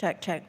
Check, check.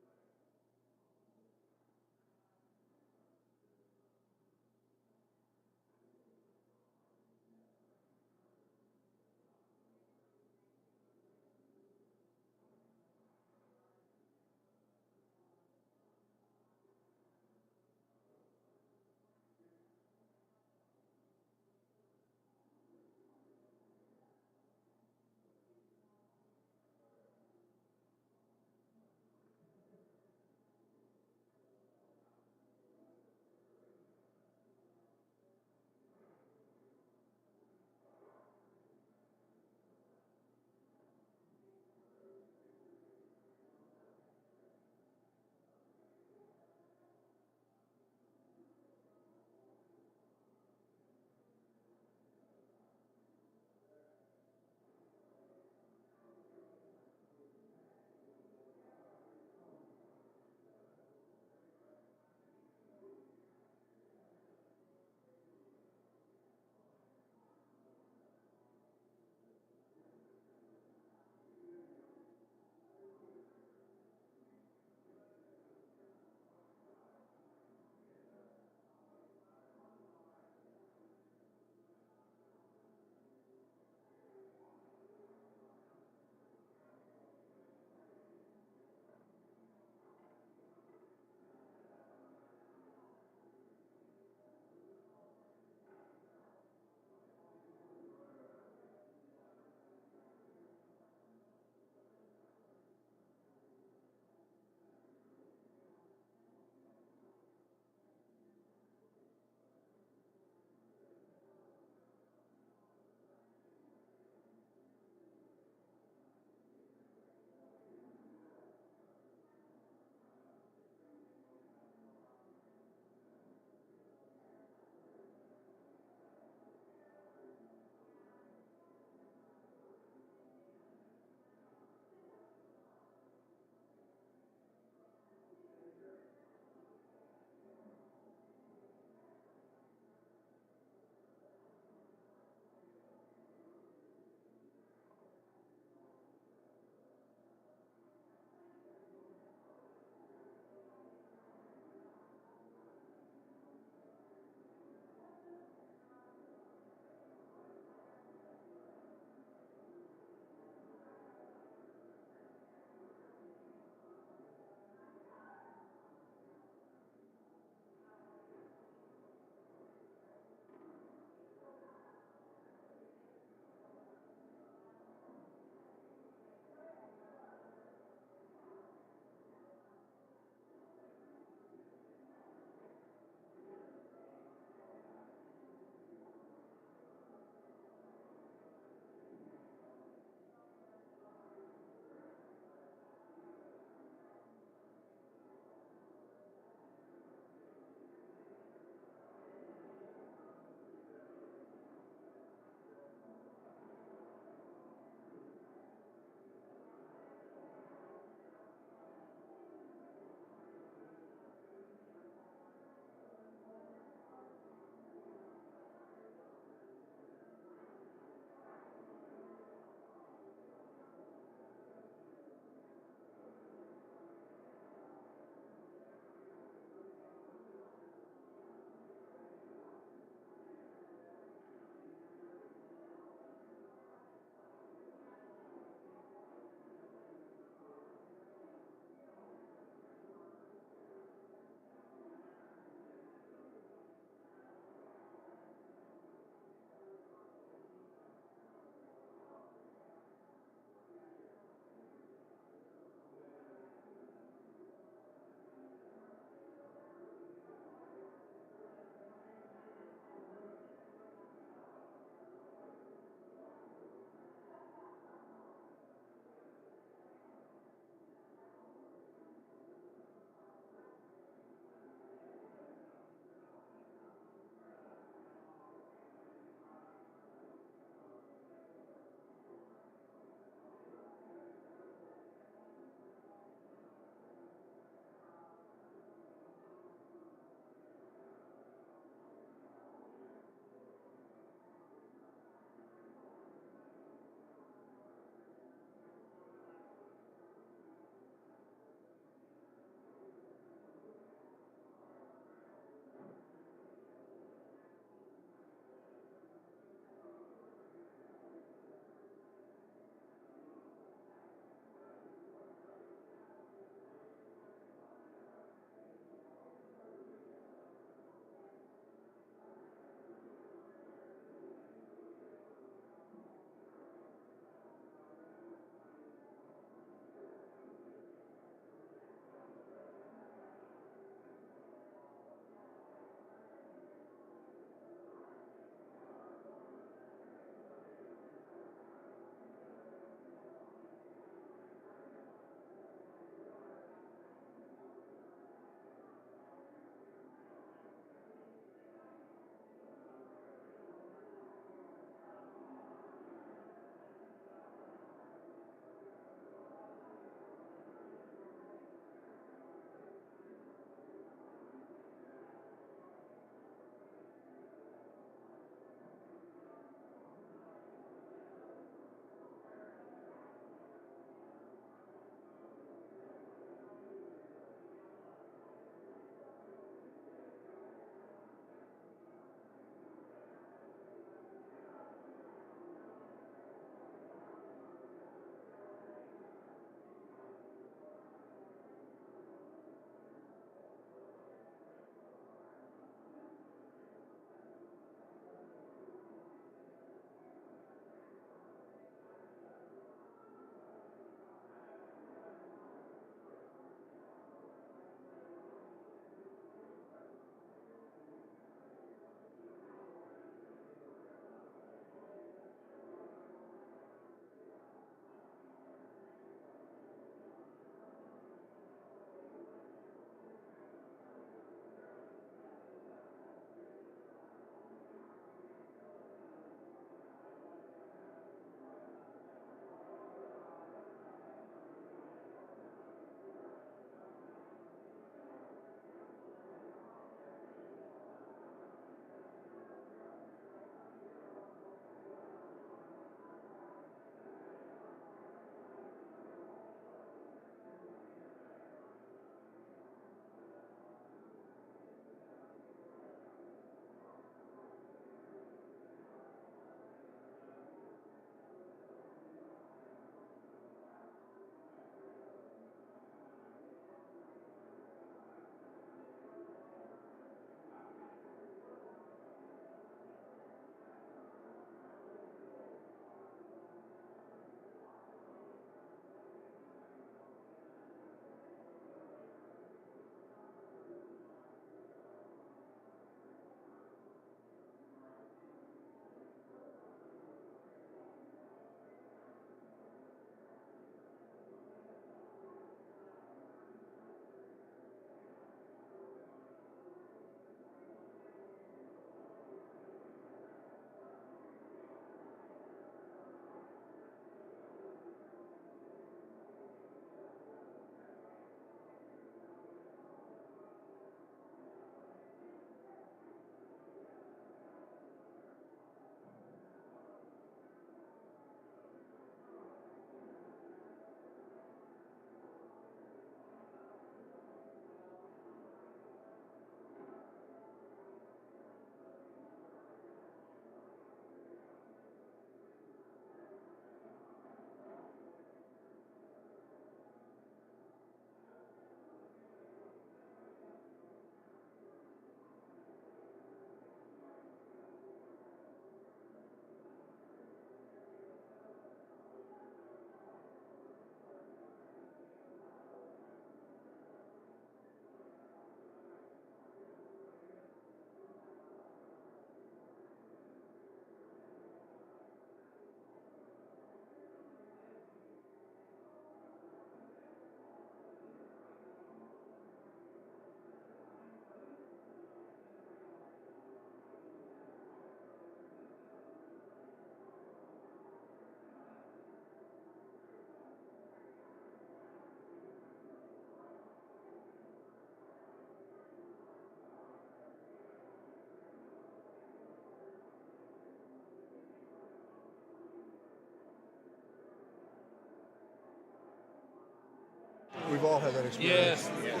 We've all had that experience. Yes.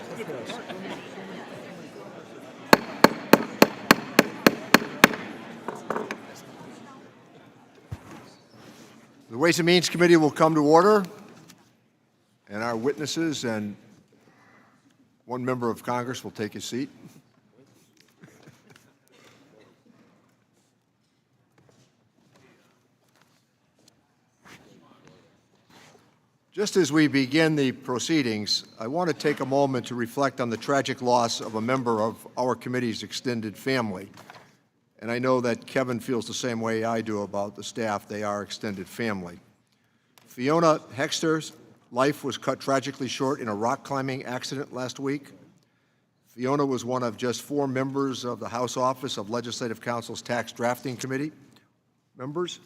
The Ways and Means Committee will come to order, and our witnesses and one member of Congress will take his seat. Just as we begin the proceedings, I want to take a moment to reflect on the tragic loss of a member of our committee's extended family. And I know that Kevin feels the same way I do about the staff. They are extended family. Fiona Hexter's life was cut tragically short in a rock climbing accident last week. Fiona was one of just 4 members of the House Office of Legislative Counsel's Tax Drafting Committee members.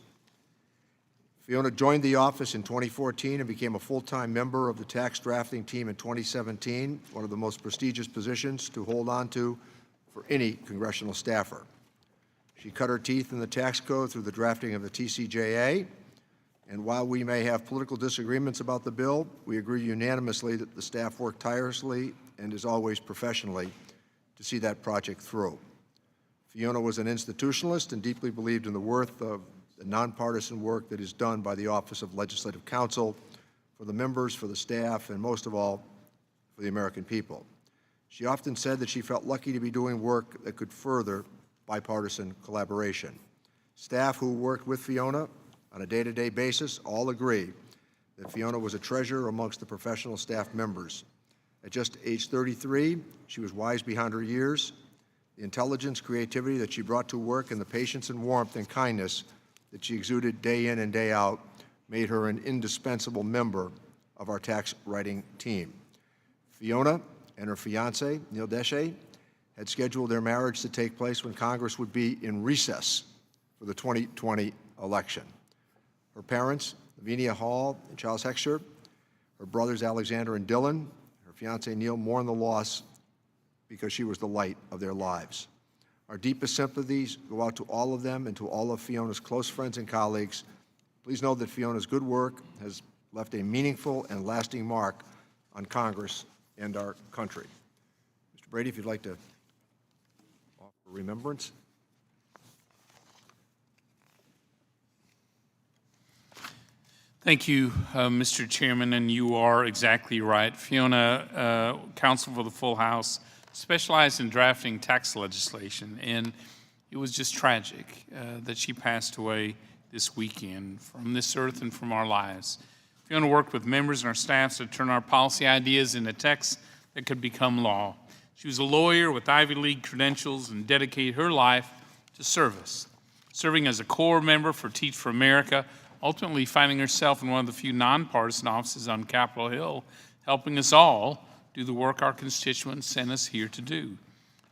Fiona joined the office in 2014 and became a full-time member of the tax drafting team in 2017, one of the most prestigious positions to hold on to for any congressional staffer. She cut her teeth in the tax code through the drafting of the TCJA, and while we may have political disagreements about the bill, we agree unanimously that the staff worked tirelessly and as always professionally to see that project through. Fiona was an institutionalist and deeply believed in the worth of the nonpartisan work that is done by the Office of Legislative Counsel for the members, for the staff, and most of all, for the American people. She often said that she felt lucky to be doing work that could further bipartisan collaboration. Staff who worked with Fiona on a day-to-day basis all agree that Fiona was a treasure amongst the professional staff members. At just age 33, she was wise beyond her years. The intelligence, creativity that she brought to work, and the patience and warmth and kindness that she exuded day in and day out made her an indispensable member of our tax writing team. Fiona and her fiancé, Neil Deshe, had scheduled their marriage to take place when Congress would be in recess for the 2020 election. Her parents, Lavinia Hall and Charles Hexter, her brothers Alexander and Dylan, her fiancé Neil, mourn the loss because she was the light of their lives. Our deepest sympathies go out to all of them and to all of Fiona's close friends and colleagues. Please know that Fiona's good work has left a meaningful and lasting mark on Congress and our country. Mr. Brady, if you'd like to offer remembrance. Thank you, Mr. Chairman, and you are exactly right. Fiona, counsel for the full House, specialized in drafting tax legislation, and it was just tragic that she passed away this weekend from this earth and from our lives. Fiona worked with members and our staffs to turn our policy ideas into texts that could become law. She was a lawyer with Ivy League credentials and dedicated her life to service, serving as a core member for Teach for America, ultimately finding herself in one of the few nonpartisan offices on Capitol Hill, helping us all do the work our constituents sent us here to do.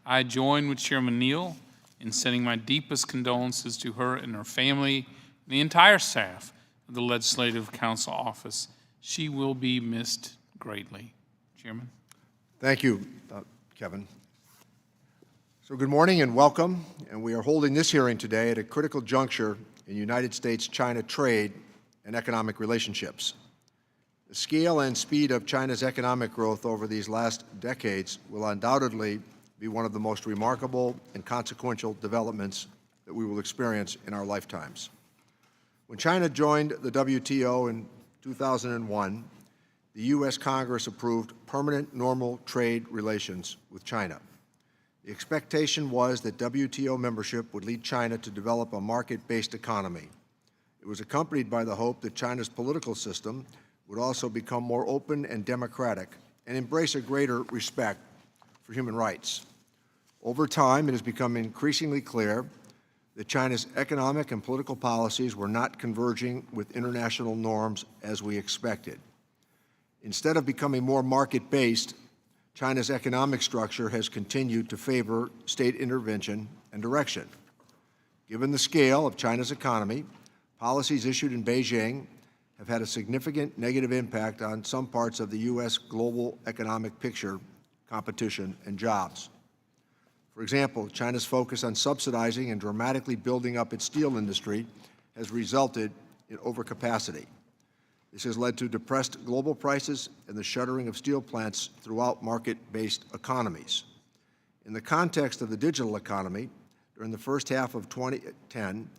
I join with Chairman Neal in sending my deepest condolences to her and her family and the entire staff of the Legislative Counsel Office. She will be missed greatly. Chairman. Thank you, Kevin. So good morning and welcome. And we are holding this hearing today at a critical juncture in United States-China trade and economic relationships. The scale and speed of China's economic growth over these last decades will undoubtedly be one of the most remarkable and consequential developments that we will experience in our lifetimes. When China joined the WTO in 2001, the U.S. Congress approved permanent normal trade relations with China. The expectation was that WTO membership would lead China to develop a market-based economy. It was accompanied by the hope that China's political system would also become more open and democratic and embrace a greater respect for human rights. Over time, it has become increasingly clear that China's economic and political policies were not converging with international norms as we expected. Instead of becoming more market-based, China's economic structure has continued to favor state intervention and direction. Given the scale of China's economy, policies issued in Beijing have had a significant negative impact on some parts of the U.S. global economic picture, competition, and jobs. For example, China's focus on subsidizing and dramatically building up its steel industry has resulted in overcapacity. The This has led to depressed global prices and the shuttering of steel plants throughout market-based economies. In the context of the digital economy, during the first half of 2010,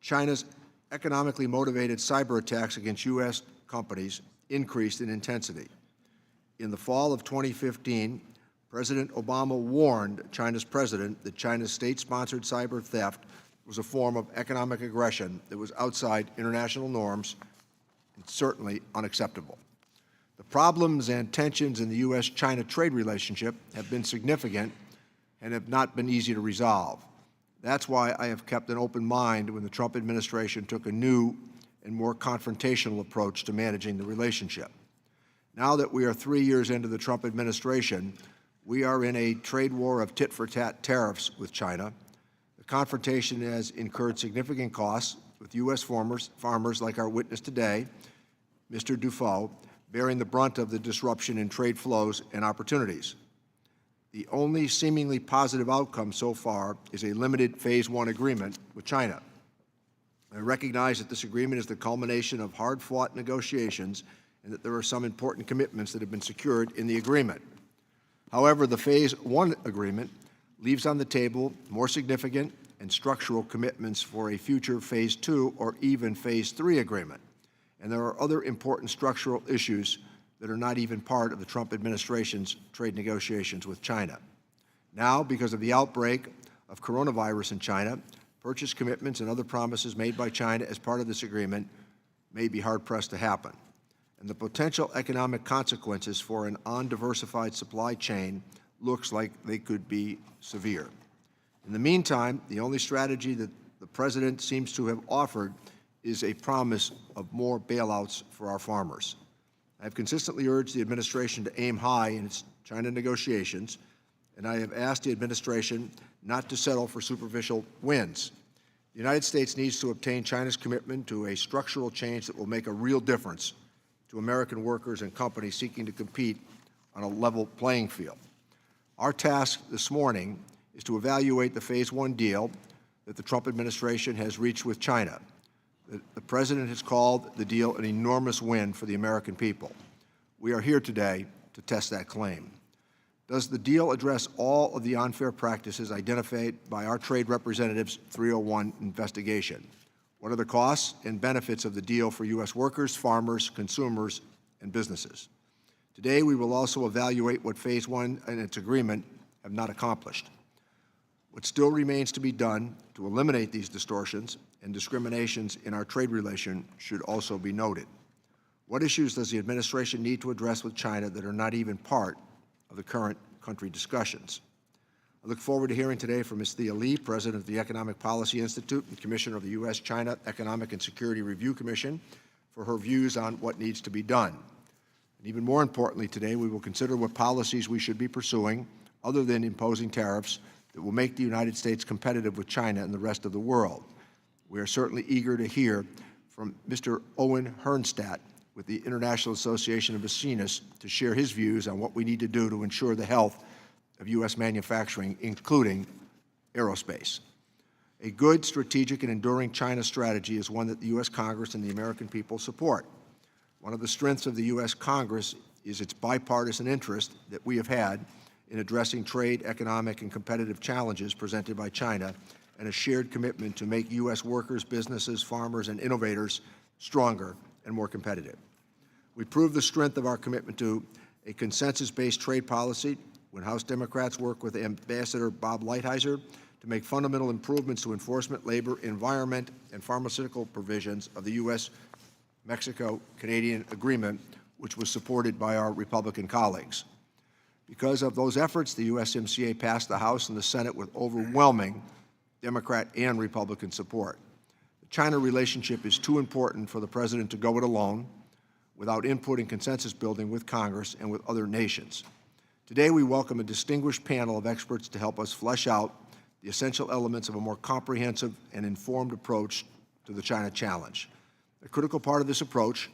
China's economically motivated cyber attacks against U.S. companies increased in intensity. In the fall of 2015, President Obama warned China's president that China's state-sponsored cyber theft was a form of economic aggression that was outside international norms and certainly unacceptable. The problems and tensions in the U.S.-China trade relationship have been significant and have not been easy to resolve. That's why I have kept an open mind when the Trump administration took a new and more confrontational approach to managing the relationship. Now that we are 3 years into the Trump administration, we are in a trade war of tit-for-tat tariffs with China. The confrontation has incurred significant costs, with U.S. farmers like our witness today, Mr. Dufault, bearing the brunt of the disruption in trade flows and opportunities. The only seemingly positive outcome so far is a limited Phase 1 agreement with China. I recognize that this agreement is the culmination of hard-fought negotiations and that there are some important commitments that have been secured in the agreement. However, the Phase 1 agreement leaves on the table more significant and structural commitments for a future Phase 2 or even Phase 3 agreement. And there are other important structural issues that are not even part of the Trump administration's trade negotiations with China. Now, because of the outbreak of coronavirus in China, purchase commitments and other promises made by China as part of this agreement may be hard-pressed to happen. And the potential economic consequences for an undiversified supply chain looks like they could be severe. In the meantime, the only strategy that the President seems to have offered is a promise of more bailouts for our farmers. I have consistently urged the administration to aim high in its China negotiations, and I have asked the administration not to settle for superficial wins. The United States needs to obtain China's commitment to a structural change that will make a real difference to American workers and companies seeking to compete on a level playing field. Our task this morning is to evaluate the Phase 1 deal that the Trump administration has reached with China. The President has called the deal an enormous win for the American people. We are here today to test that claim. Does the deal address all of the unfair practices identified by our trade representative's 301 investigation? What are the costs and benefits of the deal for U.S. workers, farmers, consumers, and businesses? Today, we will also evaluate what Phase 1 and its agreement have not accomplished. What still remains to be done to eliminate these distortions and discriminations in our trade relation should also be noted. What issues does the administration need to address with China that are not even part of the current country discussions? I look forward to hearing today from Ms. Thea Lee, President of the Economic Policy Institute and Commissioner of the U.S.-China Economic and Security Review Commission, for her views on what needs to be done. And even more importantly today, we will consider what policies we should be pursuing other than imposing tariffs that will make the United States competitive with China and the rest of the world. We are certainly eager to hear from Mr. Owen Hernstadt with the International Association of Machinists to share his views on what we need to do to ensure the health of U.S. manufacturing, including aerospace. A good, strategic, and enduring China strategy is one that the U.S. Congress and the American people support. One of the strengths of the U.S. Congress is its bipartisan interest that we have had in addressing trade, economic, and competitive challenges presented by China, and a shared commitment to make U.S. workers, businesses, farmers, and innovators stronger and more competitive. We proved the strength of our commitment to a consensus-based trade policy when House Democrats worked with Ambassador Bob Lighthizer to make fundamental improvements to enforcement, labor, environment, and pharmaceutical provisions of the U.S.-Mexico-Canadian agreement, which was supported by our Republican colleagues. Because of those efforts, the USMCA passed the House and the Senate with overwhelming Democrat and Republican support. The China relationship is too important for the President to go it alone without input and consensus building with Congress and with other nations. Today, we welcome a distinguished panel of experts to help us flesh out the essential elements of a more comprehensive and informed approach to the China challenge. A critical part of this approach,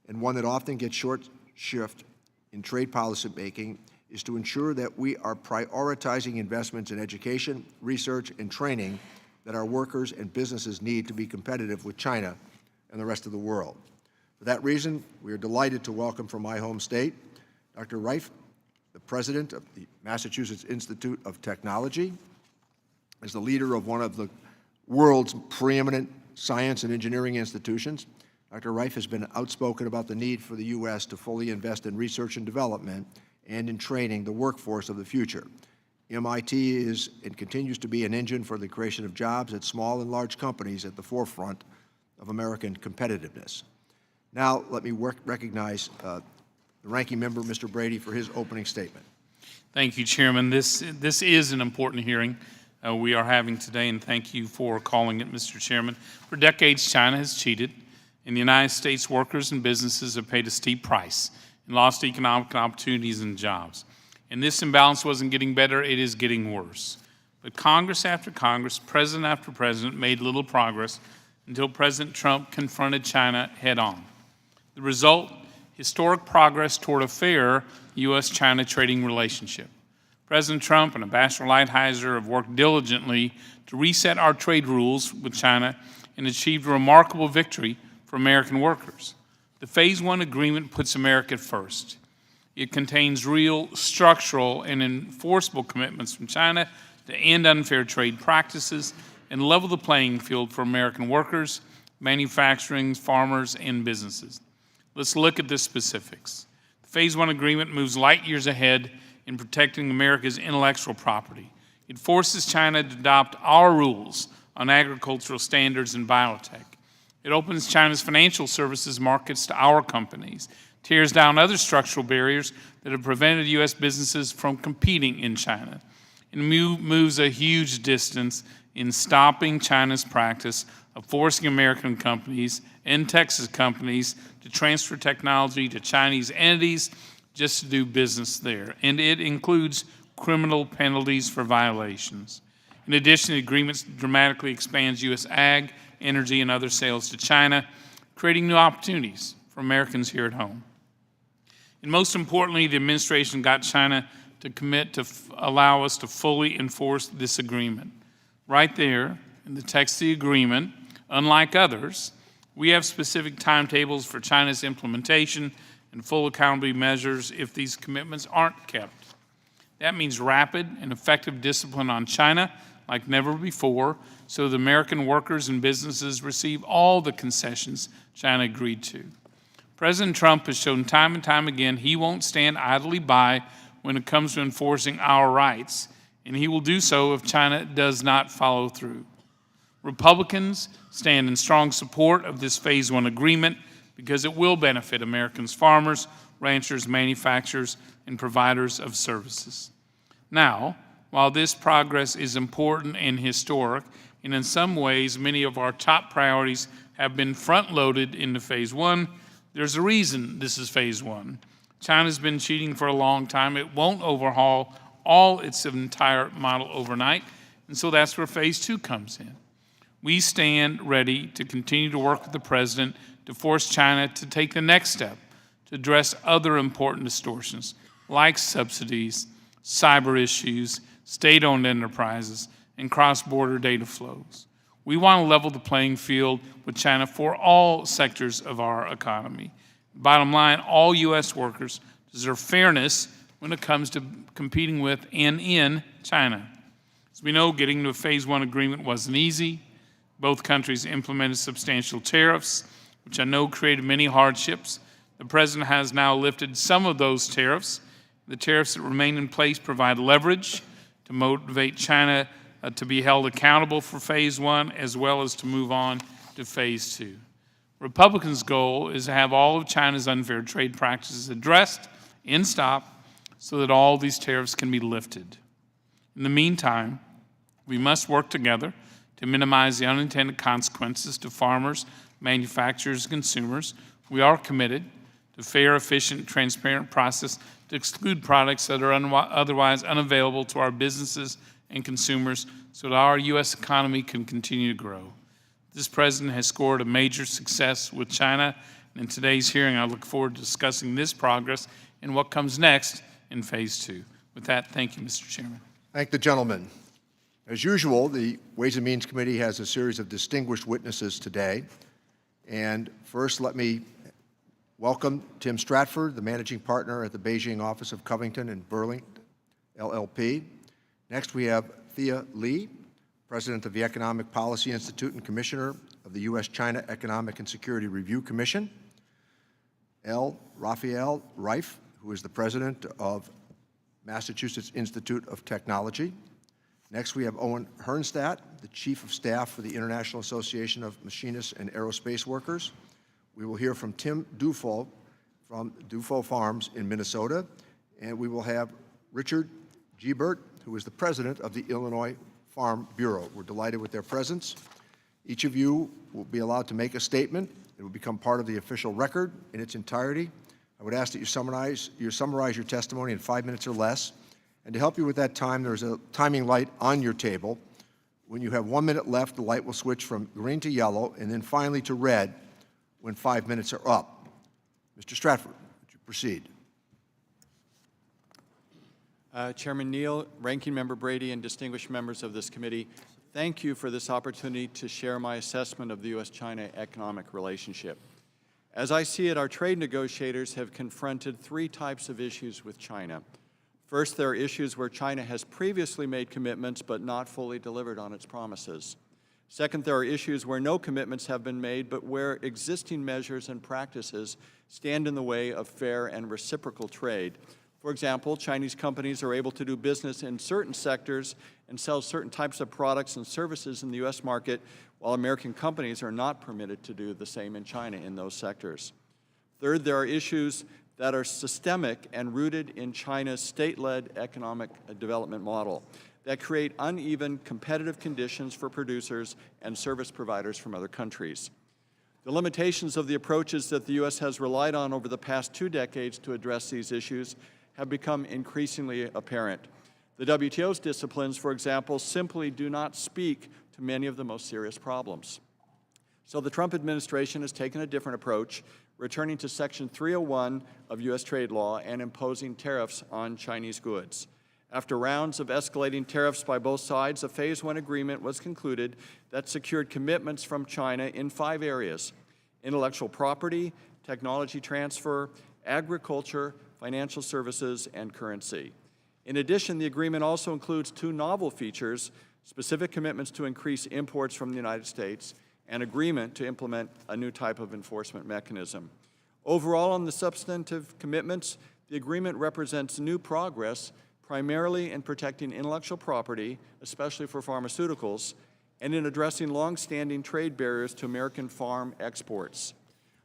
and one that often gets short shrift in trade policy making, is to ensure that we are prioritizing investments in education, research, and training that our workers and businesses need to be competitive with China and the rest of the world. For that reason, we are delighted to welcome from my home state, Dr. Reif, the president of the Massachusetts Institute of Technology. As the leader of one of the world's preeminent science and engineering institutions, Dr. Reif has been outspoken about the need for the U.S. to fully invest in research and development and in training the workforce of the future. MIT is and continues to be an engine for the creation of jobs at small and large companies at the forefront of American competitiveness. Now, let me recognize the ranking member, Mr. Brady, for his opening statement. Thank you, Chairman. This is an important hearing we are having today, and thank you for calling it, Mr. Chairman. For decades, China has cheated, and the United States workers and businesses have paid a steep price and lost economic opportunities and jobs. And this imbalance wasn't getting better, it is getting worse. But Congress after Congress, President after President made little progress until President Trump confronted China head-on. The result, historic progress toward a fair U.S.-China trading relationship. President Trump and Ambassador Lighthizer have worked diligently to reset our trade rules with China and achieved a remarkable victory for American workers. The Phase 1 agreement puts America first. It contains real structural and enforceable commitments from China to end unfair trade practices and level the playing field for American workers, manufacturing, farmers, and businesses. Let's look at the specifics. The Phase 1 agreement moves light years ahead in protecting America's intellectual property. It forces China to adopt our rules on agricultural standards and biotech. It opens China's financial services markets to our companies, tears down other structural barriers that have prevented U.S. businesses from competing in China, and moves a huge distance in stopping China's practice of forcing American companies and Texas companies to transfer technology to Chinese entities just to do business there. And it includes criminal penalties for violations. In addition, the agreement dramatically expands U.S. ag, energy, and other sales to China, creating new opportunities for Americans here at home. And most importantly, the administration got China to commit to allow us to fully enforce this agreement. Right there in the text of the agreement, unlike others, we have specific timetables for China's implementation and full accountability measures if these commitments aren't kept. That means rapid and effective discipline on China like never before, so the American workers and businesses receive all the concessions China agreed to. President Trump has shown time and time again he won't stand idly by when it comes to enforcing our rights, and he will do so if China does not follow through. Republicans stand in strong support of this Phase 1 agreement because it will benefit Americans' farmers, ranchers, manufacturers, and providers of services. Now, while this progress is important and historic, and in some ways many of our top priorities have been front-loaded into Phase 1, there's a reason this is Phase 1. China's been cheating for a long time. It won't overhaul all its entire model overnight, and so that's where Phase 2 comes in. We stand ready to continue to work with the President to force China to take the next step to address other important distortions like subsidies, cyber issues, state-owned enterprises, and cross-border data flows. We want to level the playing field with China for all sectors of our economy. Bottom line, all U.S. workers deserve fairness when it comes to competing with and in China. As we know, getting to a Phase 1 agreement wasn't easy. Both countries implemented substantial tariffs, which I know created many hardships. The President has now lifted some of those tariffs. The tariffs that remain in place provide leverage to motivate China to be held accountable for Phase 1 as well as to move on to Phase 2. Republicans' goal is to have all of China's unfair trade practices addressed and stopped so that all these tariffs can be lifted. In the meantime, we must work together to minimize the unintended consequences to farmers, manufacturers, and consumers. We are committed to a fair, efficient, transparent process to exclude products that are otherwise unavailable to our businesses and consumers so that our U.S. economy can continue to grow. This President has scored a major success with China. In today's hearing, I look forward to discussing this progress and what comes next in Phase 2. With that, thank you, Mr. Chairman. Thank the gentleman. As usual, the Ways and Means Committee has a series of distinguished witnesses today. And first, let me welcome Tim Stratford, the managing partner at the Beijing office of Covington and Burling, LLP. Next, we have Thea Lee, president of the Economic Policy Institute and commissioner of the U.S.-China Economic and Security Review Commission. L. Raphael Reif, who is the president of Massachusetts Institute of Technology. Next, we have Owen Hernstadt, the chief of staff for the International Association of Machinists and Aerospace Workers. We will hear from Tim Dufault from Dufault Farms in Minnesota, and we will have Richard Gebert, who is the president of the Illinois Farm Bureau. We're delighted with their presence. Each of you will be allowed to make a statement. It will become part of the official record in its entirety. I would ask that you summarize your testimony in 5 minutes or less. And to help you with that time, there's a timing light on your table. When you have 1 minute left, the light will switch from green to yellow and then finally to red when 5 minutes are up. Mr. Stratford, would you proceed? Chairman Neal, Ranking Member Brady, and distinguished members of this committee, thank you for this opportunity to share my assessment of the U.S.-China economic relationship. As I see it, our trade negotiators have confronted three types of issues with China. First, there are issues where China has previously made commitments but not fully delivered on its promises. Second, there are issues where no commitments have been made but where existing measures and practices stand in the way of fair and reciprocal trade. For example, Chinese companies are able to do business in certain sectors and sell certain types of products and services in the U.S. market, while American companies are not permitted to do the same in China in those sectors. Third, there are issues that are systemic and rooted in China's state-led economic development model that create uneven competitive conditions for producers and service providers from other countries. The limitations of the approaches that the U.S. has relied on over the past 2 decades to address these issues have become increasingly apparent. The WTO's disciplines, for example, simply do not speak to many of the most serious problems. So the Trump administration has taken a different approach, returning to Section 301 of U.S. trade law and imposing tariffs on Chinese goods. After rounds of escalating tariffs by both sides, a Phase 1 agreement was concluded that secured commitments from China in 5 areas: intellectual property, technology transfer, agriculture, financial services, and currency. In addition, the agreement also includes 2 novel features: specific commitments to increase imports from the United States and agreement to implement a new type of enforcement mechanism. Overall, on the substantive commitments, the agreement represents new progress, primarily in protecting intellectual property, especially for pharmaceuticals, and in addressing long-standing trade barriers to American farm exports.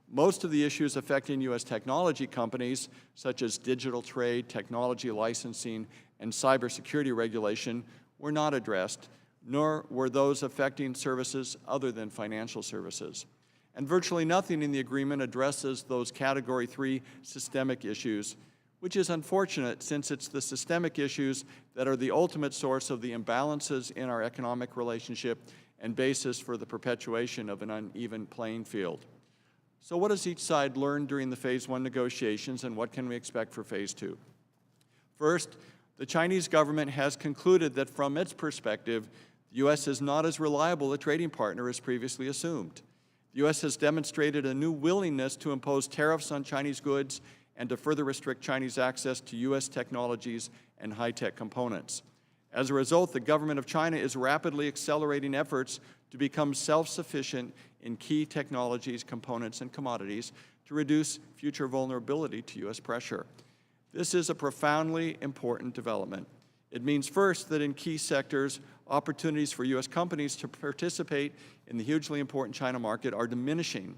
Most of the issues affecting U.S. technology companies, such as digital trade, technology licensing, and cybersecurity regulation, were not addressed, nor were those affecting services other than financial services. And virtually nothing in the agreement addresses those Category 3 systemic issues, which is unfortunate since it's the systemic issues that are the ultimate source of the imbalances in our economic relationship and basis for the perpetuation of an uneven playing field. So what has each side learned during the Phase 1 negotiations, and what can we expect for Phase 2? First, the Chinese government has concluded that from its perspective, the U.S. is not as reliable a trading partner as previously assumed. The U.S. has demonstrated a new willingness to impose tariffs on Chinese goods and to further restrict Chinese access to U.S. technologies and high-tech components. As a result, the government of China is rapidly accelerating efforts to become self-sufficient in key technologies, components, and commodities to reduce future vulnerability to U.S. pressure. This is a profoundly important development. It means, first, that in key sectors, opportunities for U.S. companies to participate in the hugely important China market are diminishing.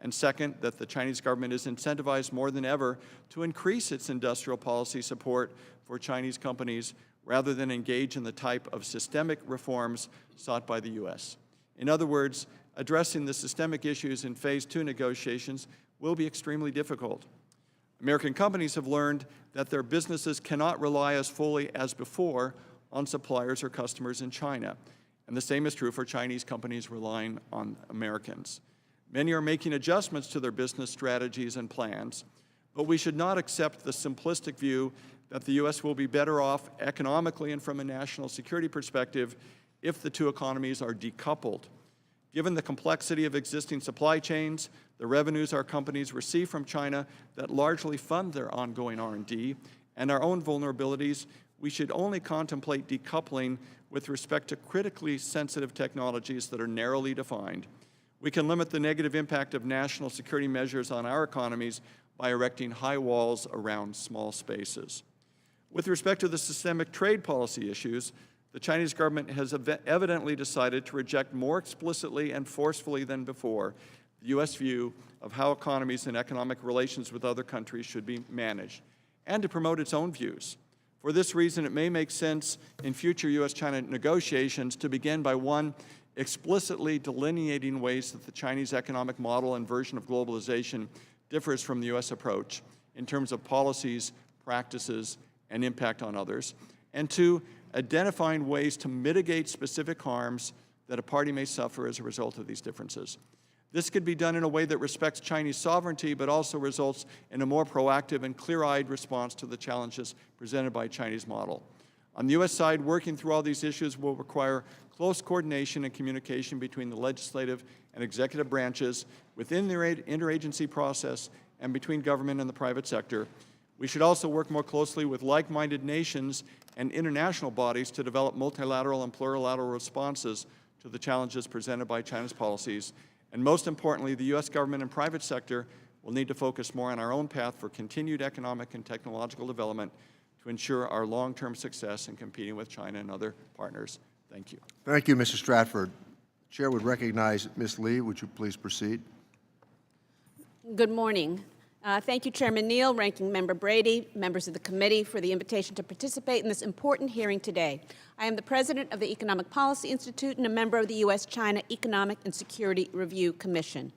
And second, that the Chinese government is incentivized more than ever to increase its industrial policy support for Chinese companies rather than engage in the type of systemic reforms sought by the U.S. In other words, addressing the systemic issues in Phase 2 negotiations will be extremely difficult. American companies have learned that their businesses cannot rely as fully as before on suppliers or customers in China, and the same is true for Chinese companies relying on Americans. Many are making adjustments to their business strategies and plans, but we should not accept the simplistic view that the U.S. will be better off economically and from a national security perspective if the two economies are decoupled. Given the complexity of existing supply chains, the revenues our companies receive from China that largely fund their ongoing R&D, and our own vulnerabilities, we should only contemplate decoupling with respect to critically sensitive technologies that are narrowly defined. We can limit the negative impact of national security measures on our economies by erecting high walls around small spaces. With respect to the systemic trade policy issues, the Chinese government has evidently decided to reject more explicitly and forcefully than before the U.S. view of how economies and economic relations with other countries should be managed, and to promote its own views. For this reason, it may make sense in future U.S.-China negotiations to begin by, one, explicitly delineating ways that the Chinese economic model and version of globalization differs from the U.S. approach in terms of policies, practices, and impact on others, and two, identifying ways to mitigate specific harms that a party may suffer as a result of these differences. This could be done in a way that respects Chinese sovereignty, but also results in a more proactive and clear-eyed response to the challenges presented by Chinese model. On the U.S. side, working through all these issues will require close coordination and communication between the legislative and executive branches within the interagency process and between government and the private sector. We should also work more closely with like-minded nations and international bodies to develop multilateral and plurilateral responses to the challenges presented by China's policies. And most importantly, the U.S. government and private sector will need to focus more on our own path for continued economic and technological development to ensure our long-term success in competing with China and other partners. Thank you. Thank you, Mr. Stratford. The Chair would recognize Ms. Lee. Would you please proceed? Good morning. Thank you, Chairman Neal, Ranking Member Brady, members of the committee, for the invitation to participate in this important hearing today. I am the president of the Economic Policy Institute and a member of the U.S.-China Economic and Security Review Commission.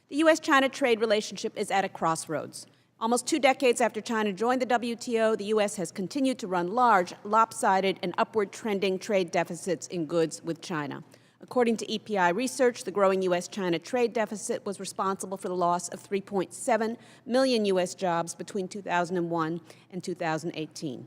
The U.S.-China trade relationship is at a crossroads. Almost 2 decades after China joined the WTO, the U.S. has continued to run large, lopsided, and upward trending trade deficits in goods with China. According to EPI research, the growing U.S.-China trade deficit was responsible for the loss of 3.7 million U.S. jobs between 2001 and 2018.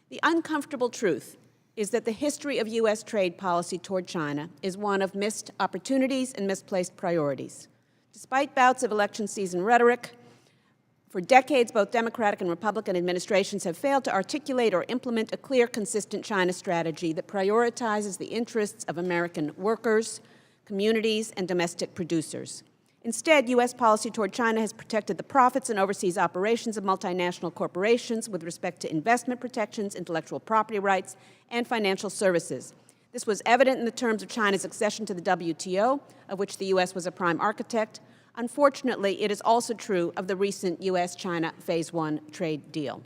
The uncomfortable truth is that the history of U.S. trade policy toward China is one of missed opportunities and misplaced priorities. Despite bouts of election season rhetoric, for decades, both Democratic and Republican administrations have failed to articulate or implement a clear, consistent China strategy that prioritizes the interests of American workers, communities, and domestic producers. Instead, U.S. policy toward China has protected the profits and overseas operations of multinational corporations with respect to investment protections, intellectual property rights, and financial services. This was evident in the terms of China's accession to the WTO, of which the U.S. was a prime architect. Unfortunately, it is also true of the recent U.S.-China Phase 1 trade deal.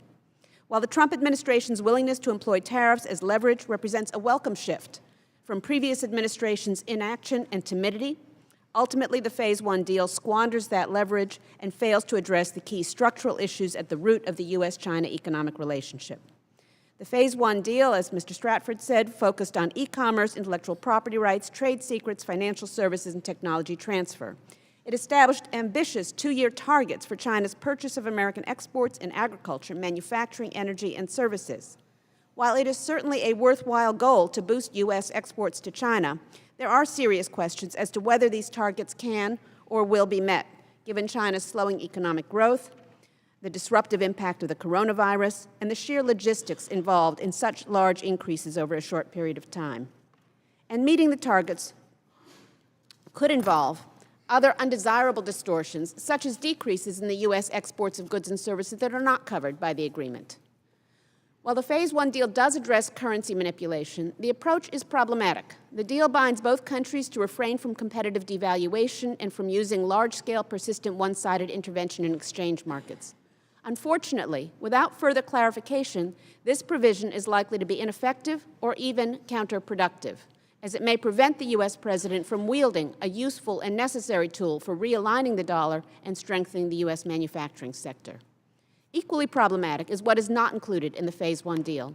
While the Trump administration's willingness to employ tariffs as leverage represents a welcome shift from previous administrations' inaction and timidity, ultimately the Phase 1 deal squanders that leverage and fails to address the key structural issues at the root of the U.S.-China economic relationship. The Phase 1 deal, as Mr. Stratford said, focused on e-commerce, intellectual property rights, trade secrets, financial services, and technology transfer. It established ambitious 2-year targets for China's purchase of American exports in agriculture, manufacturing, energy, and services. While it is certainly a worthwhile goal to boost U.S. exports to China, there are serious questions as to whether these targets can or will be met, given China's slowing economic growth, the disruptive impact of the coronavirus, and the sheer logistics involved in such large increases over a short period of time. And meeting the targets could involve other undesirable distortions, such as decreases in the U.S. exports of goods and services that are not covered by the agreement. While the Phase 1 deal does address currency manipulation, the approach is problematic. The deal binds both countries to refrain from competitive devaluation and from using large-scale, persistent, one-sided intervention in exchange markets. Unfortunately, without further clarification, this provision is likely to be ineffective or even counterproductive, as it may prevent the U.S. president from wielding a useful and necessary tool for realigning the dollar and strengthening the U.S. manufacturing sector. Equally problematic is what is not included in the Phase 1 deal: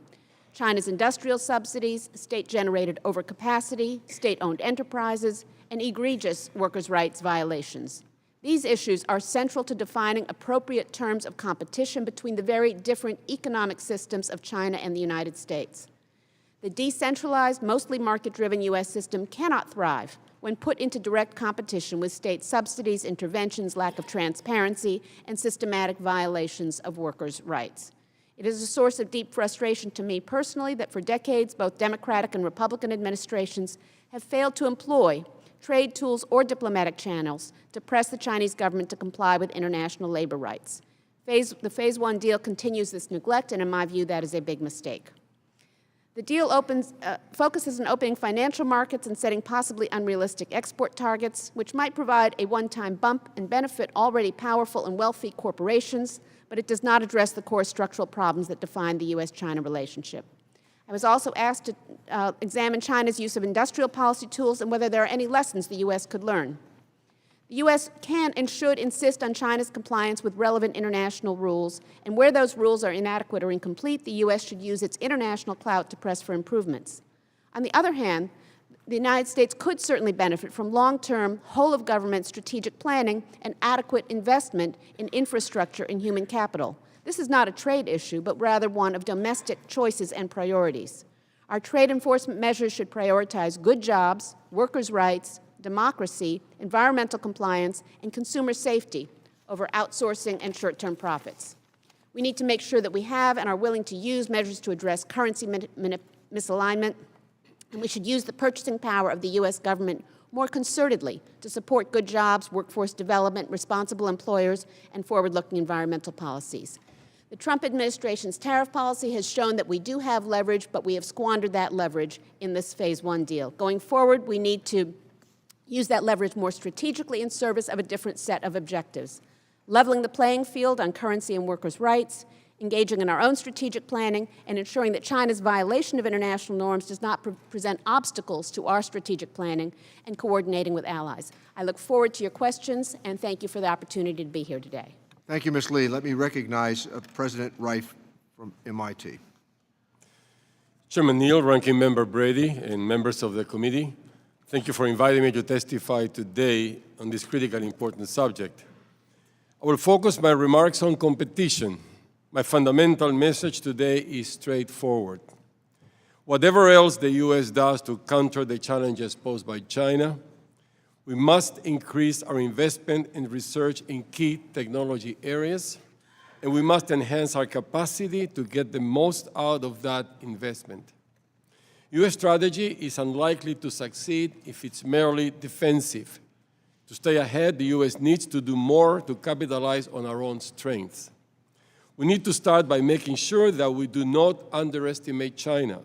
China's industrial subsidies, state-generated overcapacity, state-owned enterprises, and egregious workers' rights violations. These issues are central to defining appropriate terms of competition between the very different economic systems of China and the United States. The decentralized, mostly market-driven U.S. system cannot thrive when put into direct competition with state subsidies, interventions, lack of transparency, and systematic violations of workers' rights. It is a source of deep frustration to me personally that for decades both Democratic and Republican administrations have failed to employ trade tools or diplomatic channels to press the Chinese government to comply with international labor rights. The Phase 1 deal continues this neglect, and in my view, that is a big mistake. The deal focuses on opening financial markets and setting possibly unrealistic export targets, which might provide a one-time bump and benefit already powerful and wealthy corporations, but it does not address the core structural problems that define the U.S.-China relationship. I was also asked to examine China's use of industrial policy tools and whether there are any lessons the U.S. could learn. The U.S. can and should insist on China's compliance with relevant international rules, and where those rules are inadequate or incomplete, the U.S. should use its international clout to press for improvements. On the other hand, the United States could certainly benefit from long-term, whole-of-government strategic planning and adequate investment in infrastructure and human capital. This is not a trade issue, but rather one of domestic choices and priorities. Our trade enforcement measures should prioritize good jobs, workers' rights, democracy, environmental compliance, and consumer safety over outsourcing and short-term profits. We need to make sure that we have and are willing to use measures to address currency misalignment, and we should use the purchasing power of the U.S. government more concertedly to support good jobs, workforce development, responsible employers, and forward-looking environmental policies. The Trump administration's tariff policy has shown that we do have leverage, but we have squandered that leverage in this Phase 1 deal. Going forward, we need to use that leverage more strategically in service of a different set of objectives, leveling the playing field on currency and workers' rights, engaging in our own strategic planning, and ensuring that China's violation of international norms does not present obstacles to our strategic planning, and coordinating with allies. I look forward to your questions, and thank you for the opportunity to be here today. Thank you, Ms. Lee. Let me recognize President Reif from MIT. Chairman Neal, Ranking Member Brady, and members of the committee, thank you for inviting me to testify today on this critically important subject. I will focus my remarks on competition. My fundamental message today is straightforward. Whatever else the U.S. does to counter the challenges posed by China, we must increase our investment in research in key technology areas, and we must enhance our capacity to get the most out of that investment. U.S. strategy is unlikely to succeed if it's merely defensive. To stay ahead, the U.S. needs to do more to capitalize on our own strengths. We need to start by making sure that we do not underestimate China.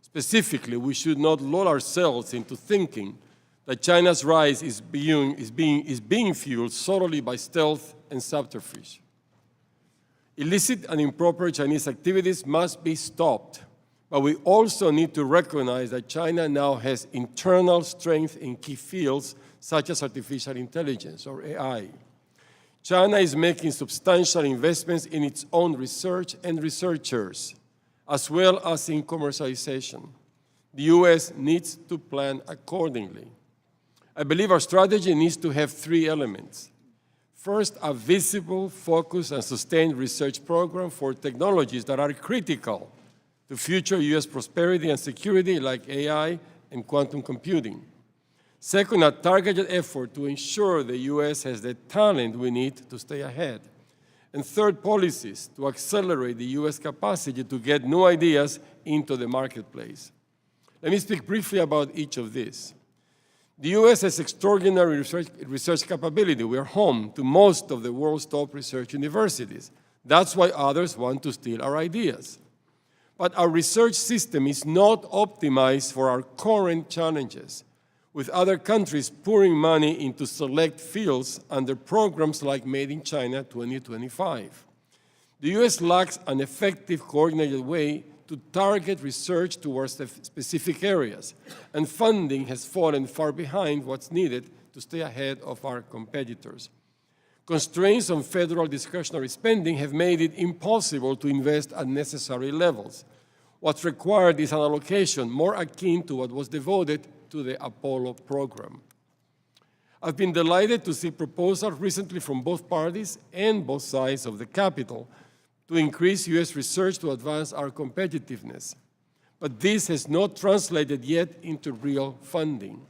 Specifically, we should not lull ourselves into thinking that China's rise is being fueled solely by stealth and subterfuge. Illicit and improper Chinese activities must be stopped, but we also need to recognize that China now has internal strength in key fields such as artificial intelligence, or AI. China is making substantial investments in its own research and researchers, as well as in commercialization. The U.S. needs to plan accordingly. I believe our strategy needs to have three elements. First, a visible, focused, and sustained research program for technologies that are critical to future U.S. prosperity and security, like AI and quantum computing. Second, a targeted effort to ensure the U.S. has the talent we need to stay ahead. And third, policies to accelerate the U.S. capacity to get new ideas into the marketplace. Let me speak briefly about each of these. The U.S. has extraordinary research capability. We are home to most of the world's top research universities. That's why others want to steal our ideas. But our research system is not optimized for our current challenges, with other countries pouring money into select fields under programs like Made in China 2025. The U.S. lacks an effective, coordinated way to target research towards specific areas, and funding has fallen far behind what's needed to stay ahead of our competitors. Constraints on federal discretionary spending have made it impossible to invest at necessary levels. What's required is an allocation more akin to what was devoted to the Apollo program. I've been delighted to see proposals recently from both parties and both sides of the Capitol to increase U.S. research to advance our competitiveness. But this has not translated yet into real funding.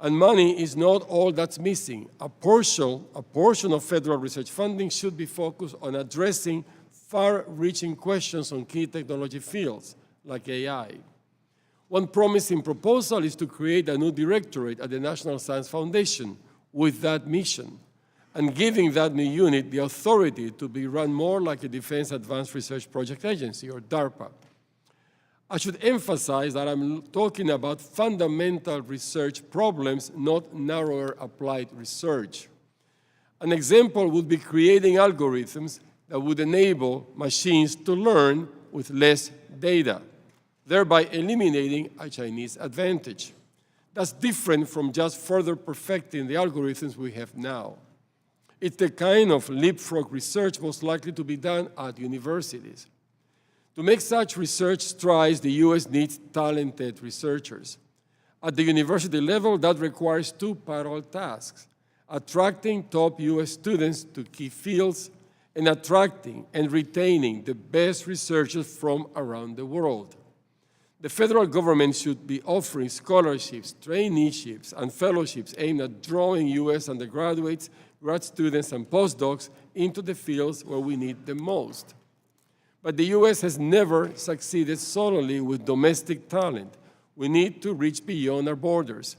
And money is not all that's missing. A portion of federal research funding should be focused on addressing far-reaching questions on key technology fields, like AI. One promising proposal is to create a new directorate at the National Science Foundation with that mission, and giving that new unit the authority to be run more like a Defense Advanced Research Project Agency, or DARPA. I should emphasize that I'm talking about fundamental research problems, not narrower applied research. An example would be creating algorithms that would enable machines to learn with less data, thereby eliminating a Chinese advantage. That's different from just further perfecting the algorithms we have now. It's the kind of leapfrog research most likely to be done at universities. To make such research strides, the U.S. needs talented researchers. At the university level, that requires two parallel tasks: attracting top U.S. students to key fields and attracting and retaining the best researchers from around the world. The federal government should be offering scholarships, traineeships, and fellowships aimed at drawing U.S. undergraduates, grad students, and postdocs into the fields where we need them most. But the U.S. has never succeeded solely with domestic talent. We need to reach beyond our borders.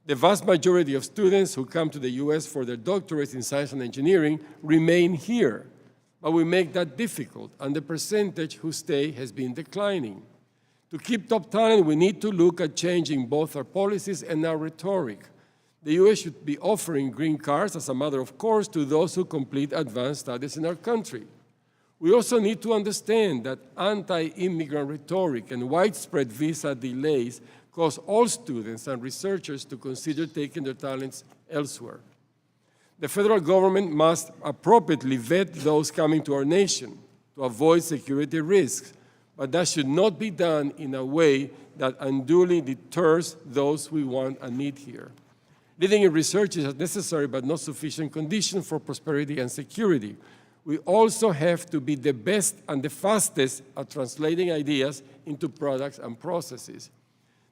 The vast majority of students who come to the U.S. for their doctorates in science and engineering remain here, but we make that difficult, and the percentage who stay has been declining. To keep top talent, we need to look at changing both our policies and our rhetoric. The U.S. should be offering green cards as a matter of course to those who complete advanced studies in our country. We also need to understand that anti-immigrant rhetoric and widespread visa delays cause all students and researchers to consider taking their talents elsewhere. The federal government must appropriately vet those coming to our nation to avoid security risks, but that should not be done in a way that unduly deters those we want and need here. Leading in research is a necessary but not sufficient condition for prosperity and security. We also have to be the best and the fastest at translating ideas into products and processes.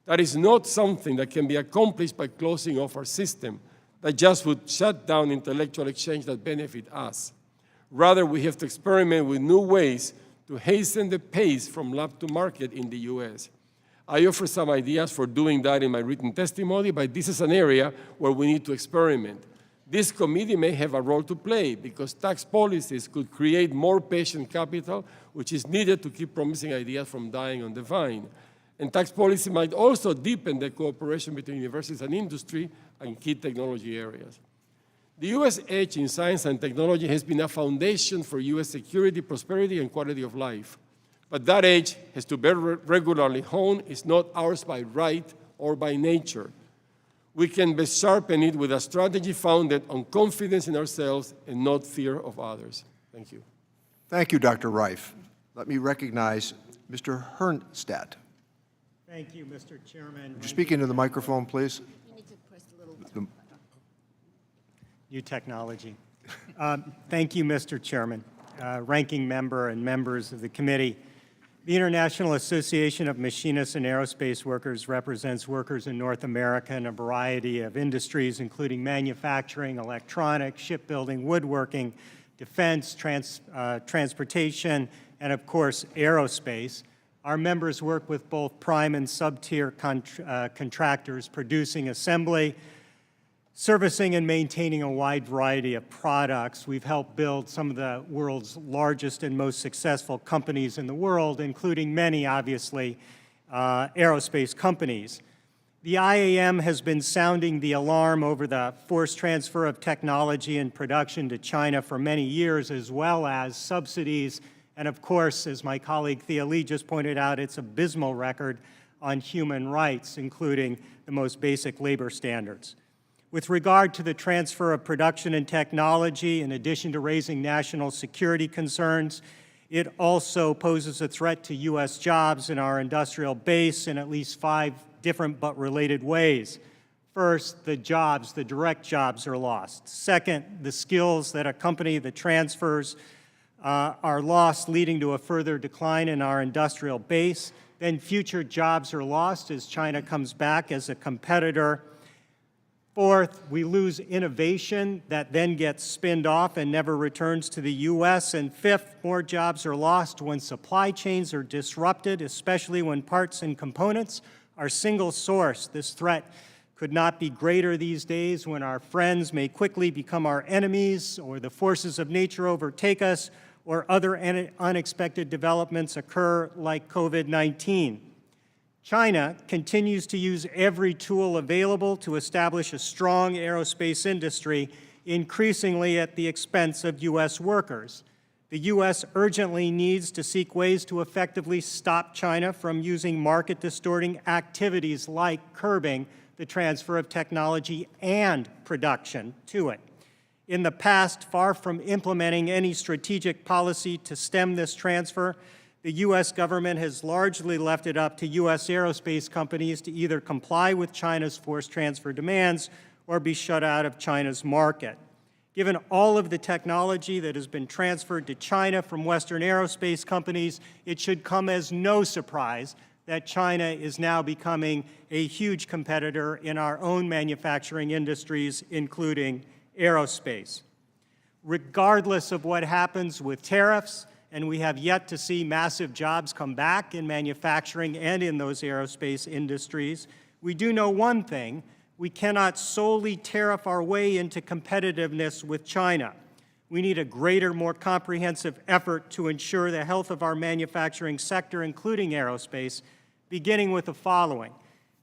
That is not something that can be accomplished by closing off our system that just would shut down intellectual exchange that benefit us. Rather, we have to experiment with new ways to hasten the pace from lab to market in the U.S. I offer some ideas for doing that in my written testimony, but this is an area where we need to experiment. This committee may have a role to play because tax policies could create more patient capital, which is needed to keep promising ideas from dying on the vine. And tax policy might also deepen the cooperation between universities and industry and key technology areas. The U.S. edge in science and technology has been a foundation for U.S. security, prosperity, and quality of life. But that edge has to be regularly honed. It's not ours by right or by nature. We can best sharpen it with a strategy founded on confidence in ourselves and not fear of others. Thank you. Thank you, Dr. Reif. Let me recognize Mr. Hernstadt. Thank you, Mr. Chairman. Would you speak into the microphone, please? You need to press the little The- New technology. Thank you, Mr. Chairman, ranking member and members of the committee. The International Association of Machinists and Aerospace Workers represents workers in North America in a variety of industries, including manufacturing, electronics, shipbuilding, woodworking, defense, transportation, and of course, aerospace. Our members work with both prime and sub-tier contractors producing assembly, servicing and maintaining a wide variety of products. We've helped build some of the world's largest and most successful companies in the world, including many, obviously, aerospace companies. The IAM has been sounding the alarm over the forced transfer of technology and production to China for many years, as well as subsidies. And of course, as my colleague Thea Lee just pointed out, its abysmal record on human rights, including the most basic labor standards. With regard to the transfer of production and technology, in addition to raising national security concerns, it also poses a threat to U.S. jobs in our industrial base in at least 5 different but related ways. First, the jobs, the direct jobs are lost. Second, the skills that accompany the transfers are lost, leading to a further decline in our industrial base. Then future jobs are lost as China comes back as a competitor. Fourth, we lose innovation that then gets spinned off and never returns to the U.S. And fifth, more jobs are lost when supply chains are disrupted, especially when parts and components are single source. This threat could not be greater these days when our friends may quickly become our enemies, or the forces of nature overtake us, or other unexpected developments occur like COVID-19. China continues to use every tool available to establish a strong aerospace industry, increasingly at the expense of U.S. workers. The U.S. urgently needs to seek ways to effectively stop China from using market-distorting activities like curbing the transfer of technology and production to it. In the past, far from implementing any strategic policy to stem this transfer, the U.S. government has largely left it up to U.S. aerospace companies to either comply with China's forced transfer demands or be shut out of China's market. Given all of the technology that has been transferred to China from Western aerospace companies, it should come as no surprise that China is now becoming a huge competitor in our own manufacturing industries, including aerospace. Regardless of what happens with tariffs, and we have yet to see massive jobs come back in manufacturing and in those aerospace industries, we do know one thing: we cannot solely tariff our way into competitiveness with China. We need a greater, more comprehensive effort to ensure the health of our manufacturing sector, including aerospace, beginning with the following.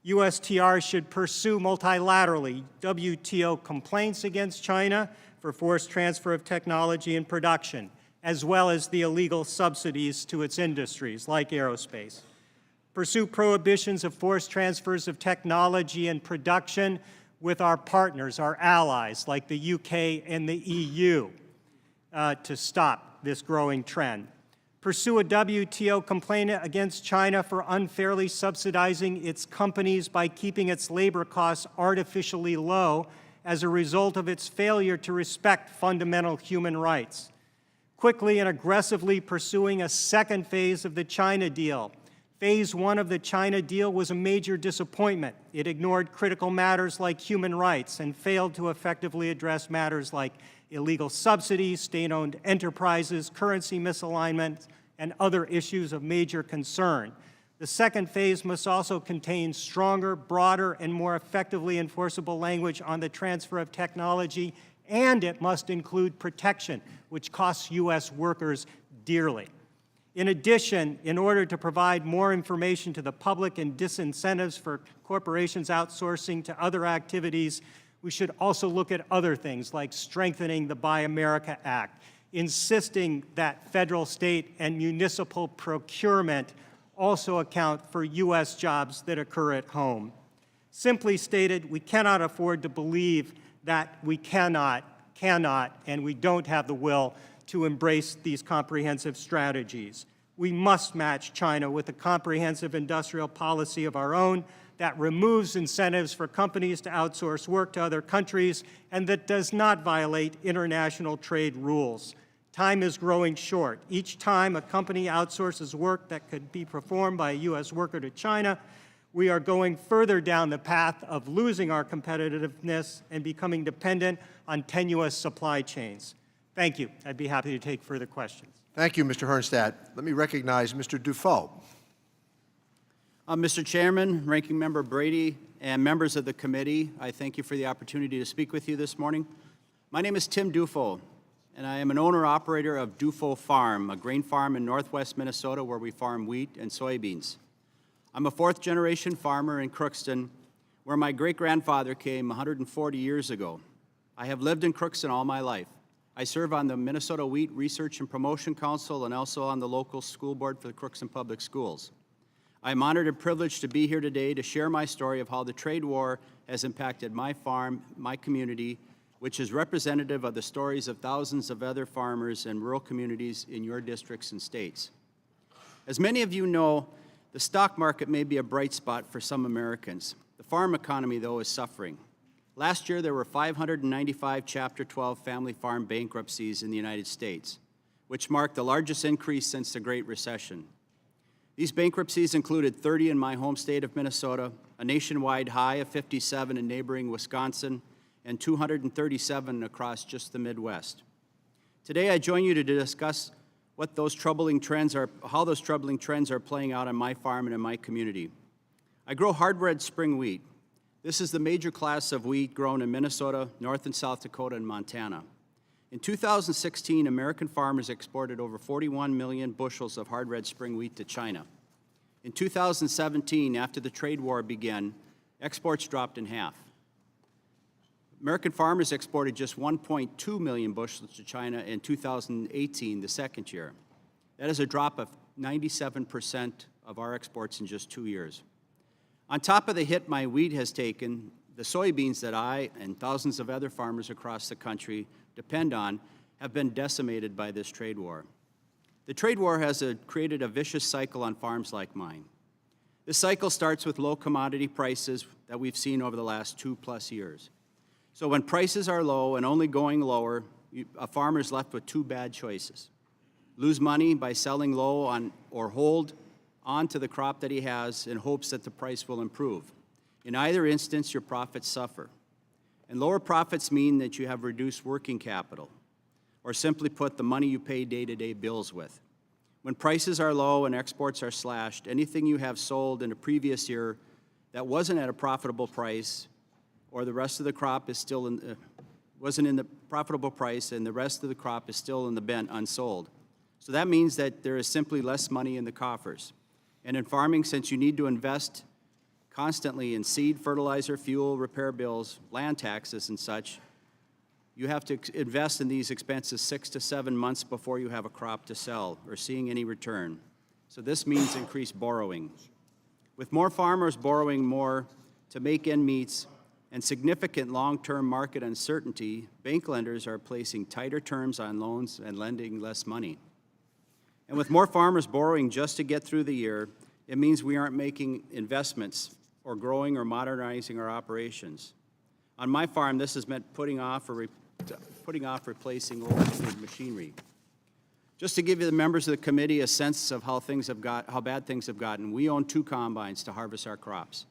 USTR should pursue multilaterally WTO complaints against China for forced transfer of technology and production, as well as the illegal subsidies to its industries, like aerospace. Pursue prohibitions of forced transfers of technology and production with our partners, our allies, like the UK and the EU, to stop this growing trend. Pursue a WTO complaint against China for unfairly subsidizing its companies by keeping its labor costs artificially low as a result of its failure to respect fundamental human rights. Quickly and aggressively pursuing a second phase of the China deal. Phase one of the China deal was a major disappointment. It ignored critical matters like human rights and failed to effectively address matters like illegal subsidies, state-owned enterprises, currency misalignment, and other issues of major concern. The second phase must also contain stronger, broader, and more effectively enforceable language on the transfer of technology, and it must include protection, which costs U.S. workers dearly. In addition, in order to provide more information to the public and disincentives for corporations outsourcing to other activities, we should also look at other things like strengthening the Buy America Act, insisting that federal, state, and municipal procurement also account for U.S. jobs that occur at home. Simply stated, we cannot afford to believe that we cannot, and we don't have the will to embrace these comprehensive strategies. We must match China with a comprehensive industrial policy of our own that removes incentives for companies to outsource work to other countries and that does not violate international trade rules. Time is growing short. Each time a company outsources work that could be performed by a U.S. worker to China, we are going further down the path of losing our competitiveness and becoming dependent on tenuous supply chains. Thank you. I'd be happy to take further questions. Thank you, Mr. Hernstadt. Let me recognize Mr. Dufault. Mr. Chairman, Ranking Member Brady, and members of the committee, I thank you for the opportunity to speak with you this morning. My name is Tim Dufault, and I am an owner-operator of Dufault Farm, a grain farm in northwest Minnesota where we farm wheat and soybeans. I'm a fourth-generation farmer in Crookston, where my great-grandfather came 140 years ago. I have lived in Crookston all my life. I serve on the Minnesota Wheat Research and Promotion Council and also on the local school board for the Crookston Public Schools. I am honored and privileged to be here today to share my story of how the trade war has impacted my farm, my community, which is representative of the stories of thousands of other farmers and rural communities in your districts and states. As many of you know, the stock market may be a bright spot for some Americans. The farm economy, though, is suffering. Last year, there were 595 Chapter 12 family farm bankruptcies in the United States, which marked the largest increase since the Great Recession. These bankruptcies included 30 in my home state of Minnesota, a nationwide high of 57 in neighboring Wisconsin, and 237 across just the Midwest. Today, I join you to discuss how those troubling trends are playing out on my farm and in my community. I grow hard red spring wheat. This is the major class of wheat grown in Minnesota, North and South Dakota, and Montana. In 2016, American farmers exported over 41 million bushels of hard red spring wheat to China. In 2017, after the trade war began, exports dropped in half. American farmers exported just 1.2 million bushels to China in 2018, the second year. That is a drop of 97% of our exports in just 2 years. On top of the hit my wheat has taken, the soybeans that I and thousands of other farmers across the country depend on have been decimated by this trade war. The trade war has created a vicious cycle on farms like mine. This cycle starts with low commodity prices that we've seen over the last 2+ years. So when prices are low and only going lower, a farmer is left with two bad choices. Lose money by selling low on or hold on to the crop that he has in hopes that the price will improve. In either instance, your profits suffer. And lower profits mean that you have reduced working capital, or simply put, the money you pay day-to-day bills with. When prices are low and exports are slashed, anything you have sold in a previous year that wasn't at a profitable price, or the rest of the crop is still wasn't in the profitable price, and the rest of the crop is still in the bin unsold. So that means that there is simply less money in the coffers. And in farming, since you need to invest constantly in seed, fertilizer, fuel, repair bills, land taxes, and such, you have to invest in these expenses 6 to 7 months before you have a crop to sell or seeing any return. So this means increased borrowing. With more farmers borrowing more to make end meets and significant long-term market uncertainty, bank lenders are placing tighter terms on loans and lending less money. And with more farmers borrowing just to get through the year, it means we aren't making investments or growing or modernizing our operations. On my farm, this has meant putting off replacing old machinery. Just to give you the members of the committee a sense of how bad things have gotten, we own 2 combines to harvest our crops.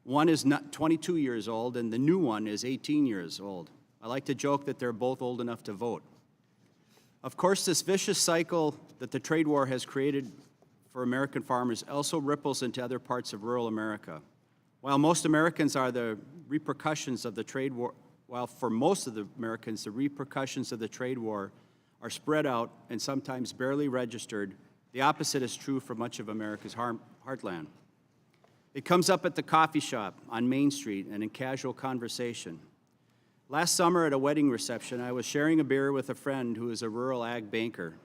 One is 22 years old, and the new one is 18 years old. I like to joke that they're both old enough to vote. Of course, this vicious cycle that the trade war has created for American farmers also ripples into other parts of rural America. While most Americans are the repercussions of the trade war, while for most of the Americans the repercussions of the trade war are spread out and sometimes barely registered, the opposite is true for much of America's heartland. It comes up at the coffee shop, on Main Street, and in casual conversation. Last summer at a wedding reception, I was sharing a beer with a friend who is a rural ag banker.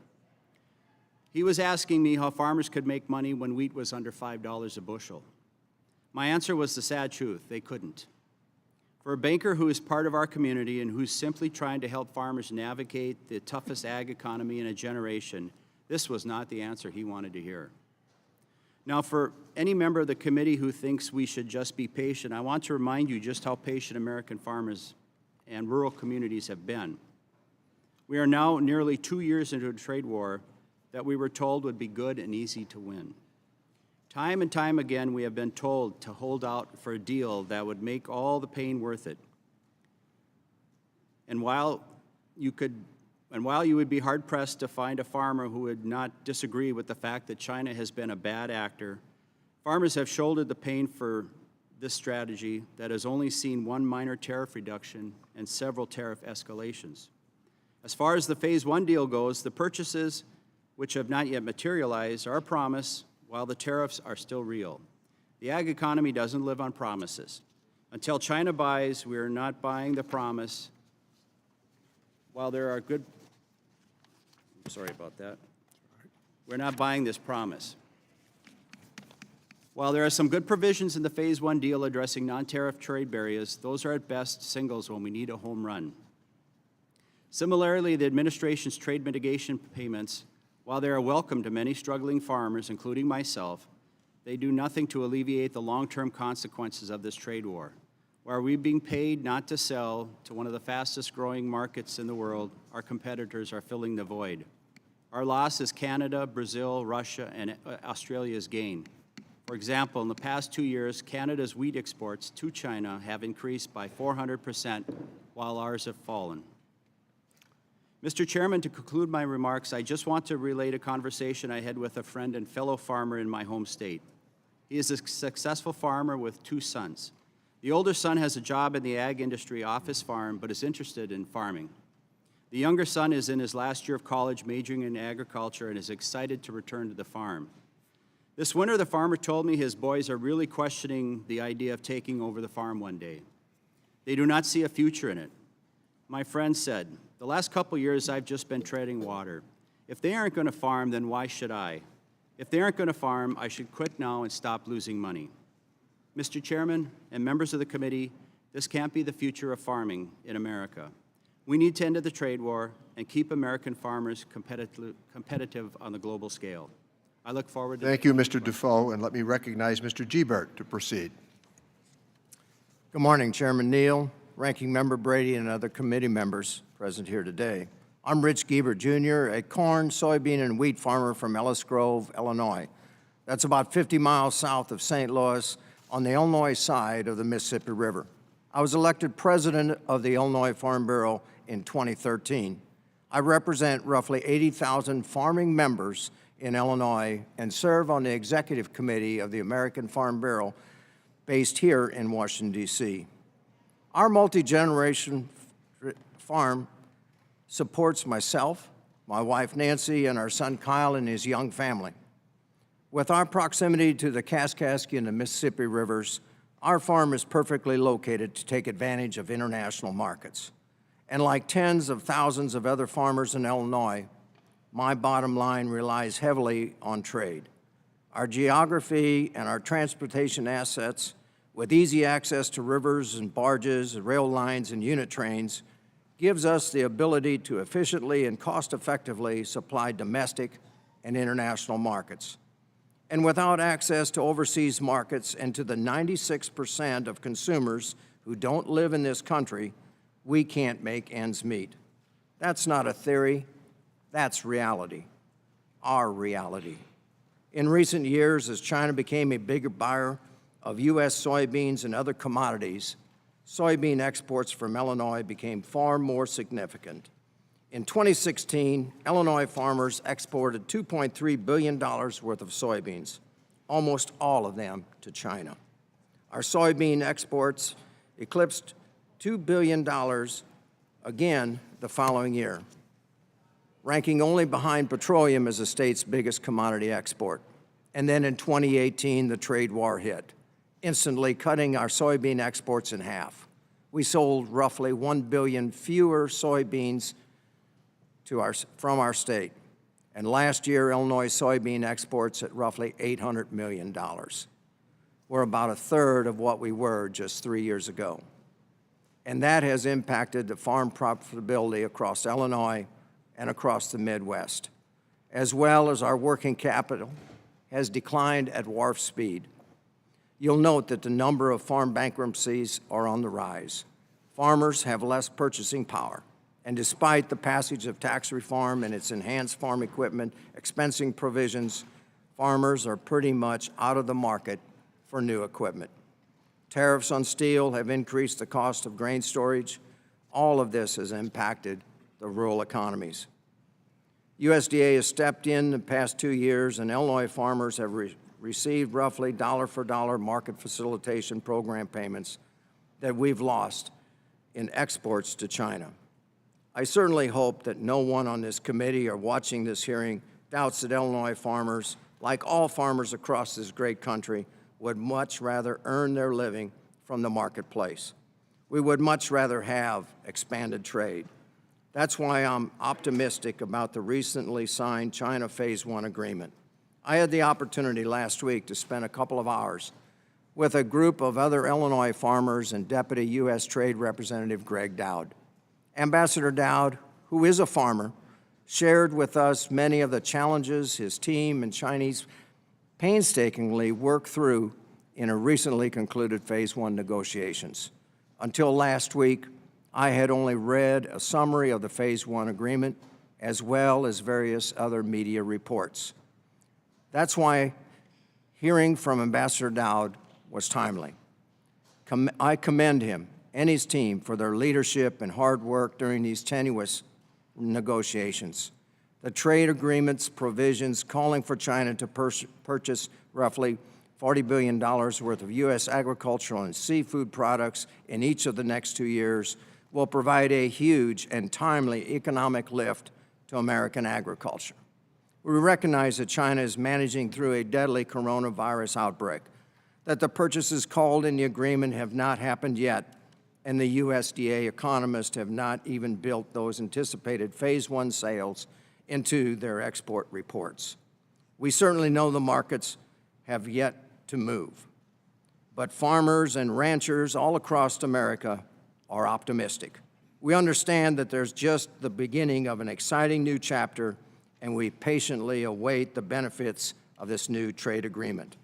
He was asking me how farmers could make money when wheat was under $5 a bushel. My answer was the sad truth: they couldn't. For a banker who is part of our community and who's simply trying to help farmers navigate the toughest ag economy in a generation, this was not the answer he wanted to hear. Now, for any member of the committee who thinks we should just be patient, I want to remind you just how patient American farmers and rural communities have been. We are now nearly 2 years into a trade war that we were told would be good and easy to win. Time and time again, we have been told to hold out for a deal that would make all the pain worth it. And while you would be hard-pressed to find a farmer who would not disagree with the fact that China has been a bad actor, farmers have shouldered the pain for this strategy that has only seen one minor tariff reduction and several tariff escalations. As far as the Phase 1 deal goes, the purchases, which have not yet materialized, are a promise, while the tariffs are still real. The ag economy doesn't live on promises. Until China buys, we are not buying the promise. While there are good, sorry about that. We're not buying this promise. While there are some good provisions in the Phase 1 deal addressing non-tariff trade barriers, those are at best singles when we need a home run. Similarly, the administration's trade mitigation payments, while they are welcome to many struggling farmers, including myself, they do nothing to alleviate the long-term consequences of this trade war. While we're being paid not to sell to one of the fastest-growing markets in the world, our competitors are filling the void. Our loss is Canada, Brazil, Russia, and Australia's gain. For example, in the past 2 years, Canada's wheat exports to China have increased by 400%, while ours have fallen. Mr. Chairman, to conclude my remarks, I just want to relate a conversation I had with a friend and fellow farmer in my home state. He is a successful farmer with 2 sons. The older son has a job in the ag industry off his farm, but is interested in farming. The younger son is in his last year of college, majoring in agriculture, and is excited to return to the farm. This winter, the farmer told me his boys are really questioning the idea of taking over the farm one day. They do not see a future in it. My friend said, "The last couple years I've just been treading water. If they aren't going to farm, then why should I? If they aren't going to farm, I should quit now and stop losing money." Mr. Chairman and members of the committee, this can't be the future of farming in America. We need to end the trade war and keep American farmers competitive on the global scale. I look forward to— Thank you, Mr. Dufault, and let me recognize Mr. Gebert to proceed. Good morning, Chairman Neal, Ranking Member Brady, and other committee members present here today. I'm Rich Gebert, Jr., a corn, soybean, and wheat farmer from Ellis Grove, Illinois. That's about 50 miles south of St. Louis on the Illinois side of the Mississippi River. I was elected president of the Illinois Farm Bureau in 2013. I represent roughly 80,000 farming members in Illinois and serve on the executive committee of the American Farm Bureau based here in Washington, D.C. Our multi-generation farm supports myself, my wife Nancy, and our son Kyle and his young family. With our proximity to the Kaskaskia and the Mississippi rivers, our farm is perfectly located to take advantage of international markets. And like tens of thousands of other farmers in Illinois, my bottom line relies heavily on trade. Our geography and our transportation assets, with easy access to rivers and barges, rail lines, and unit trains, gives us the ability to efficiently and cost-effectively supply domestic and international markets. And without access to overseas markets and to the 96% of consumers who don't live in this country, we can't make ends meet. That's not a theory, that's reality, our reality. In recent years, as China became a bigger buyer of U.S. soybeans and other commodities, soybean exports from Illinois became far more significant. In 2016, Illinois farmers exported $2.3 billion worth of soybeans, almost all of them to China. Our soybean exports eclipsed $2 billion again the following year, ranking only behind petroleum as the state's biggest commodity export. And then in 2018, the trade war hit, instantly cutting our soybean exports in half. We sold roughly 1 billion fewer soybeans from our state. And last year, Illinois soybean exports at roughly $800 million. We're about a third of what we were just 3 years ago. And that has impacted the farm profitability across Illinois and across the Midwest, as well as our working capital has declined at warp speed. You'll note that the number of farm bankruptcies are on the rise. Farmers have less purchasing power, and despite the passage of tax reform and its enhanced farm equipment expensing provisions, farmers are pretty much out of the market for new equipment. Tariffs on steel have increased the cost of grain storage. All of this has impacted the rural economies. USDA has stepped in the past 2 years, and Illinois farmers have received roughly dollar-for-dollar market facilitation program payments that we've lost in exports to China. I certainly hope that no one on this committee or watching this hearing doubts that Illinois farmers, like all farmers across this great country, would much rather earn their living from the marketplace. We would much rather have expanded trade. That's why I'm optimistic about the recently signed China Phase 1 agreement. I had the opportunity last week to spend a couple of hours with a group of other Illinois farmers and Deputy U.S. Trade Representative Greg Dowd. Ambassador Dowd, who is a farmer, shared with us many of the challenges his team and Chinese painstakingly worked through in a recently concluded Phase 1 negotiations. Until last week, I had only read a summary of the Phase 1 agreement as well as various other media reports. That's why hearing from Ambassador Dowd was timely. I commend him and his team for their leadership and hard work during these tenuous negotiations. The trade agreement's provisions calling for China to purchase roughly $40 billion worth of U.S. agricultural and seafood products in each of the next 2 years will provide a huge and timely economic lift to American agriculture. We recognize that China is managing through a deadly coronavirus outbreak, that the purchases called in the agreement have not happened yet, and the USDA economists have not even built those anticipated Phase 1 sales into their export reports. We certainly know the markets have yet to move, but farmers and ranchers all across America are optimistic. We understand that there's just the beginning of an exciting new chapter, and we patiently await the benefits of this new trade agreement.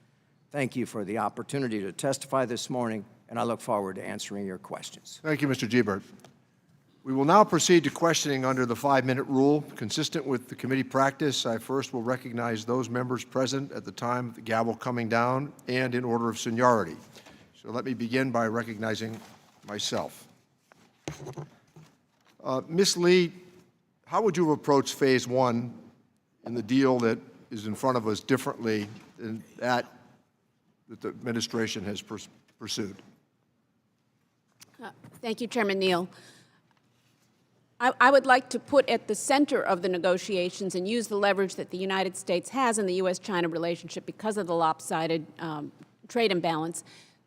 Thank you for the opportunity to testify this morning, and I look forward to answering your questions. Thank you, Mr. Gebert. We will now proceed to questioning under the 5-minute rule. Consistent with the committee practice, I first will recognize those members present at the time of the gavel coming down and in order of seniority. So let me begin by recognizing myself. Ms. Lee, how would you approach Phase 1 in the deal that is in front of us differently than that the administration has pursued? Thank you, Chairman Neal. I would like to put at the center of the negotiations and use the leverage that the United States has in the U.S.-China relationship because of the lopsided trade imbalance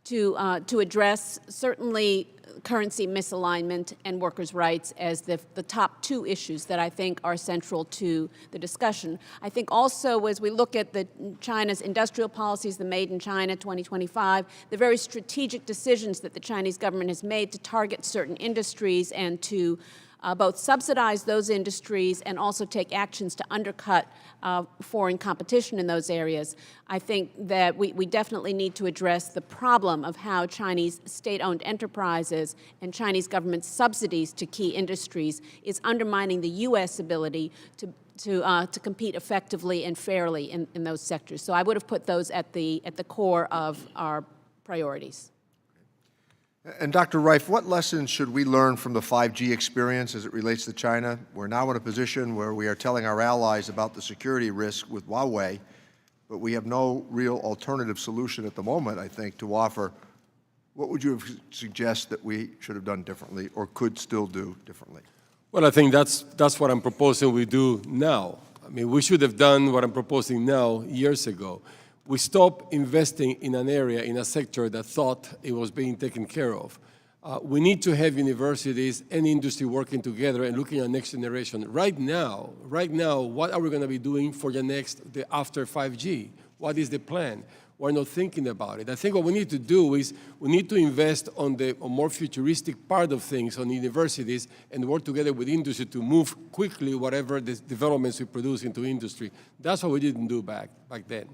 to address certainly currency misalignment and workers' rights as the top 2 issues that I think are central to the discussion. I think also as we look at China's industrial policies, the Made in China 2025, the very strategic decisions that the Chinese government has made to target certain industries and to both subsidize those industries and also take actions to undercut foreign competition in those areas. I think that we definitely need to address the problem of how Chinese state-owned enterprises and Chinese government subsidies to key industries is undermining the U.S. ability to compete effectively and fairly in those sectors. So I would have put those at the core of our priorities. And Dr. Reif, what lessons should we learn from the 5G experience as it relates to China? We're now in a position where we are telling our allies about the security risk with Huawei, but we have no real alternative solution at the moment, I think, to offer. What would you suggest that we should have done differently or could still do differently? Well, I think that's what I'm proposing we do now. I mean, we should have done what I'm proposing now years ago. We stopped investing in an area, in a sector that thought it was being taken care of. We need to have universities and industry working together and looking at next generation. Right now, what are we going to be doing for after 5G? What is the plan? We're not thinking about it. I think what we need to do is we need to invest on the more futuristic part of things, on universities, and work together with industry to move quickly whatever the developments we produce into industry. That's what we didn't do back then.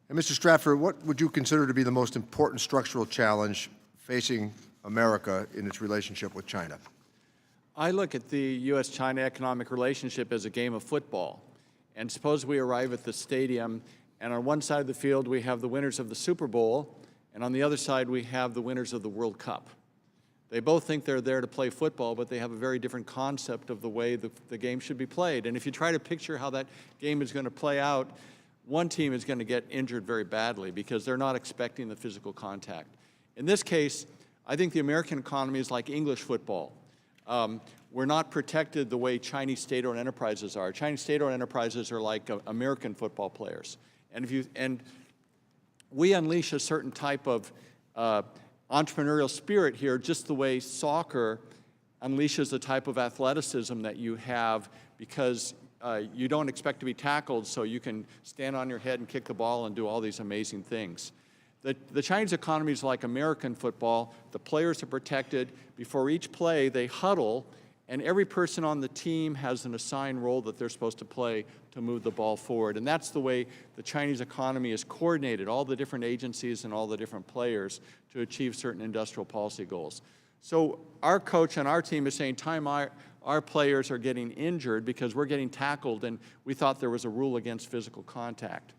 And Mr. Stratford, what would you consider to be the most important structural challenge facing America in its relationship with China? I look at the U.S.-China economic relationship as a game of football. And suppose we arrive at the stadium, and on one side of the field we have the winners of the Super Bowl, and on the other side we have the winners of the World Cup. They both think they're there to play football, but they have a very different concept of the way the game should be played. And if you try to picture how that game is going to play out, one team is going to get injured very badly because they're not expecting the physical contact. In this case, I think the American economy is like English football. We're not protected the way Chinese state-owned enterprises are. Chinese state-owned enterprises are like American football players. And we unleash a certain type of entrepreneurial spirit here, just the way soccer unleashes the type of athleticism that you have because you don't expect to be tackled, so you can stand on your head and kick the ball and do all these amazing things. The Chinese economy is like American football. The players are protected. Before each play, they huddle, and every person on the team has an assigned role that they're supposed to play to move the ball forward. And that's the way the Chinese economy is coordinated, all the different agencies and all the different players to achieve certain industrial policy goals. So our coach on our team is saying, our players are getting injured because we're getting tackled, and we thought there was a rule against physical contact.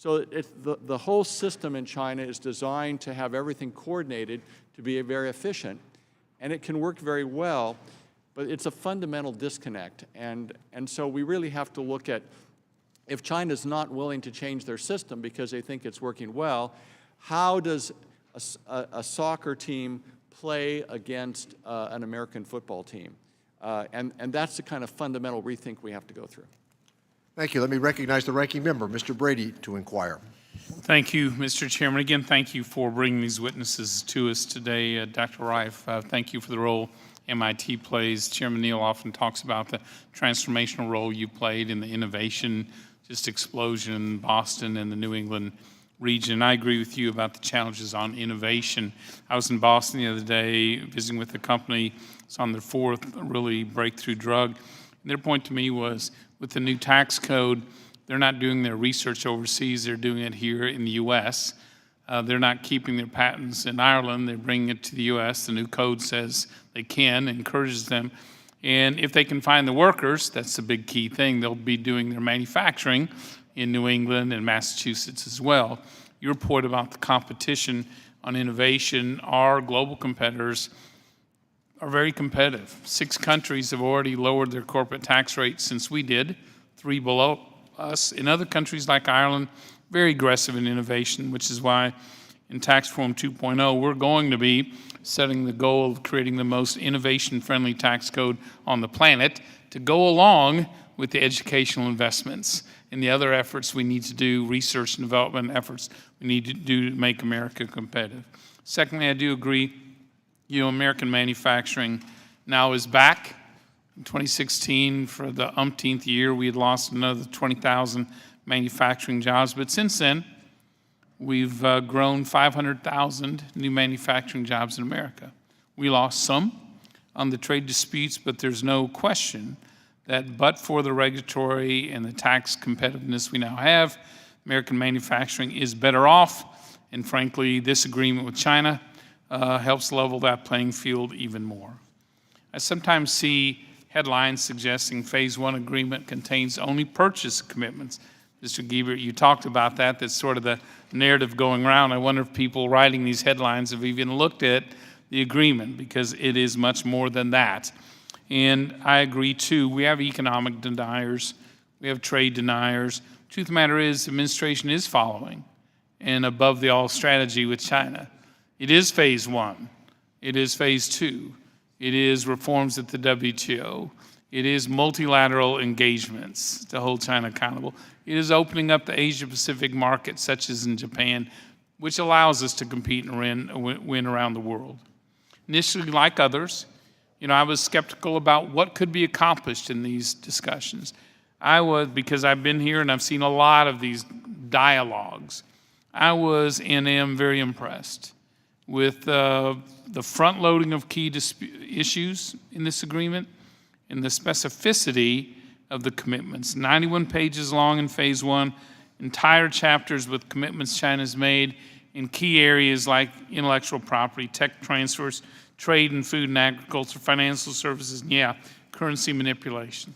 So the whole system in China is designed to have everything coordinated to be very efficient, and it can work very well, but it's a fundamental disconnect. And so we really have to look at, if China's not willing to change their system because they think it's working well, how does a soccer team play against an American football team? And that's the kind of fundamental rethink we have to go through. Thank you. Let me recognize the ranking member, Mr. Brady, to inquire. Thank you, Mr. Chairman. Again, thank you for bringing these witnesses to us today. Dr. Reif, thank you for the role MIT plays. Chairman Neal often talks about the transformational role you played in the innovation, just explosion in Boston and the New England region. I agree with you about the challenges on innovation. I was in Boston the other day visiting with a company. It's on their fourth really breakthrough drug. And their point to me was, with the new tax code, they're not doing their research overseas, they're doing it here in the U.S. They're not keeping their patents in Ireland, they're bringing it to the U.S. The new code says they can, encourages them. And if they can find the workers, that's the big key thing, they'll be doing their manufacturing in New England and Massachusetts as well. Your point about the competition on innovation, our global competitors are very competitive. 6 countries have already lowered their corporate tax rate since we did, 3 below us. In other countries like Ireland, very aggressive in innovation, which is why in Tax Reform 2.0, we're going to be setting the goal of creating the most innovation-friendly tax code on the planet to go along with the educational investments and the other efforts we need to do, research and development efforts we need to do to make America competitive. Secondly, I do agree, American manufacturing now is back. In 2016, for the umpteenth year, we had lost another 20,000 manufacturing jobs, but since then, we've grown 500,000 new manufacturing jobs in America. We lost some on the trade disputes, but there's no question that but for the regulatory and the tax competitiveness we now have, American manufacturing is better off, and frankly, this agreement with China helps level that playing field even more. I sometimes see headlines suggesting Phase 1 agreement contains only purchase commitments. Mr. Giebert, you talked about that. That's sort of the narrative going around. I wonder if people writing these headlines have even looked at the agreement, because it is much more than that. And I agree, too. We have economic deniers. We have trade deniers. Truth of the matter is, the administration is following an above-the-all strategy with China. It is Phase 1. It is Phase 2. It is reforms at the WTO. It is multilateral engagements to hold China accountable. It is opening up the Asia-Pacific market, such as in Japan, which allows us to compete and win around the world. Initially, like others, I was skeptical about what could be accomplished in these discussions. I was, because I've been here and I've seen a lot of these dialogues, I was and am very impressed with the front-loading of key issues in this agreement and the specificity of the commitments. 91 pages long in Phase 1, entire chapters with commitments China's made in key areas like intellectual property, tech transfers, trade and food and agriculture, financial services, and currency manipulation.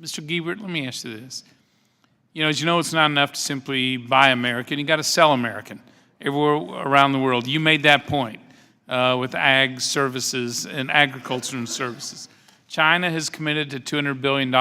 Mr. Giebert, let me ask you this. As you know, it's not enough to simply buy American. You've got to sell American everywhere around the world. You made that point with ag services and agriculture and services. China has committed to $200 billion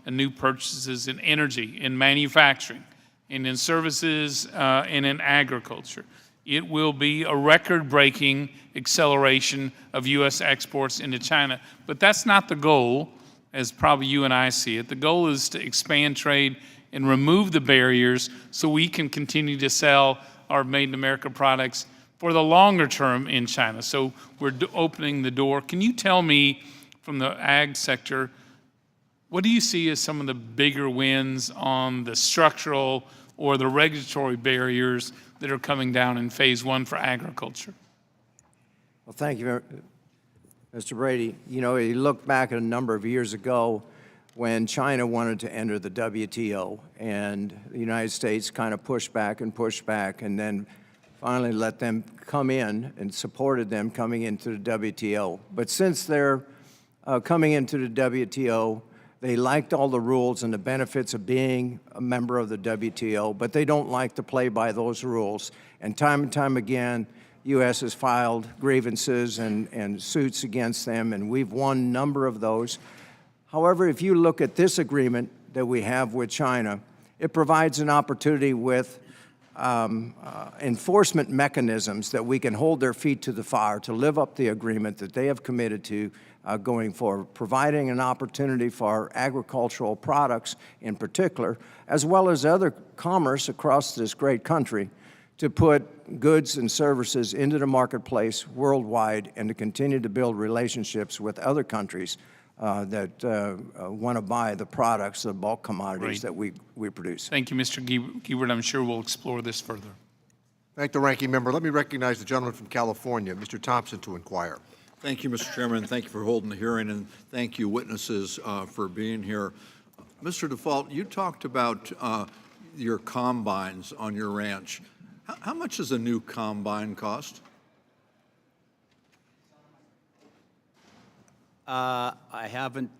in new purchases in energy, in manufacturing, and in services, and in agriculture. It will be a record-breaking acceleration of U.S. exports into China. But that's not the goal, as probably you and I see it. The goal is to expand trade and remove the barriers so we can continue to sell our made-in-America products for the longer term in China. So we're opening the door. Can you tell me, from the ag sector, what do you see as some of the bigger wins on the structural or the regulatory barriers that are coming down in Phase 1 for agriculture? Well, thank you, Mr. Brady. You look back at a number of years ago when China wanted to enter the WTO, and the United States kind of pushed back, and then finally let them come in and supported them coming into the WTO. But since they're coming into the WTO, They liked all the rules and the benefits of being a member of the WTO, but they don't like to play by those rules. And time again, U.S. has filed grievances and suits against them, and we've won a number of those. However, if you look at this agreement that we have with China, it provides an opportunity with enforcement mechanisms that we can hold their feet to the fire to live up the agreement that they have committed to going forward, providing an opportunity for our agricultural products in particular, as well as other commerce across this great country, to put goods and services into the marketplace worldwide and to continue to build relationships with other countries that want to buy the products, the bulk commodities that we produce. Thank you, Mr. Giebert. I'm sure we'll explore this further. Thank the ranking member. Let me recognize the gentleman from California, Mr. Thompson, to inquire. Thank you, Mr. Chairman. Thank you for holding the hearing, and thank you, witnesses, for being here. Mr. Default, you talked about your combines on your ranch. How much does a new combine cost? I haven't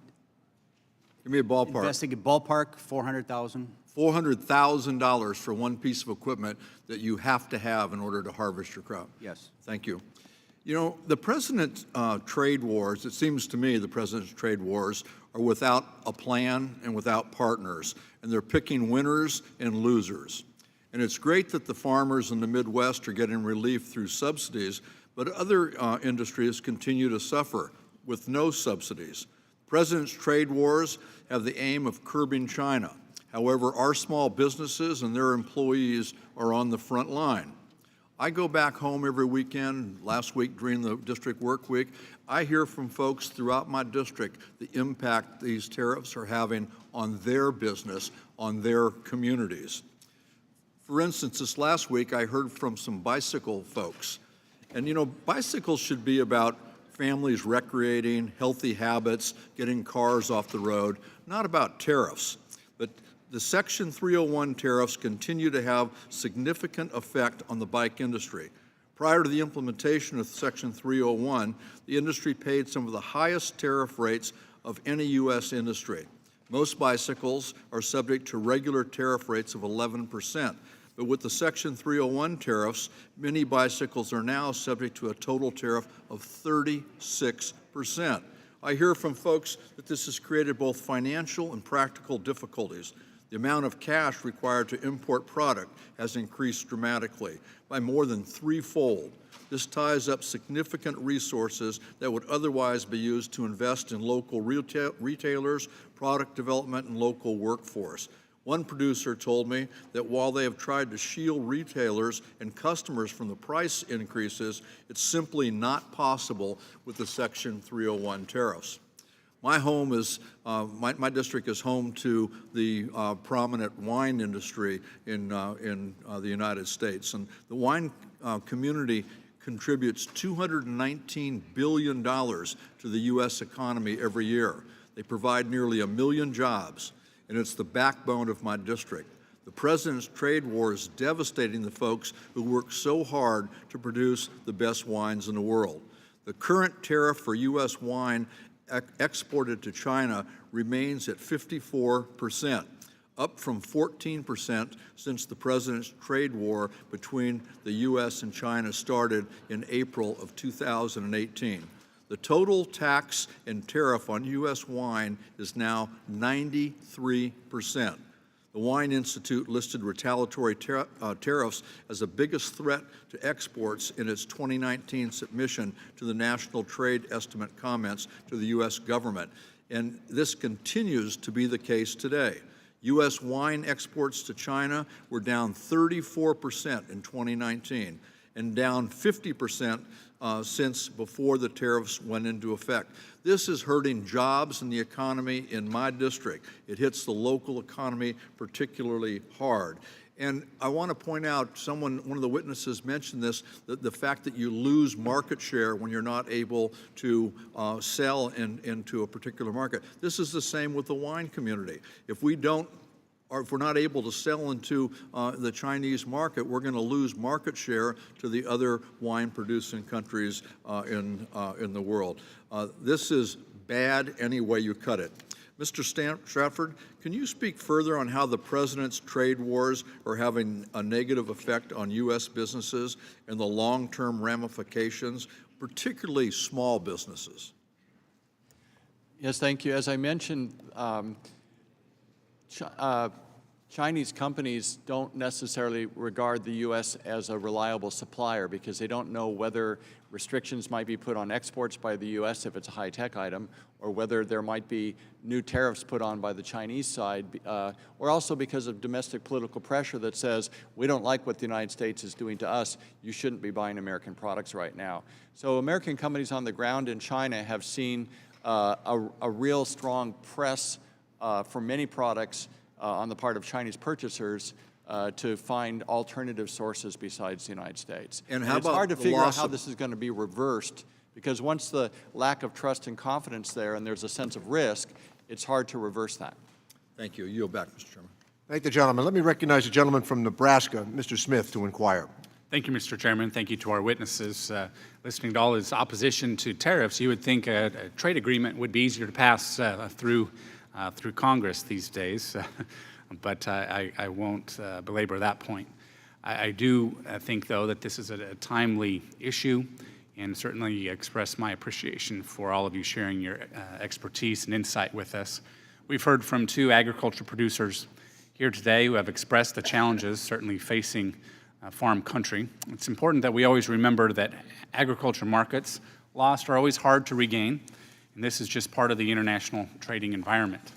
Give me a ballpark. investigated. Ballpark, $400,000. $400,000 for one piece of equipment that you have to have in order to harvest your crop. Yes. Thank you. You know, the president's trade wars, it seems to me the president's trade wars are without a plan and without partners, and they're picking winners and losers. And it's great that the farmers in the Midwest are getting relief through subsidies, but other industries continue to suffer with no subsidies. The president's trade wars have the aim of curbing China. However, our small businesses and their employees are on the front line. I go back home every weekend. Last week during the district work week, I hear from folks throughout my district the impact these tariffs are having on their business, on their communities. For instance, this last week I heard from some bicycle folks. And you know, bicycles should be about families recreating, healthy habits, getting cars off the road, not about tariffs. But the Section 301 tariffs continue to have significant effect on the bike industry. Prior to the implementation of Section 301, the industry paid some of the highest tariff rates of any U.S. industry. Most bicycles are subject to regular tariff rates of 11%. But with the Section 301 tariffs, many bicycles are now subject to a total tariff of 36%. I hear from folks that this has created both financial and practical difficulties. The amount of cash required to import product has increased dramatically by more than threefold. This ties up significant resources that would otherwise be used to invest in local retailers, product development, and local workforce. One producer told me that while they have tried to shield retailers and customers from the price increases, it's simply not possible with the Section 301 tariffs. My home is, my district is home to the prominent wine industry in the United States. And the wine community contributes $219 billion to the U.S. economy every year. They provide nearly 1 million jobs, and it's the backbone of my district. The president's trade war is devastating the folks who work so hard to produce the best wines in the world. The current tariff for U.S. wine exported to China remains at 54%, up from 14% since the president's trade war between the U.S. and China started in April of 2018. The total tax and tariff on U.S. wine is now 93%. The Wine Institute listed retaliatory tariffs as the biggest threat to exports in its 2019 submission to the National Trade Estimate comments to the U.S. government, and this continues to be the case today. U.S. wine exports to China were down 34% in 2019 and down 50% since before the tariffs went into effect. This is hurting jobs and the economy in my district. It hits the local economy particularly hard. And I want to point out, one of the witnesses mentioned this, the fact that you lose market share when you're not able to sell into a particular market. This is the same with the wine community. If we're not able to sell into the Chinese market, we're going to lose market share to the other wine-producing countries in the world. This is bad any way you cut it. Mr. Stratford, can you speak further on how the President's trade wars are having a negative effect on U.S. businesses and the long-term ramifications, particularly small businesses? Yes, thank you. As I mentioned, Chinese companies don't necessarily regard the U.S. as a reliable supplier because they don't know whether restrictions might be put on exports by the U.S. if it's a high-tech item, or whether there might be new tariffs put on by the Chinese side, or also because of domestic political pressure that says, we don't like what the United States is doing to us, you shouldn't be buying American products right now. So American companies on the ground in China have seen a real strong press for many products on the part of Chinese purchasers to find alternative sources besides the United States. And how it's about hard to the figure out loss how of- this is going to be reversed, because once the lack of trust and confidence there and there's a sense of risk, it's hard to reverse that. Thank you. Yield back, Mr. Chairman. Thank the gentleman. Let me recognize the gentleman from Nebraska, Mr. Smith, to inquire. Thank you, Mr. Chairman. Thank you to our witnesses. Listening to all his opposition to tariffs, you would think a trade agreement would be easier to pass through Congress these days, but I won't belabor that point. I do think, though, that this is a timely issue, and certainly express my appreciation for all of you sharing your expertise and insight with us. We've heard from two agriculture producers here today who have expressed the challenges certainly facing farm country. It's important that we always remember that agriculture markets lost are always hard to regain, and this is just part of the international trading environment.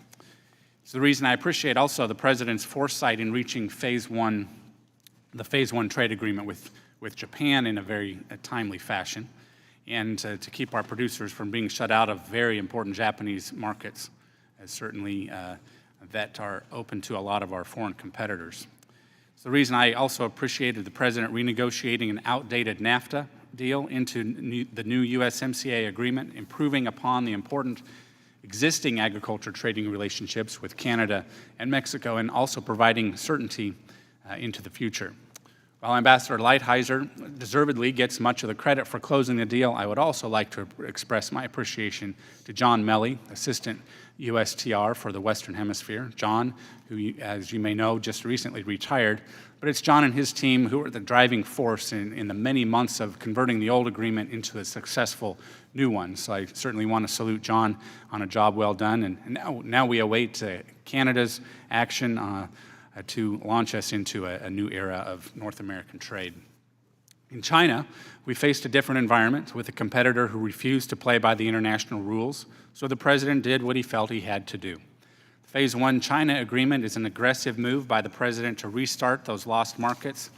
It's the reason I appreciate also the President's foresight in reaching the Phase 1 trade agreement with Japan in a very timely fashion, and to keep our producers from being shut out of very important Japanese markets, as certainly that are open to a lot of our foreign competitors. It's the reason I also appreciated the President renegotiating an outdated NAFTA deal into the new USMCA agreement, improving upon the important existing agriculture trading relationships with Canada and Mexico, and also providing certainty into the future. While Ambassador Lighthizer deservedly gets much of the credit for closing the deal, I would also like to express my appreciation to John Melly, Assistant USTR for the Western Hemisphere. John, who, as you may know, just recently retired, but it's John and his team who are the driving force in the many months of converting the old agreement into a successful new one. So I certainly want to salute John on a job well done, and now we await Canada's action to launch us into a new era of North American trade. In China, we faced a different environment with a competitor who refused to play by the international rules, so the President did what he felt he had to do. The Phase 1 China agreement is an aggressive move by the President to restart those lost markets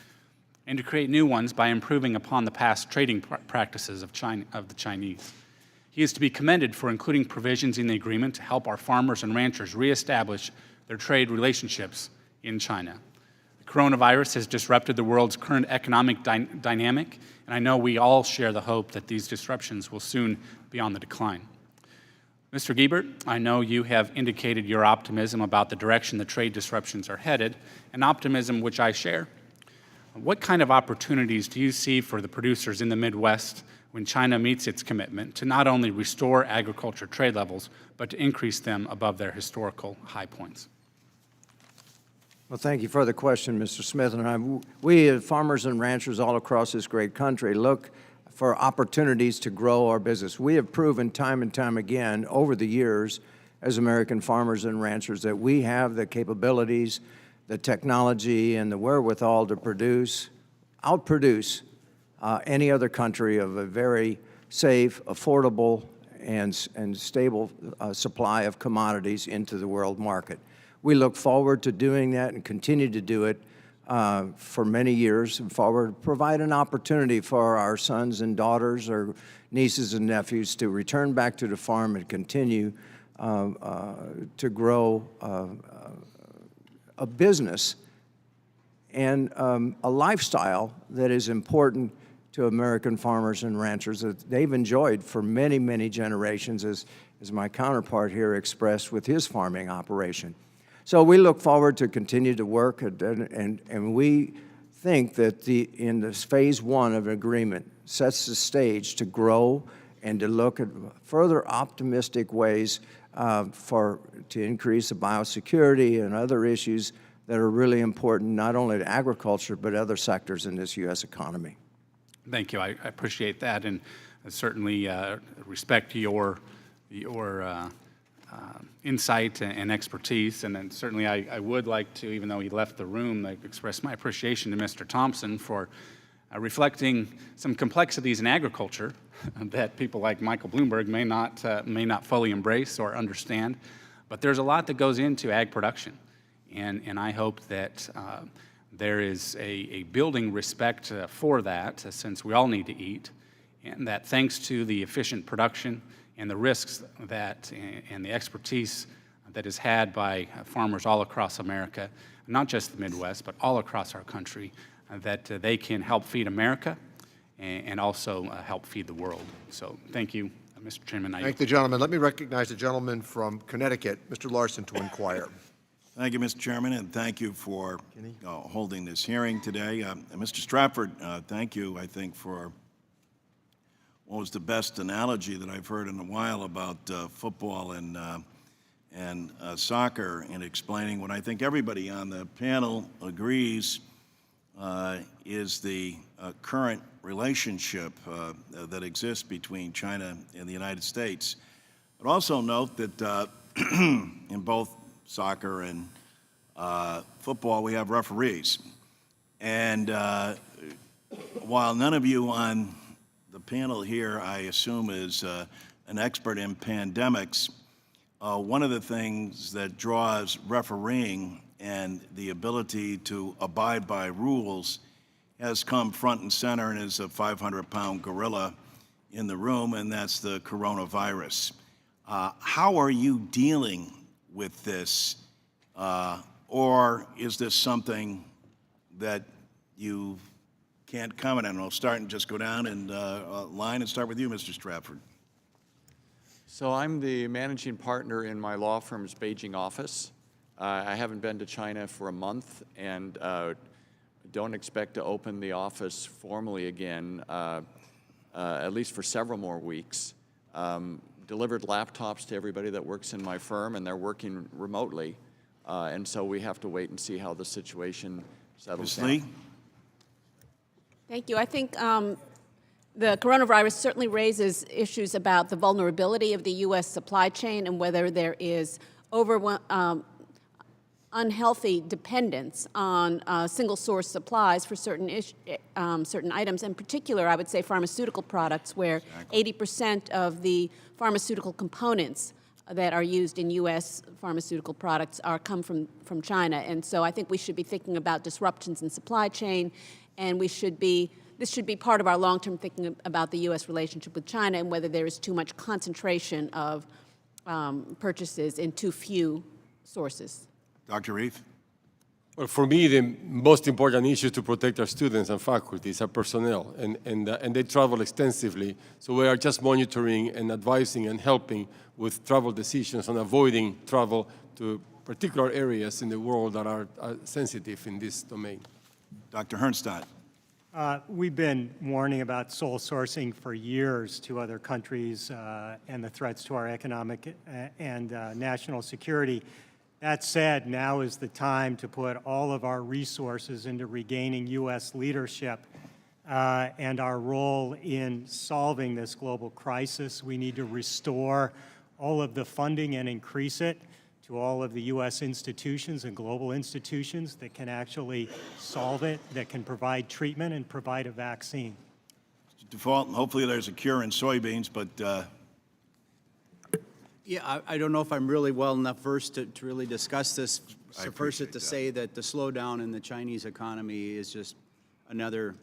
and to create new ones by improving upon the past trading practices of the Chinese. He is to be commended for including provisions in the agreement to help our farmers and ranchers reestablish their trade relationships in China. The coronavirus has disrupted the world's current economic dynamic, and I know we all share the hope that these disruptions will soon be on the decline. Mr. Giebert, I know you have indicated your optimism about the direction the trade disruptions are headed, an optimism which I share. What kind of opportunities do you see for the producers in the Midwest when China meets its commitment to not only restore agriculture trade levels, but to increase them above their historical high points? Well, thank you for the question, Mr. Smith. And we, farmers and ranchers all across this great country, look for opportunities to grow our business. We have proven time and time again over the years as American farmers and ranchers that we have the capabilities, the technology, and the wherewithal to outproduce any other country of a very safe, affordable, and stable supply of commodities into the world market. We look forward to doing that and continue to do it for many years and forward, provide an opportunity for our sons and daughters or nieces and nephews to return back to the farm and continue to grow a business and a lifestyle that is important to American farmers and ranchers that they've enjoyed for many, many generations, as my counterpart here expressed with his farming operation. So we look forward to continue to work, and we think that in this Phase 1 of an agreement sets the stage to grow and to look at further optimistic ways to increase the biosecurity and other issues that are really important, not only to agriculture, but other sectors in this U.S. economy. Thank you. I appreciate that, and certainly respect your insight and expertise. And then certainly I would like to, even though he left the room, express my appreciation to Mr. Thompson for reflecting some complexities in agriculture that people like Michael Bloomberg may not fully embrace or understand. But there's a lot that goes into ag production, and I hope that there is a building respect for that, since we all need to eat, and that thanks to the efficient production and the risks that and the expertise that is had by farmers all across America, not just the Midwest, but all across our country, that they can help feed America and also help feed the world. So thank you, Mr. Chairman. Thank the gentleman. Let me recognize the gentleman from Connecticut, Mr. Larson, to inquire. Thank you, Mr. Chairman, and thank you for holding this hearing today. Mr. Stratford, thank you, I think, for what was the best analogy that I've heard in a while about football and soccer, in explaining what I think everybody on the panel agrees is the current relationship that exists between China and the United States. But also note that in both soccer and football, we have referees. And while none of you on the panel here, I assume, is an expert in pandemics, one of the things that draws refereeing and the ability to abide by rules has come front and center and is a 500-pound gorilla in the room, and that's the coronavirus. How are you dealing with this, or is this something that you can't comment on? I'll start and just go down and line and start with you, Mr. Stratford. So I'm the managing partner in my law firm's Beijing office. I haven't been to China for a month, and don't expect to open the office formally again, at least for several more weeks. Delivered laptops to everybody that works in my firm, and they're working remotely. And so we have to wait and see how the situation settles down. Ms. Lee? Thank you. I think the coronavirus certainly raises issues about the vulnerability of the U.S. supply chain and whether there is unhealthy dependence on single-source supplies for certain items. In particular, I would say pharmaceutical products, where 80% of the pharmaceutical components that are used in U.S. pharmaceutical products come from China. And so I think we should be thinking about disruptions in supply chain, and this should be part of our long-term thinking about the U.S. relationship with China and whether there is too much concentration of purchases in too few sources. Dr. Reif? Well, for me, the most important issue is to protect our students and faculties, our personnel, and they travel extensively. So we are just monitoring and advising and helping with travel decisions on avoiding travel to particular areas in the world that are sensitive in this domain. Dr. Hernstadt? We've been warning about sole sourcing for years to other countries and the threats to our economic and national security. That said, now is the time to put all of our resources into regaining U.S. leadership and our role in solving this global crisis. We need to restore all of the funding and increase it to all of the U.S. institutions and global institutions that can actually solve it, that can provide treatment and provide a vaccine. Mr. Default, hopefully there's a cure in soybeans, but Yeah, I don't know if I'm really well enough versed to really discuss this. Suffice it to say that the slowdown in the Chinese economy is just another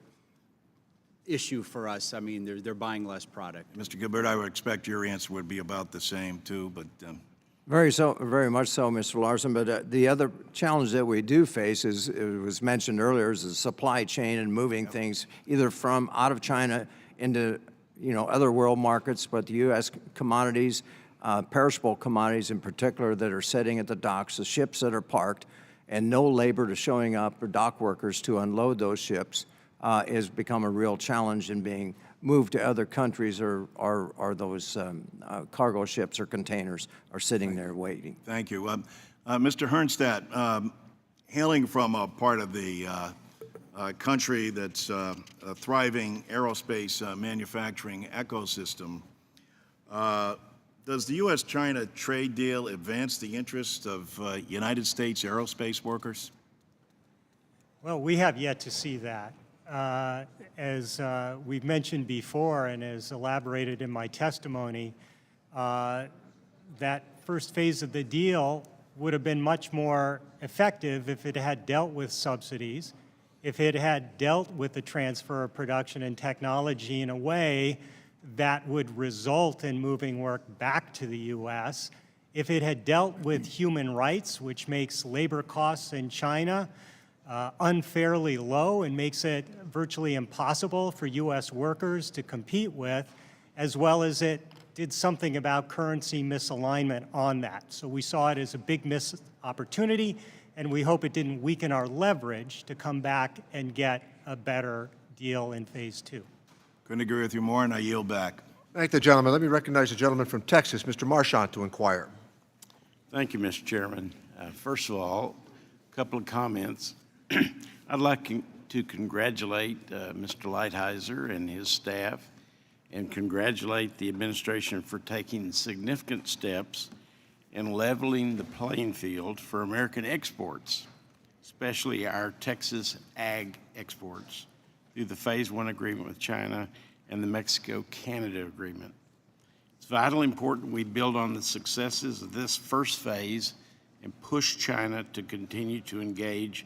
issue for us. I mean, they're buying less product. Mr. Gilbert, I would expect your answer would be about the same too, but Very much so, Mr. Larson. But the other challenge that we do face is, it was mentioned earlier, is the supply chain and moving things either from out of China into other world markets, but the U.S. commodities, perishable commodities in particular, that are sitting at the docks, the ships that are parked, and no labor to showing up or dock workers to unload those ships has become a real challenge in being moved to other countries, or those cargo ships or containers are sitting there waiting. Thank you. Mr. Hernstadt, hailing from a part of the country that's a thriving aerospace manufacturing ecosystem, does the U.S.-China trade deal advance the interests of United States aerospace workers? Well, we have yet to see that. As we've mentioned before and as elaborated in my testimony, that first phase of the deal would have been much more effective if it had dealt with subsidies, if it had dealt with the transfer of production and technology in a way that would result in moving work back to the U.S., if it had dealt with human rights, which makes labor costs in China unfairly low and makes it virtually impossible for U.S. workers to compete with, as well as it did something about currency misalignment on that. So we saw it as a big missed opportunity, and we hope it didn't weaken our leverage to come back and get a better deal in phase two. Couldn't agree with you more, and I yield back. Thank the gentleman. Let me recognize the gentleman from Texas, Mr. Marchant, to inquire. Thank you, Mr. Chairman. First of all, a couple of comments. I'd like to congratulate Mr. Lighthizer and his staff and congratulate the administration for taking significant steps in leveling the playing field for American exports, especially our Texas ag exports, through the Phase 1 agreement with China and the Mexico-Canada agreement. It's vitally important we build on the successes of this first phase and push China to continue to engage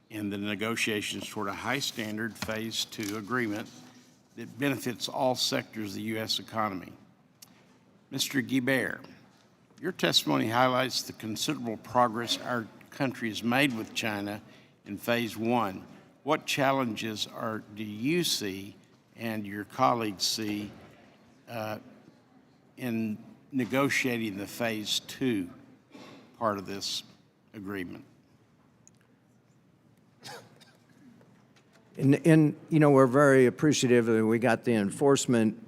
in the negotiations toward a high-standard Phase 2 agreement that benefits all sectors of the U.S. economy. Mr. Guibert, your testimony highlights the considerable progress our country has made with China in Phase 1. What challenges do you see and your colleagues see in negotiating the Phase 2 part of this agreement? We're very appreciative that we got the enforcement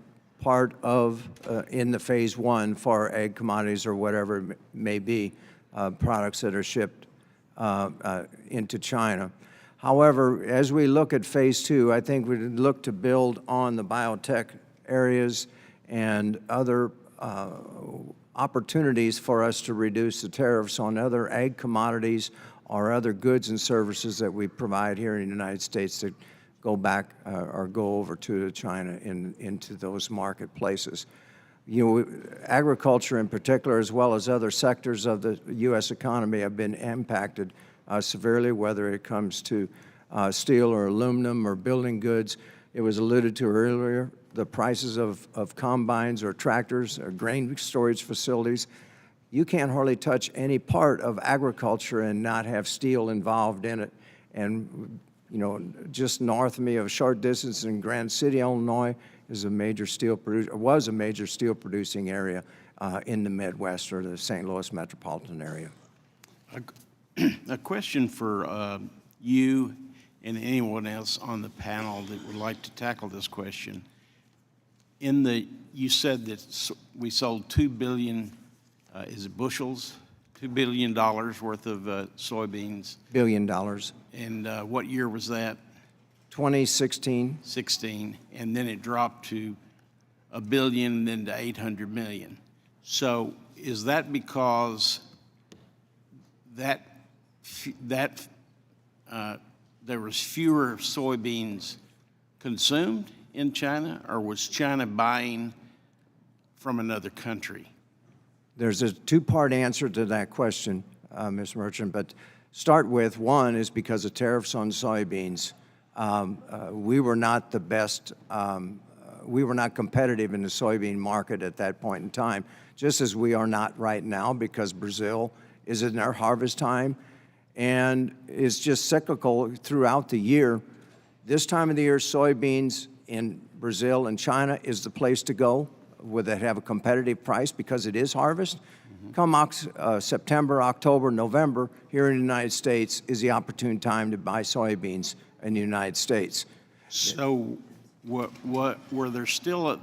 part of in the Phase 1 for ag commodities or whatever it may be, products that are shipped into China. However, as we look at Phase 2, I think we look to build on the biotech areas and other opportunities for us to reduce the tariffs on other ag commodities or other goods and services that we provide here in the United States that go back or go over to China into those marketplaces. Agriculture in particular, as well as other sectors of the U.S. economy, have been impacted severely, whether it comes to steel or aluminum or building goods. It was alluded to earlier, the prices of combines or tractors or grain storage facilities. You can't hardly touch any part of agriculture and not have steel involved in it. And, just north of me, of a short distance in Grand City, Illinois, is a major steel producer, was a major steel producing area in the Midwest or the St. Louis metropolitan area. A question for you and anyone else on the panel that would like to tackle this question. You said that we sold 2 billion, is it bushels? $2 billion worth of soybeans. $1 billion. And what year was that? 2016. 16, and then it dropped to $1 billion, then to 800 million. So is that because there was fewer soybeans consumed in China, or was China buying from another country? There's a two-part answer to that question, Ms. Merchant, but start with one is because of tariffs on soybeans. We were not the best, we were not competitive in the soybean market at that point in time, just as we are not right now because Brazil is in their harvest time and is just cyclical throughout the year. This time of the year, soybeans in Brazil and China is the place to go where they have a competitive price because it is harvest. Come September, October, November, here in the United States is the opportune time to buy soybeans in the United States. So were there still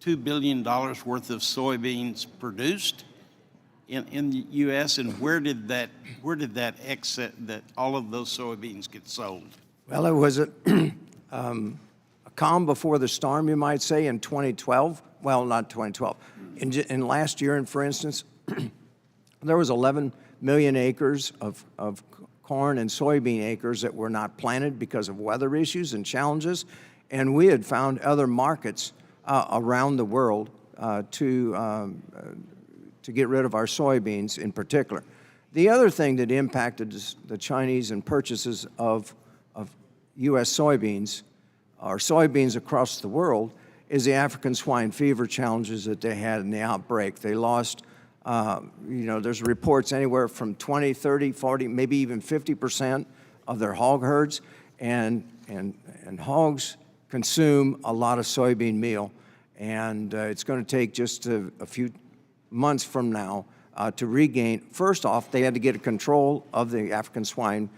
$2 billion worth of soybeans produced in the U.S., and where did that all of those soybeans get sold? Well, it was a calm before the storm, you might say, in 2012. Well, not 2012. In last year, and for instance, there was 11 million acres of corn and soybean acres that were not planted because of weather issues and challenges, and we had found other markets around the world to get rid of our soybeans in particular. The other thing that impacted the Chinese and purchases of U.S. soybeans, or soybeans across the world, is the African swine fever challenges that they had in the outbreak. They lost, there's reports anywhere from 20, 30, 40, maybe even 50% of their hog herds, and hogs consume a lot of soybean meal, and it's going to take just a few months from now to regain. First off, they had to get a control of the African swine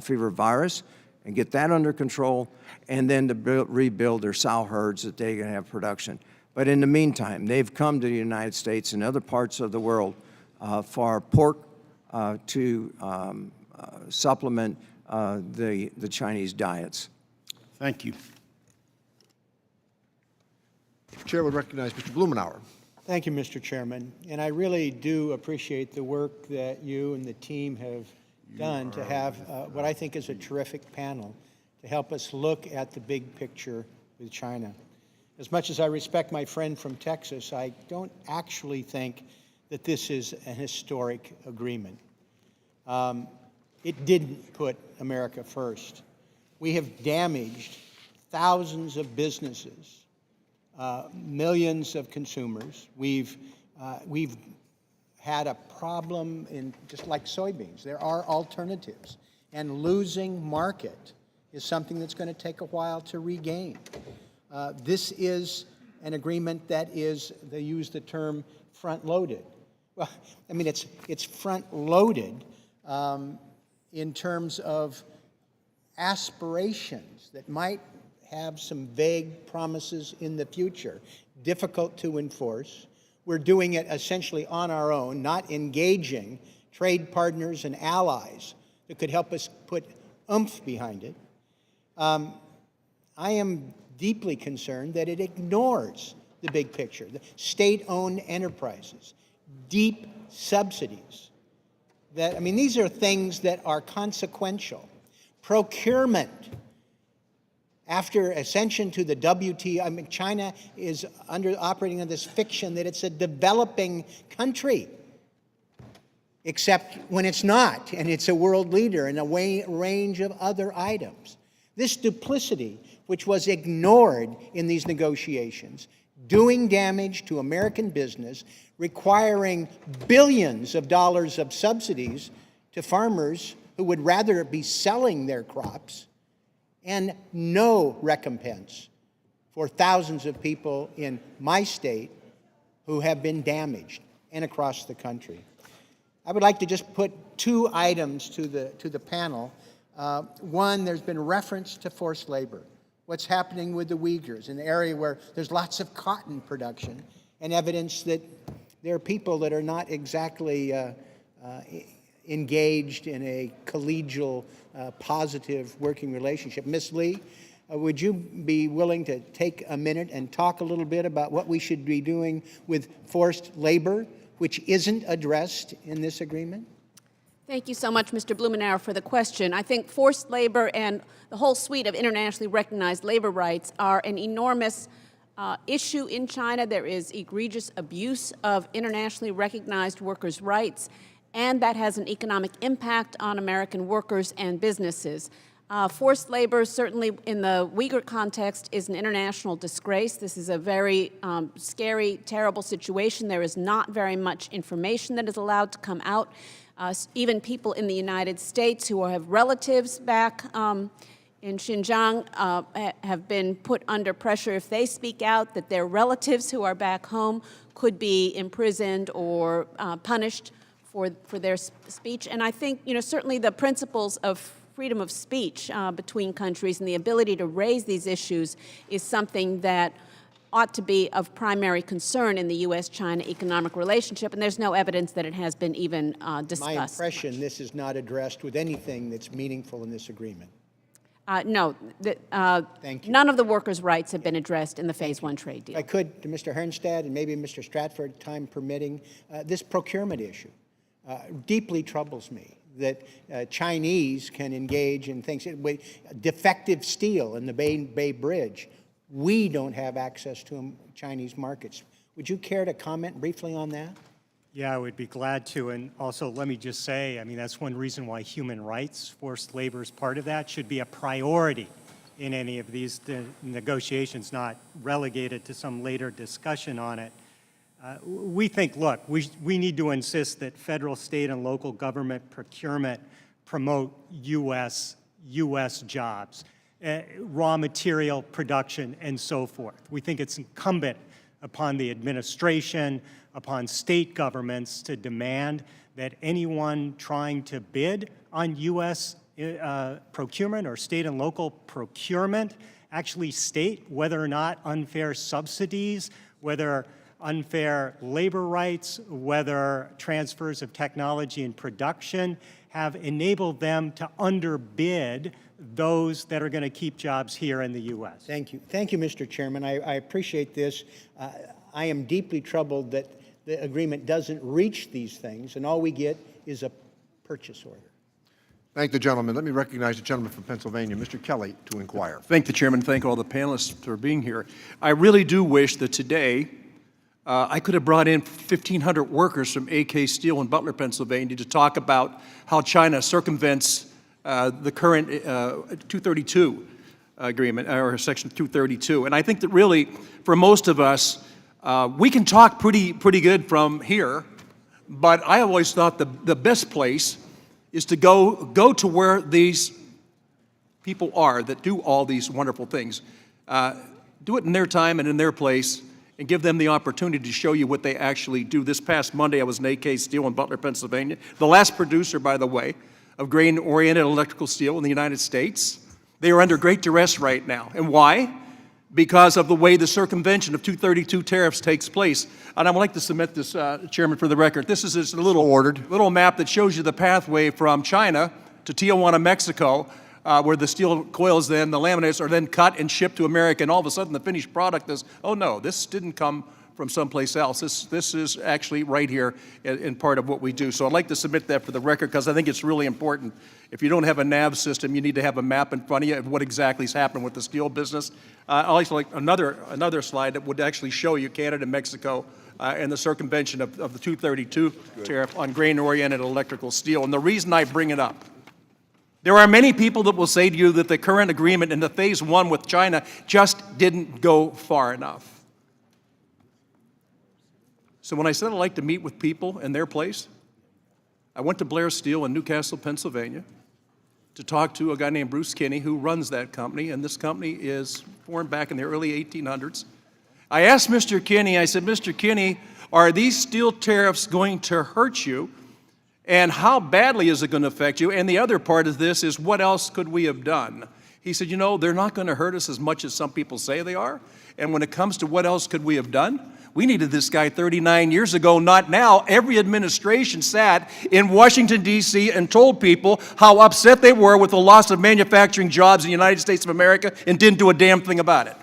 fever virus and get that under control, and then to rebuild their sow herds that they can have production. But in the meantime, they've come to the United States and other parts of the world for pork to supplement the Chinese diets. Thank you. The chair would recognize Mr. Blumenauer. Thank you, Mr. Chairman. And I really do appreciate the work that you and the team have done to have what I think is a terrific panel to help us look at the big picture with China. As much as I respect my friend from Texas, I don't actually think that this is an historic agreement. It didn't put America first. We have damaged thousands of businesses, millions of consumers. We've had a problem in, just like soybeans. There are alternatives, and losing market is something that's going to take a while to regain. This is an agreement that is, they use the term front-loaded. Well, I mean, it's front-loaded in terms of aspirations that might have some vague promises in the future, difficult to enforce. We're doing it essentially on our own, not engaging trade partners and allies that could help us put oomph behind it. I am deeply concerned that it ignores the big picture, the state-owned enterprises, deep subsidies. That, I mean, these are things that are consequential. Procurement. After ascension to the WTO, I mean, China is operating on this fiction that it's a developing country, except when it's not, and it's a world leader in a range of other items. This duplicity, which was ignored in these negotiations, doing damage to American business, requiring billions of dollars of subsidies to farmers who would rather be selling their crops, and no recompense for thousands of people in my state who have been damaged and across the country. I would like to just put two items to the panel. One, there's been reference to forced labor. What's happening with the Uyghurs, an area where there's lots of cotton production, and evidence that there are people that are not exactly engaged in a collegial, positive working relationship. Ms. Lee, would you be willing to take a minute and talk a little bit about what we should be doing with forced labor, which isn't addressed in this agreement? Thank you so much, Mr. Blumenauer, for the question. I think forced labor and the whole suite of internationally recognized labor rights are an enormous issue in China. There is egregious abuse of internationally recognized workers' rights, and that has an economic impact on American workers and businesses. Forced labor, certainly in the Uyghur context, is an international disgrace. This is a very scary, terrible situation. There is not very much information that is allowed to come out. Even people in the United States who have relatives back in Xinjiang have been put under pressure if they speak out that their relatives who are back home could be imprisoned or punished for their speech. And I think, certainly the principles of freedom of speech between countries and the ability to raise these issues is something that ought to be of primary concern in the U.S.-China economic relationship, and there's no evidence that it has been even discussed. My impression, this is not addressed with anything that's meaningful in this agreement. No, Thank you. none of the workers' rights have been addressed in the Phase 1 trade deal. If I could, to Mr. Hernstad and maybe Mr. Stratford, time permitting, this procurement issue deeply troubles me, that Chinese can engage in things, defective steel in the Bay Bridge. We don't have access to Chinese markets. Would you care to comment briefly on that? Yeah, I would be glad to. And also, let me just say, I mean, that's one reason why human rights, forced labor is part of that, should be a priority in any of these negotiations, not relegated to some later discussion on it. We think, look, we need to insist that federal, state, and local government procurement promote U.S. jobs, raw material production, and so forth. We think it's incumbent upon the administration, upon state governments to demand that anyone trying to bid on U.S. procurement or state and local procurement actually state whether or not unfair subsidies, whether unfair labor rights, whether transfers of technology and production have enabled them to underbid those that are going to keep jobs here in the U.S. Thank you. Thank you, Mr. Chairman. I appreciate this. I am deeply troubled that the agreement doesn't reach these things, and all we get is a purchase order. Thank the gentleman. Let me recognize the gentleman from Pennsylvania, Mr. Kelly, to inquire. Thank the chairman. Thank all the panelists for being here. I really do wish that today I could have brought in 1,500 workers from AK Steel in Butler, Pennsylvania, to talk about how China circumvents the current 232 agreement, or Section 232. And I think that really, for most of us, we can talk pretty good from here, but I always thought the best place is to go to where these people are that do all these wonderful things. Do it in their time and in their place, and give them the opportunity to show you what they actually do. This past Monday, I was in AK Steel in Butler, Pennsylvania, the last producer, by the way, of grain-oriented electrical steel in the United States. They are under great duress right now. And why? Because of the way the circumvention of 232 tariffs takes place. And I would like to submit this, Chairman, for the record. This is just a little map that shows you the pathway from China to Tijuana, Mexico, where the steel coils then, the laminates are then cut and shipped to America, and all of a sudden the finished product is, oh no, this didn't come from someplace else. This is actually right here in part of what we do. So I'd like to submit that for the record because I think it's really important. If you don't have a nav system, you need to have a map in front of you of what exactly is happening with the steel business. I'd also like another slide that would actually show you Canada and Mexico and the circumvention of the 232 tariff on grain-oriented electrical steel. And the reason I bring it up, there are many people that will say to you that the current agreement in the Phase 1 with China just didn't go far enough. So when I said I'd like to meet with people in their place, I went to Blair Steel in Newcastle, Pennsylvania, to talk to a guy named Bruce Kinney who runs that company, and this company is formed back in the early 1800s. I asked Mr. Kinney, I said, Mr. Kinney, are these steel tariffs going to hurt you? And how badly is it going to affect you? And the other part of this is, what else could we have done? He said, you know, they're not going to hurt us as much as some people say they are. And when it comes to what else could we have done, we needed this guy 39 years ago, not now. Every administration sat in Washington, D.C. and told people how upset they were with the loss of manufacturing jobs in the United States of America and didn't do a damn thing about it.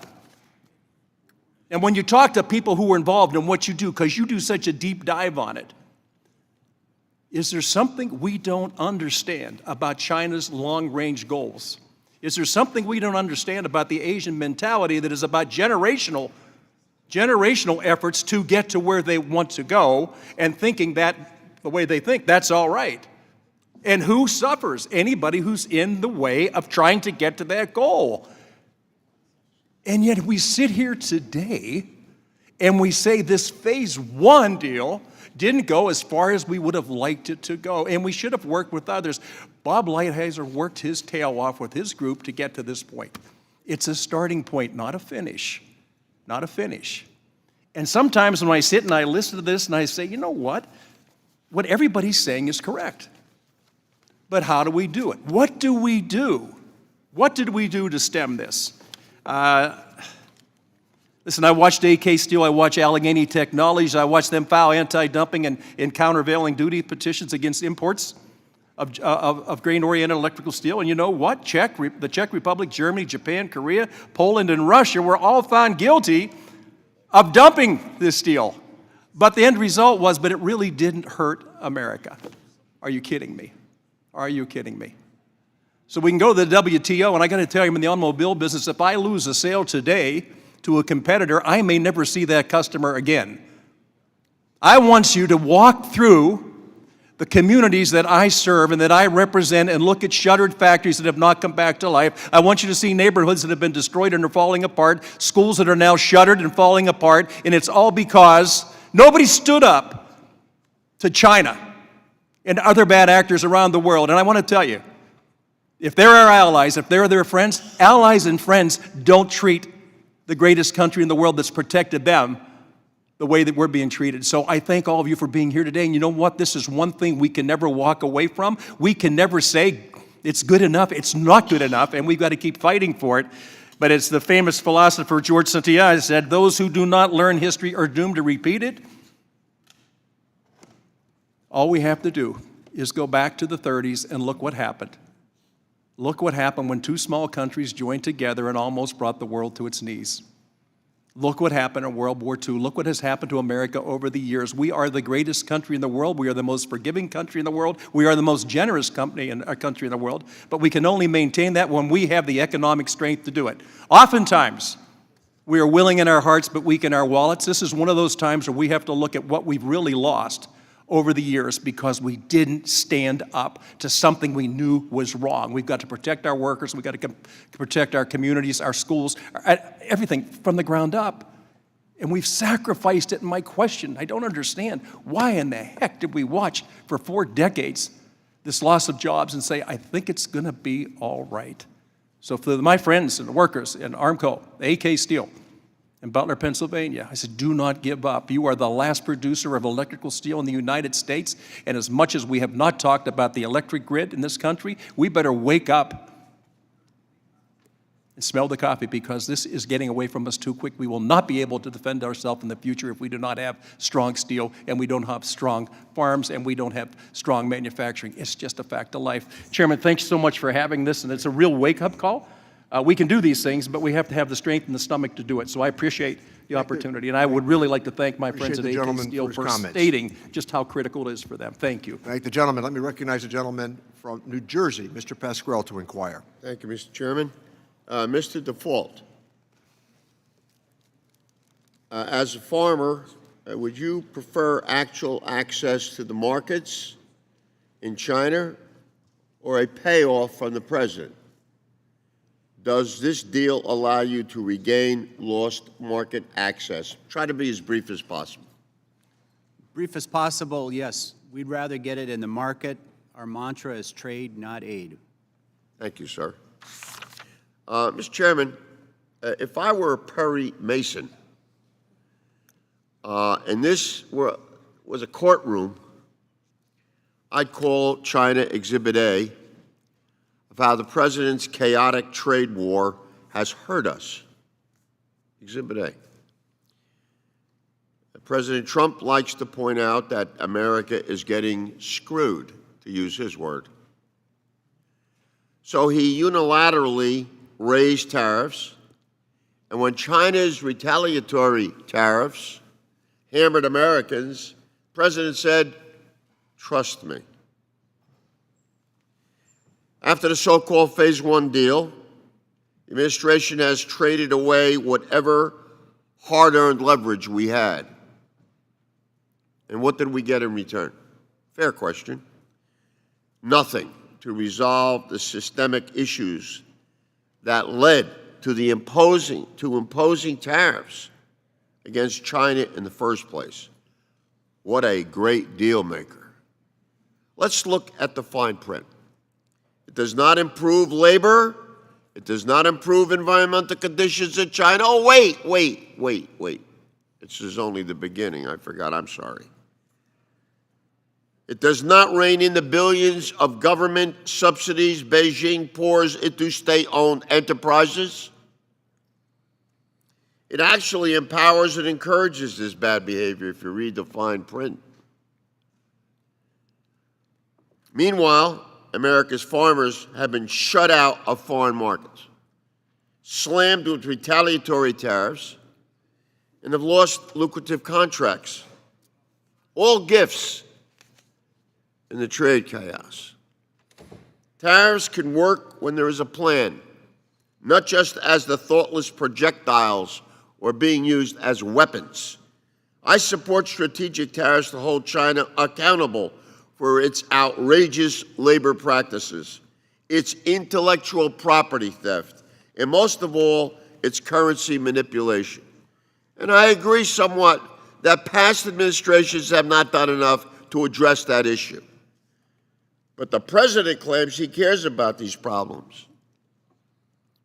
And when you talk to people who are involved in what you do, because you do such a deep dive on it, is there something we don't understand about China's long-range goals? Is there something we don't understand about the Asian mentality that is about generational efforts to get to where they want to go and thinking that the way they think, that's all right? And who suffers? Anybody who's in the way of trying to get to that goal. And yet we sit here today and we say this Phase 1 deal didn't go as far as we would have liked it to go, and we should have worked with others. Bob Lighthizer worked his tail off with his group to get to this point. It's a starting point, not a finish. Not a finish. And sometimes when I sit and I listen to this and I say, you know what? What everybody's saying is correct. But how do we do it? What do we do? What did we do to stem this? Listen, I watched AK Steel, I watched Allegheny Technologies, I watched them file anti-dumping and countervailing duty petitions against imports of grain-oriented electrical steel. And you know what? The Czech Republic, Germany, Japan, Korea, Poland, and Russia were all found guilty of dumping this steel. But the end result was, but it really didn't hurt America. Are you kidding me? Are you kidding me? So we can go to the WTO, and I got to tell you, I'm in the automobile business, if I lose a sale today to a competitor, I may never see that customer again. I want you to walk through the communities that I serve and that I represent and look at shuttered factories that have not come back to life. I want you to see neighborhoods that have been destroyed and are falling apart, schools that are now shuttered and falling apart, and it's all because nobody stood up to China and other bad actors around the world. And I want to tell you, if they're our allies, if they're their friends, allies and friends don't treat the greatest country in the world that's protected them the way that we're being treated. So I thank all of you for being here today. And you know what? This is one thing we can never walk away from. We can never say it's good enough. It's not good enough, and we've got to keep fighting for it. But as the famous philosopher George Santiago said, those who do not learn history are doomed to repeat it. All we have to do is go back to the 30s and look what happened. Look what happened when two small countries joined together and almost brought the world to its knees. Look what happened in World War II. Look what has happened to America over the years. We are the greatest country in the world. We are the most forgiving country in the world. We are the most generous country in the world. But we can only maintain that when we have the economic strength to do it. Oftentimes, we are willing in our hearts but weak in our wallets. This is one of those times where we have to look at what we've really lost over the years because we didn't stand up to something we knew was wrong. We've got to protect our workers. We've got to protect our communities, our schools, everything from the ground up. And we've sacrificed it. And my question, I don't understand, why in the heck did we watch for 4 decades this loss of jobs and say, I think it's going to be all right? So for my friends and the workers in Armco, AK Steel, in Butler, Pennsylvania, I said, do not give up. You are the last producer of electrical steel in the United States, and as much as we have not talked about the electric grid in this country, we better wake up and smell the coffee because this is getting away from us too quick. We will not be able to defend ourselves in the future if we do not have strong steel, and we don't have strong farms, and we don't have strong manufacturing. It's just a fact of life. Chairman, thanks so much for having this, and it's a real wake-up call. We can do these things, but we have to have the strength and the stomach to do it. So I appreciate the opportunity, and I would really like to thank my friends at AK Steel for stating just how critical it is for them. Thank you. Thank the gentleman. Let me recognize the gentleman from New Jersey, Mr. Pasquale, to inquire. Thank you, Mr. Chairman. Mr. Default, as a farmer, would you prefer actual access to the markets in China or a payoff from the president? Does this deal allow you to regain lost market access? Try to be as brief as possible. Brief as possible, yes. We'd rather get it in the market. Our mantra is trade, not aid. Thank you, sir. Mr. Chairman, if I were Perry Mason, and this was a courtroom, I'd call China Exhibit A of how the president's chaotic trade war has hurt us. Exhibit A. President Trump likes to point out that America is getting screwed, to use his word. So he unilaterally raised tariffs, and when China's retaliatory tariffs hammered Americans, the president said, trust me. After the so-called Phase 1 deal, the administration has traded away whatever hard-earned leverage we had. And what did we get in return? Fair question. Nothing to resolve the systemic issues that led to the imposing tariffs against China in the first place. What a great deal maker. Let's look at the fine print. It does not improve labor. It does not improve environmental conditions in China. Oh, wait. This is only the beginning. I forgot. I'm sorry. It does not rein in the billions of government subsidies Beijing pours into state-owned enterprises. It actually empowers and encourages this bad behavior if you read the fine print. Meanwhile, America's farmers have been shut out of foreign markets, slammed with retaliatory tariffs, and have lost lucrative contracts. All gifts in the trade chaos. Tariffs can work when there is a plan, not just as the thoughtless projectiles or being used as weapons. I support strategic tariffs to hold China accountable for its outrageous labor practices, its intellectual property theft, and most of all, its currency manipulation. And I agree somewhat that past administrations have not done enough to address that issue. But the president claims he cares about these problems.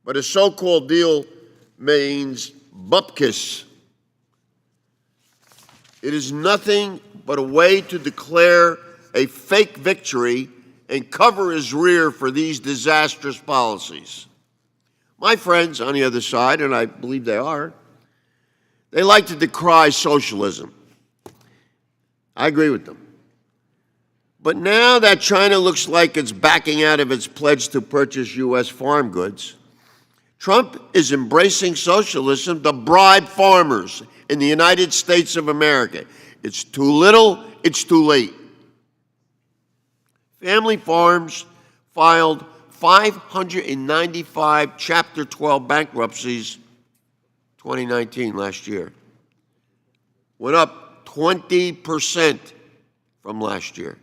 But a so-called deal means bupkis. It is nothing but a way to declare a fake victory and cover his rear for these disastrous policies. My friends on the other side, and I believe they are, they like to decry socialism. I agree with them. But now that China looks like it's backing out of its pledge to purchase U.S. farm goods, Trump is embracing socialism to bribe farmers in the United States of America. It's too little, it's too late. Family farms filed 595 Chapter 12 bankruptcies 2019, last year. Went up 20% from last year.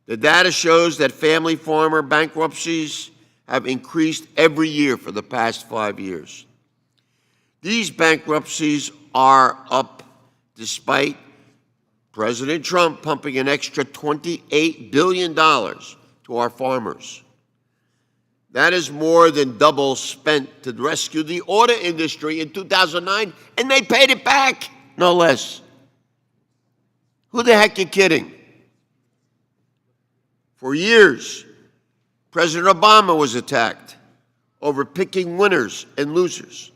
The data shows that family farmer bankruptcies have increased every year for the past 5 years. These bankruptcies are up despite President Trump pumping an extra $28 billion to our farmers. That is more than double spent to rescue the auto industry in 2009, and they paid it back, no less. Who the heck are you kidding? For years, President Obama was attacked over picking winners and losers.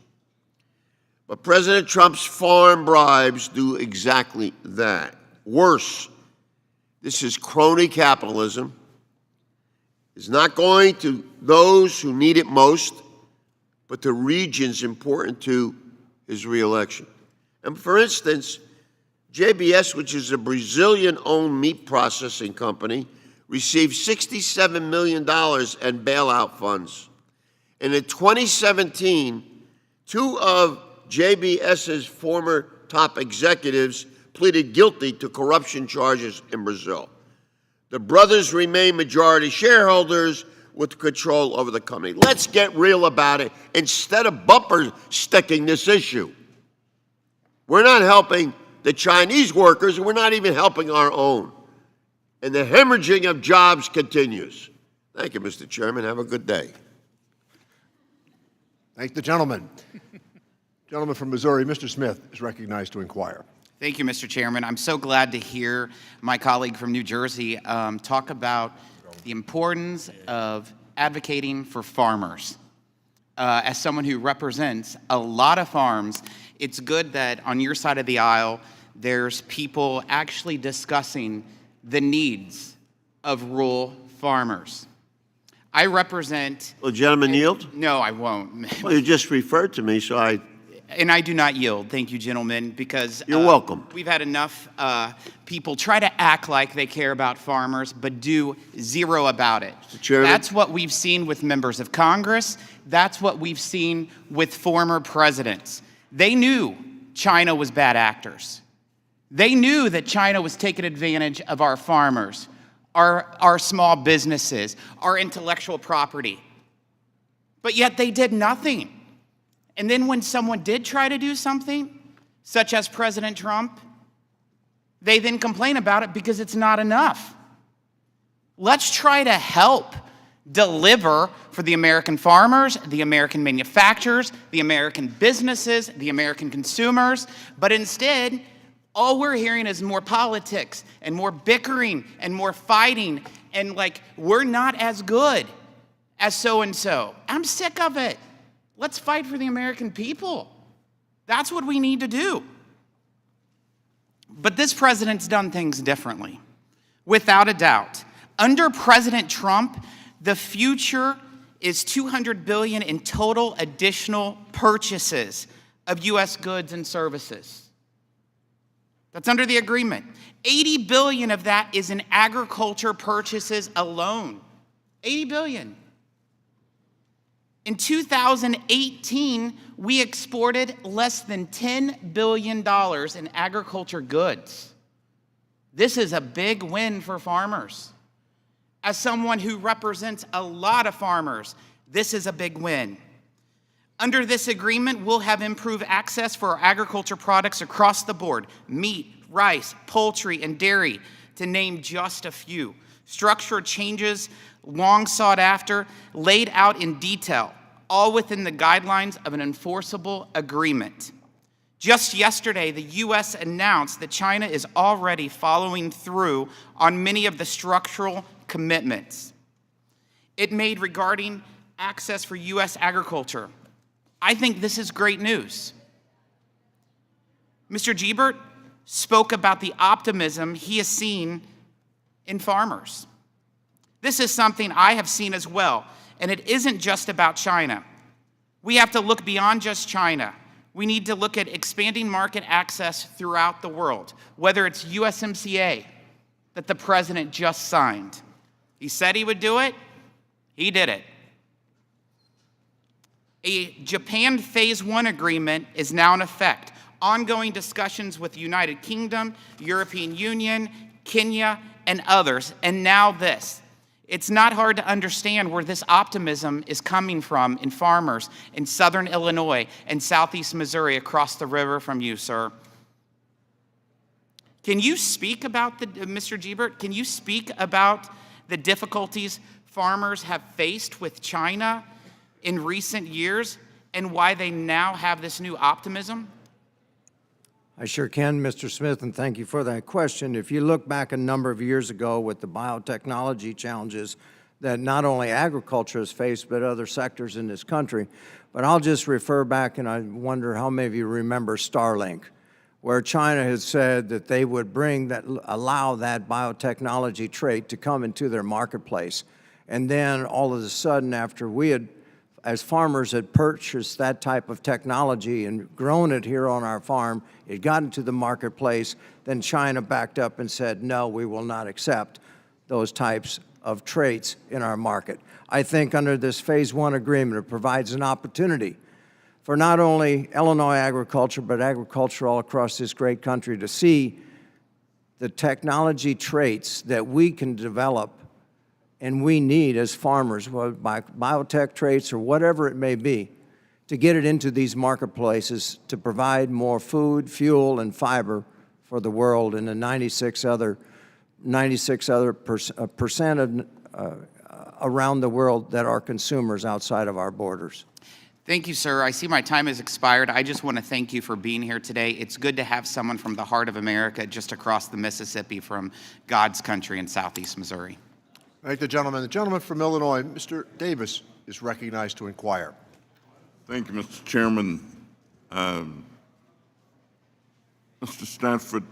But President Trump's farm bribes do exactly that. Worse, this is crony capitalism. It's not going to those who need it most, but to regions important to his reelection. And for instance, JBS, which is a Brazilian-owned meat processing company, received $67 million in bailout funds. And in 2017, two of JBS's former top executives pleaded guilty to corruption charges in Brazil. The brothers remain majority shareholders with control over the company. Let's get real about it instead of bumper sticking this issue. We're not helping the Chinese workers, and we're not even helping our own. And the hemorrhaging of jobs continues. Thank you, Mr. Chairman. Have a good day. Thank the gentleman. Gentleman from Missouri, Mr. Smith, is recognized to inquire. Thank you, Mr. Chairman. I'm so glad to hear my colleague from New Jersey talk about the importance of advocating for farmers. As someone who represents a lot of farms, it's good that on your side of the aisle, there's people actually discussing the needs of rural farmers. I represent... Will the gentleman yield? No, I won't. Well, you just referred to me, so I... And I do not yield, thank you, gentlemen, because... You're welcome. We've had enough people try to act like they care about farmers, but do zero about it. Mr. Chairman? That's what we've seen with members of Congress. That's what we've seen with former presidents. They knew China was bad actors. They knew that China was taking advantage of our farmers, our small businesses, our intellectual property. But yet they did nothing. And then when someone did try to do something, such as President Trump, they then complain about it because it's not enough. Let's try to help deliver for the American farmers, the American manufacturers, the American businesses, the American consumers, but instead, All we're hearing is more politics and more bickering and more fighting, and like, we're not as good as so-and-so. I'm sick of it. Let's fight for the American people. That's what we need to do. But this president's done things differently, without a doubt. Under President Trump, the future is $200 billion in total additional purchases of U.S. goods and services. That's under the agreement. $80 billion of that is in agriculture purchases alone. $80 billion. In 2018, we exported less than $10 billion in agriculture goods. This is a big win for farmers. As someone who represents a lot of farmers, this is a big win. Under this agreement, we'll have improved access for our agriculture products across the board: meat, rice, poultry, and dairy, to name just a few. Structural changes, long sought after, laid out in detail, all within the guidelines of an enforceable agreement. Just yesterday, the U.S. announced that China is already following through on many of the structural commitments it made regarding access for U.S. agriculture. I think this is great news. Mr. Gebert spoke about the optimism he has seen in farmers. This is something I have seen as well, and it isn't just about China. We have to look beyond just China. We need to look at expanding market access throughout the world, whether it's USMCA that the president just signed. He said he would do it, he did it. A Japan Phase 1 agreement is now in effect. Ongoing discussions with the United Kingdom, European Union, Kenya, and others, and now this. It's not hard to understand where this optimism is coming from in farmers in southern Illinois and southeast Missouri across the river from you, sir. Can you speak about Mr. Gebert, can you speak about the difficulties farmers have faced with China in recent years and why they now have this new optimism? I sure can, Mr. Smith, and thank you for that question. If you look back a number of years ago with the biotechnology challenges that not only agriculture has faced, but other sectors in this country, but I'll just refer back, and I wonder how many of you remember Starlink, where China has said that they would allow that biotechnology trait to come into their marketplace. And then all of a sudden, after we had, as farmers had purchased that type of technology and grown it here on our farm, it got into the marketplace, then China backed up and said, no, we will not accept those types of traits in our market. I think under this Phase 1 agreement, it provides an opportunity for not only Illinois agriculture, but agriculture all across this great country to see the technology traits that we can develop and we need as farmers, by biotech traits or whatever it may be, to get it into these marketplaces to provide more food, fuel, and fiber for the world and the 96 other percent around the world that are consumers outside of our borders. Thank you, sir. I see my time has expired. I just want to thank you for being here today. It's good to have someone from the heart of America just across the Mississippi from God's country in southeast Missouri. Thank the gentleman. The gentleman from Illinois, Mr. Davis, is recognized to inquire. Thank you, Mr. Chairman. Mr. Stafford,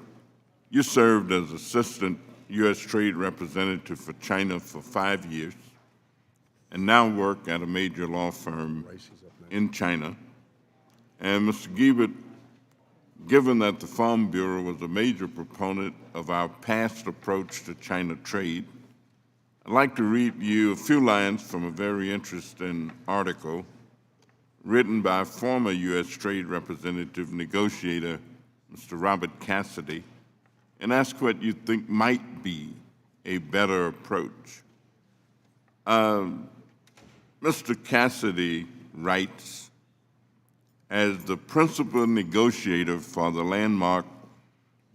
you served as Assistant U.S. Trade Representative for China for 5 years and now work at a major law firm in China. And Mr. Gebert, given that the Farm Bureau was a major proponent of our past approach to China trade, I'd like to read you a few lines from a very interesting article written by former U.S. Trade Representative negotiator, Mr. Robert Cassidy, and ask what you think might be a better approach. Mr. Cassidy writes, as the principal negotiator for the landmark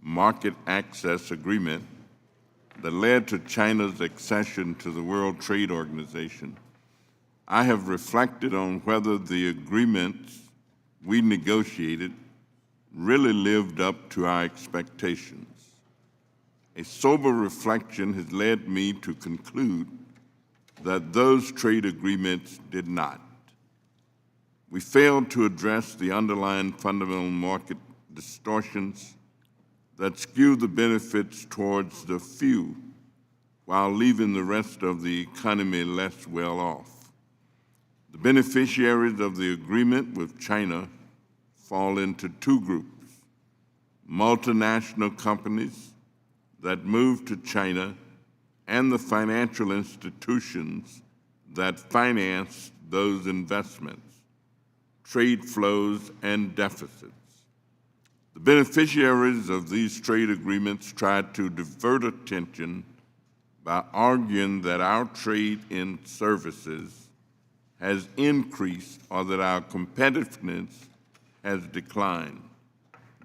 Market Access Agreement that led to China's accession to the World Trade Organization, I have reflected on whether the agreements we negotiated really lived up to our expectations. A sober reflection has led me to conclude that those trade agreements did not. We failed to address the underlying fundamental market distortions that skew the benefits towards the few while leaving the rest of the economy less well off. The beneficiaries of the agreement with China fall into two groups: multinational companies that move to China and the financial institutions that finance those investments, trade flows, and deficits. The beneficiaries of these trade agreements tried to divert attention by arguing that our trade in services has increased or that our competitiveness has declined.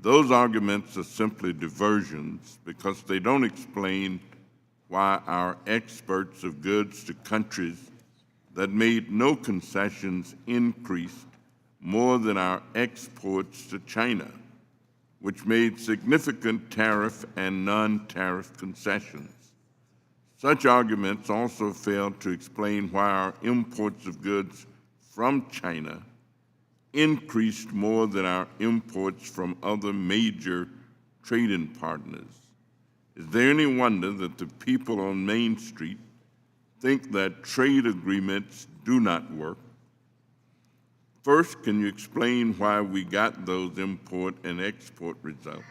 Those arguments are simply diversions because they don't explain why our exports of goods to countries that made no concessions increased more than our exports to China, which made significant tariff and non-tariff concessions. Such arguments also fail to explain why our imports of goods from China increased more than our imports from other major trading partners. Is there any wonder that the people on Main Street think that trade agreements do not work? First, can you explain why we got those import and export results?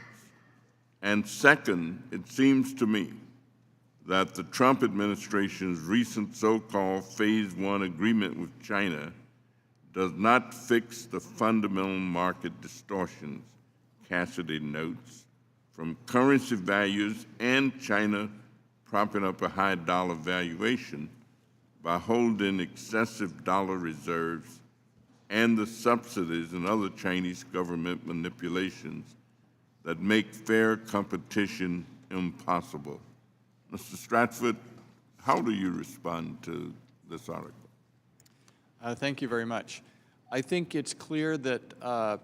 And second, it seems to me that the Trump administration's recent so-called Phase 1 agreement with China does not fix the fundamental market distortions, Cassidy notes, from currency values and China propping up a high dollar valuation by holding excessive dollar reserves and the subsidies and other Chinese government manipulations that make fair competition impossible. Mr. Stratford, how do you respond to this article? Thank you very much. I think it's clear that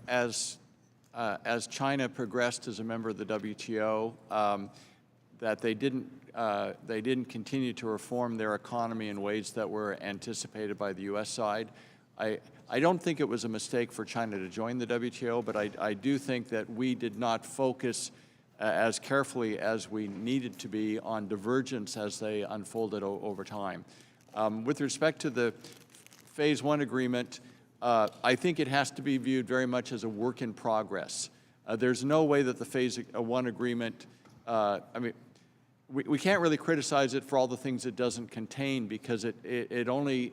as China progressed as a member of the WTO, that they didn't continue to reform their economy in ways that were anticipated by the U.S. side. I don't think it was a mistake for China to join the WTO, but I do think that we did not focus as carefully as we needed to be on divergence as they unfolded over time. With respect to the Phase 1 agreement, I think it has to be viewed very much as a work in progress. There's no way that the Phase 1 agreement, we can't really criticize it for all the things it doesn't contain because it only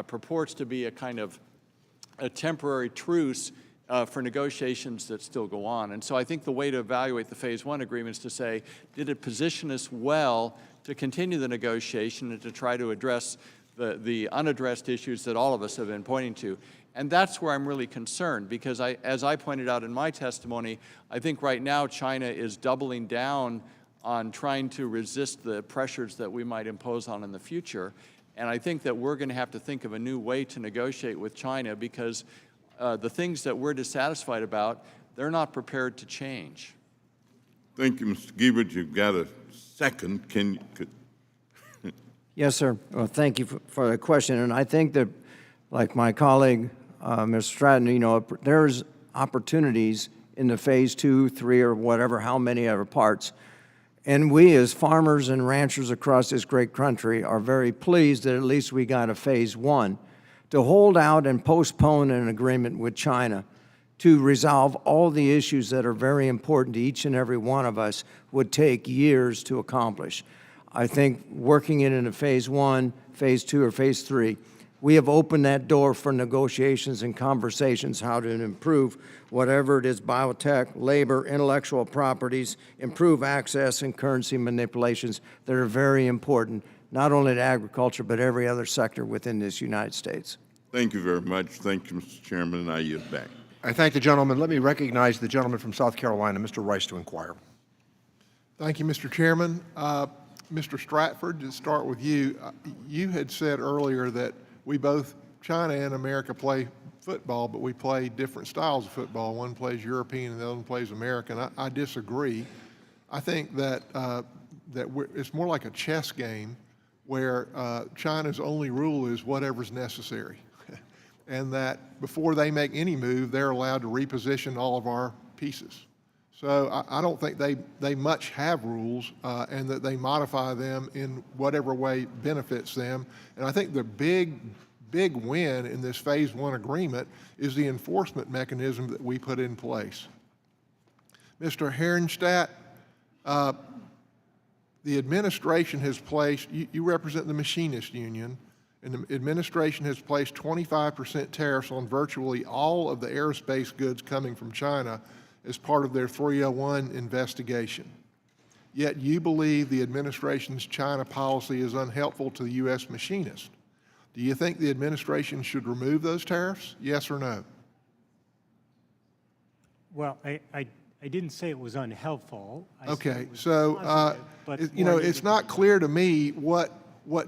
purports to be a kind of a temporary truce for negotiations that still go on. And so I think the way to evaluate the Phase 1 agreement is to say, did it position us well to continue the negotiation and to try to address the unaddressed issues that all of us have been pointing to? And that's where I'm really concerned because as I pointed out in my testimony, I think right now China is doubling down on trying to resist the pressures that we might impose on in the future. And I think that we're going to have to think of a new way to negotiate with China because the things that we're dissatisfied about, they're not prepared to change. Thank you, Mr. Giebert. You've got a second. Yes, sir. Well, thank you for the question. And I think that, like my colleague, Mr. Stratton, there's opportunities in the Phase 2, 3, or whatever, how many other parts. And we, as farmers and ranchers across this great country, are very pleased that at least we got a Phase 1. To hold out and postpone an agreement with China to resolve all the issues that are very important to each and every one of us would take years to accomplish. I think working it in a Phase 1, Phase 2, or Phase 3, we have opened that door for negotiations and conversations how to improve whatever it is, biotech, labor, intellectual properties, improve access and currency manipulations that are very important, not only to agriculture, but every other sector within this United States. Thank you very much. Thank you, Mr. Chairman, and I yield back. I thank the gentleman. Let me recognize the gentleman from South Carolina, Mr. Rice, to inquire. Thank you, Mr. Chairman. Mr. Stratford, to start with you, you had said earlier that we both, China and America, play football, but we play different styles of football. One plays European and the other one plays American. I disagree. I think that it's more like a chess game where China's only rule is whatever's necessary. And that before they make any move, they're allowed to reposition all of our pieces. So I don't think they much have rules, and that they modify them in whatever way benefits them. And I think the big win in this Phase 1 agreement is the enforcement mechanism that we put in place. Mr. Herrenstadt, the administration has placed, you represent the Machinist Union, and the administration has placed 25% tariffs on virtually all of the aerospace goods coming from China as part of their 301 investigation. Yet you believe the administration's China policy is unhelpful to the U.S. machinist. Do you think the administration should remove those tariffs? Yes or no? Well, I didn't say it was unhelpful. I said Okay, it was so positive, but you know, more it's not clear to me what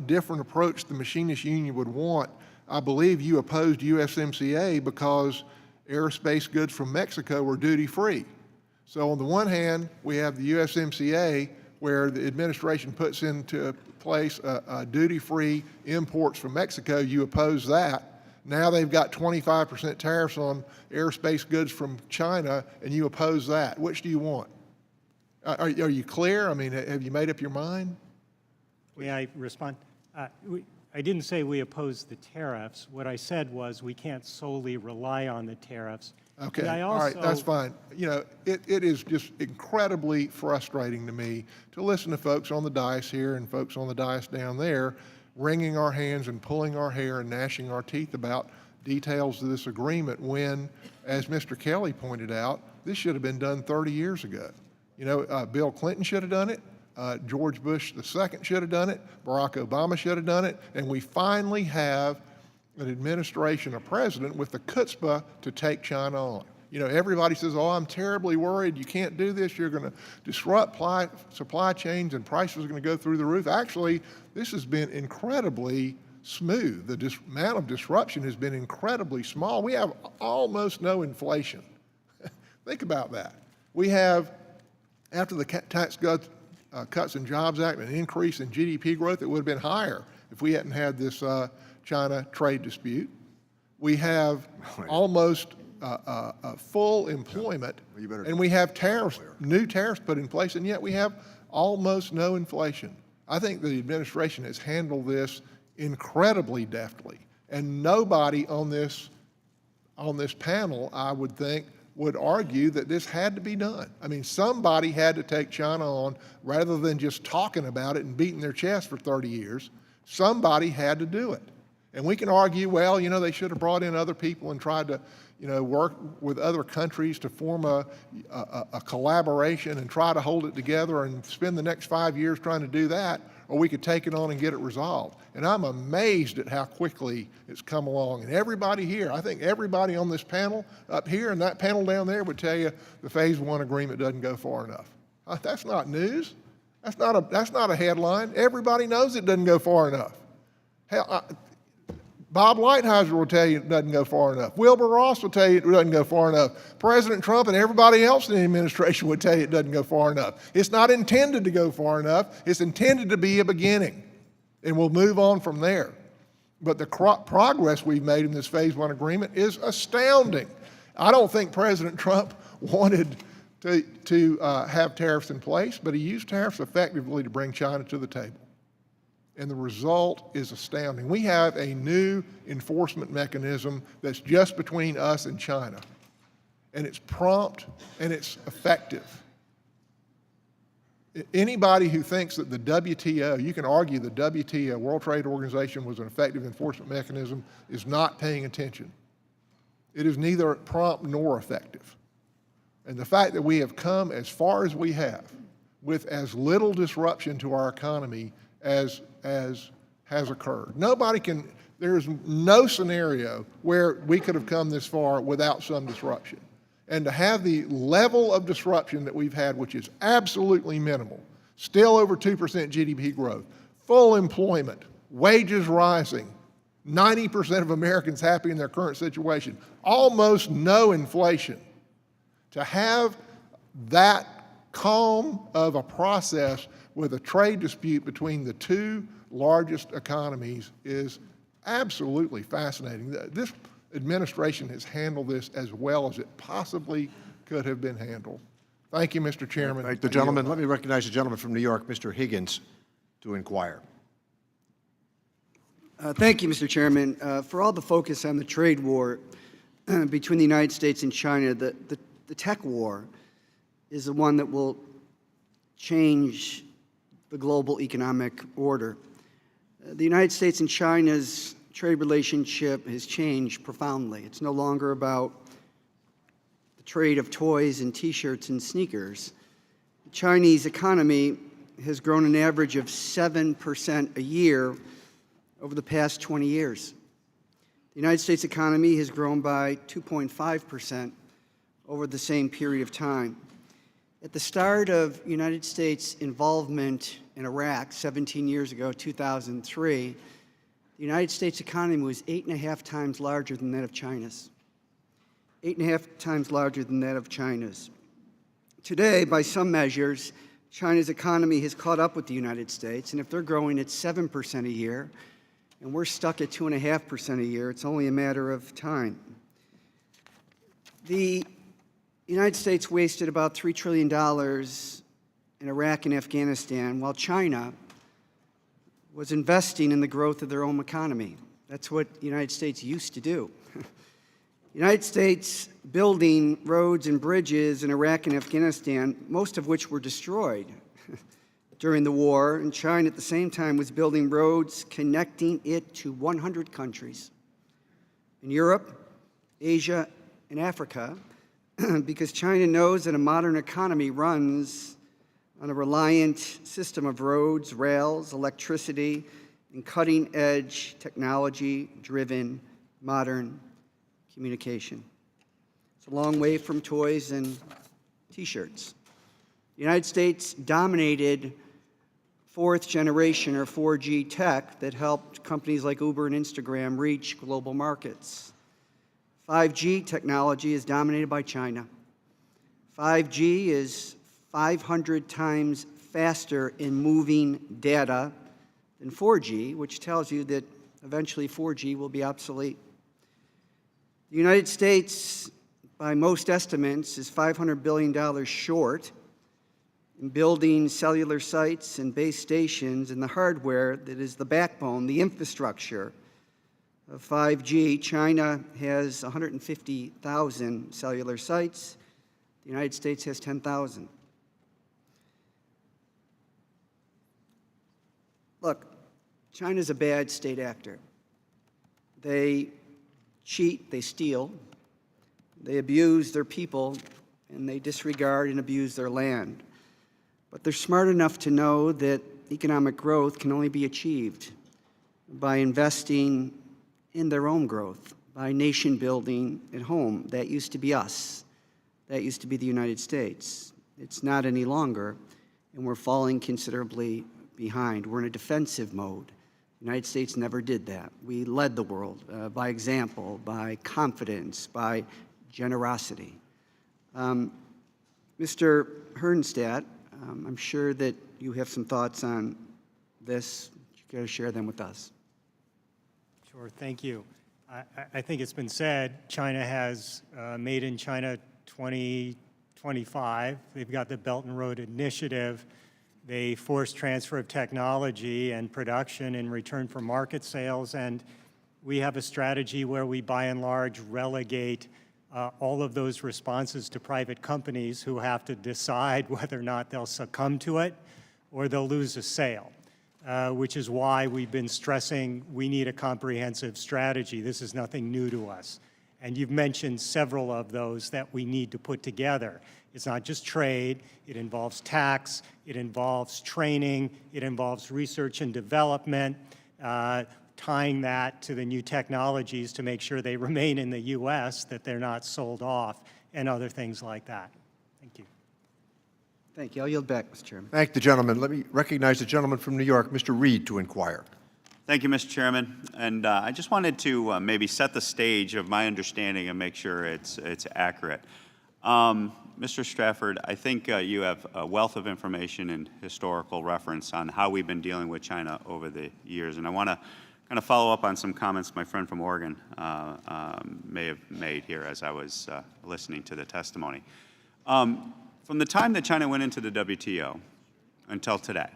different approach the Machinist Union would want. I believe you opposed USMCA because aerospace goods from Mexico were duty-free. So on the one hand, we have the USMCA where the administration puts into place duty-free imports from Mexico. You oppose that. Now they've got 25% tariffs on aerospace goods from China, and you oppose that. Which do you want? Are you clear? I mean, have you made up your mind? May I respond? I didn't say we oppose the tariffs. What I said was we can't solely rely on the tariffs. Okay, And I all right, also- that's fine. You know, it is just incredibly frustrating to me to listen to folks on the dais here and folks on the dais down there wringing our hands and pulling our hair and gnashing our teeth about details of this agreement when, as Mr. Kelly pointed out, this should have been done 30 years ago. You know, Bill Clinton should have done it. George Bush II should have done it. Barack Obama should have done it. And we finally have an administration, a president with the chutzpah to take China on. You know, everybody says, oh, I'm terribly worried. You can't do this. You're going to disrupt supply chains and prices are going to go through the roof. Actually, this has been incredibly smooth. The amount of disruption has been incredibly small. We have almost no inflation. Think about that. We have, after the Tax Cuts and Jobs Act, an increase in GDP growth that would have been higher if we hadn't had this China trade dispute. We have almost full employment, and we have tariffs, new tariffs put in place, and yet we have almost no inflation. I think the administration has handled this incredibly deftly, and nobody on this panel, I would think, would argue that this had to be done. I mean, somebody had to take China on rather than just talking about it and beating their chest for 30 years. Somebody had to do it. And we can argue, well, you know, they should have brought in other people and tried to, you know, work with other countries to form a collaboration and try to hold it together and spend the next 5 years trying to do that, or we could take it on and get it resolved. And I'm amazed at how quickly it's come along. And everybody here, I think everybody on this panel up here and that panel down there would tell you the Phase 1 agreement doesn't go far enough. That's not news. That's not a headline. Everybody knows it doesn't go far enough. Hell, Bob Lighthizer will tell you it doesn't go far enough. Wilbur Ross will tell you it doesn't go far enough. President Trump and everybody else in the administration would tell you it doesn't go far enough. It's not intended to go far enough. It's intended to be a beginning, and we'll move on from there. But the progress we've made in this Phase 1 agreement is astounding. I don't think President Trump wanted to have tariffs in place, but he used tariffs effectively to bring China to the table. And the result is astounding. We have a new enforcement mechanism that's just between us and China. And it's prompt and it's effective. Anybody who thinks that the WTO, you can argue the WTO, World Trade Organization, was an effective enforcement mechanism, is not paying attention. It is neither prompt nor effective. And the fact that we have come as far as we have with as little disruption to our economy as has occurred. There's no scenario where we could have come this far without some disruption. And to have the level of disruption that we've had, which is absolutely minimal, still over 2% GDP growth, full employment, wages rising, 90% of Americans happy in their current situation, almost no inflation. To have that calm of a process with a trade dispute between the two largest economies is absolutely fascinating. This administration has handled this as well as it possibly could have been handled. Thank you, Mr. Chairman. Thank the gentleman. Let me recognize the gentleman from New York, Mr. Higgins, to inquire. Thank you, Mr. Chairman. For all the focus on the trade war between the United States and China, the tech war is the one that will change the global economic order. The United States and China's trade relationship has changed profoundly. It's no longer about the trade of toys and T-shirts and sneakers. The Chinese economy has grown an average of 7% a year over the past 20 years. The United States economy has grown by 2.5% over the same period of time. At the start of United States involvement in Iraq 17 years ago, 2003, the United States economy was 8.5 times larger than that of China's. 8.5 times larger than that of China's. Today, by some measures, China's economy has caught up with the United States, and if they're growing at 7% a year, and we're stuck at 2.5% a year, it's only a matter of time. The United States wasted about $3 trillion in Iraq and Afghanistan, while China was investing in the growth of their own economy. That's what the United States used to do. The United States building roads and bridges in Iraq and Afghanistan, most of which were destroyed during the war, and China at the same time was building roads connecting it to 100 countries in Europe, Asia, and Africa, because China knows that a modern economy runs on a reliant system of roads, rails, electricity, and cutting-edge technology-driven modern communication. It's a long way from toys and T-shirts. The United States dominated fourth generation or 4G tech that helped companies like Uber and Instagram reach global markets. 5G technology is dominated by China. 5G is 500 times faster in moving data than 4G, which tells you that eventually 4G will be obsolete. The United States, by most estimates, is $500 billion short in building cellular sites and base stations and the hardware that is the backbone, the infrastructure of 5G. China has 150,000 cellular sites. The United States has 10,000. Look, China's a bad state actor. They cheat, they steal, they abuse their people, and they disregard and abuse their land. But they're smart enough to know that economic growth can only be achieved by investing in their own growth, by nation building at home. That used to be us. That used to be the United States. It's not any longer, and we're falling considerably behind. We're in a defensive mode. The United States never did that. We led the world by example, by confidence, by generosity. Mr. Hernstat, I'm sure that you have some thoughts on this. You got to share them with us. Sure, thank you. I think it's been said, China has Made in China 2025. They've got the Belt and Road Initiative. They force transfer of technology and production in return for market sales, and we have a strategy where we, by and large, relegate all of those responses to private companies who have to decide whether or not they'll succumb to it or they'll lose a sale, which is why we've been stressing we need a comprehensive strategy. This is nothing new to us. And you've mentioned several of those that we need to put together. It's not just trade, it involves tax, it involves training, it involves research and development, tying that to the new technologies to make sure they remain in the U.S., that they're not sold off, and other things like that. Thank you. Thank you. I'll yield back, Mr. Chairman. Thank the gentleman. Let me recognize the gentleman from New York, Mr. Reed, to inquire. Thank you, Mr. Chairman. And I just wanted to maybe set the stage of my understanding and make sure it's accurate. Mr. Stratford, I think you have a wealth of information and historical reference on how we've been dealing with China over the years. And I want to kind of follow up on some comments my friend from Oregon may have made here as I was listening to the testimony. From the time that China went into the WTO until today,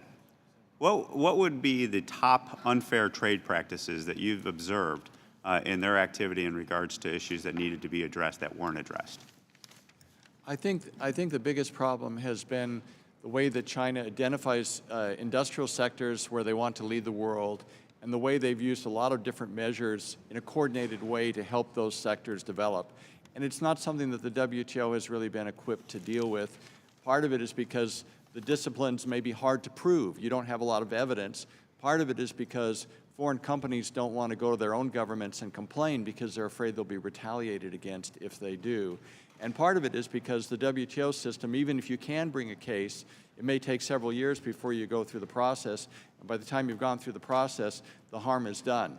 what would be the top unfair trade practices that you've observed in their activity in regards to issues that needed to be addressed that weren't addressed? I think the biggest problem has been the way that China identifies industrial sectors where they want to lead the world, and the way they've used a lot of different measures in a coordinated way to help those sectors develop. And it's not something that the WTO has really been equipped to deal with. Part of it is because the disciplines may be hard to prove. You don't have a lot of evidence. Part of it is because foreign companies don't want to go to their own governments and complain because they're afraid they'll be retaliated against if they do. And part of it is because the WTO system, even if you can bring a case, it may take several years before you go through the process. And by the time you've gone through the process, the harm is done.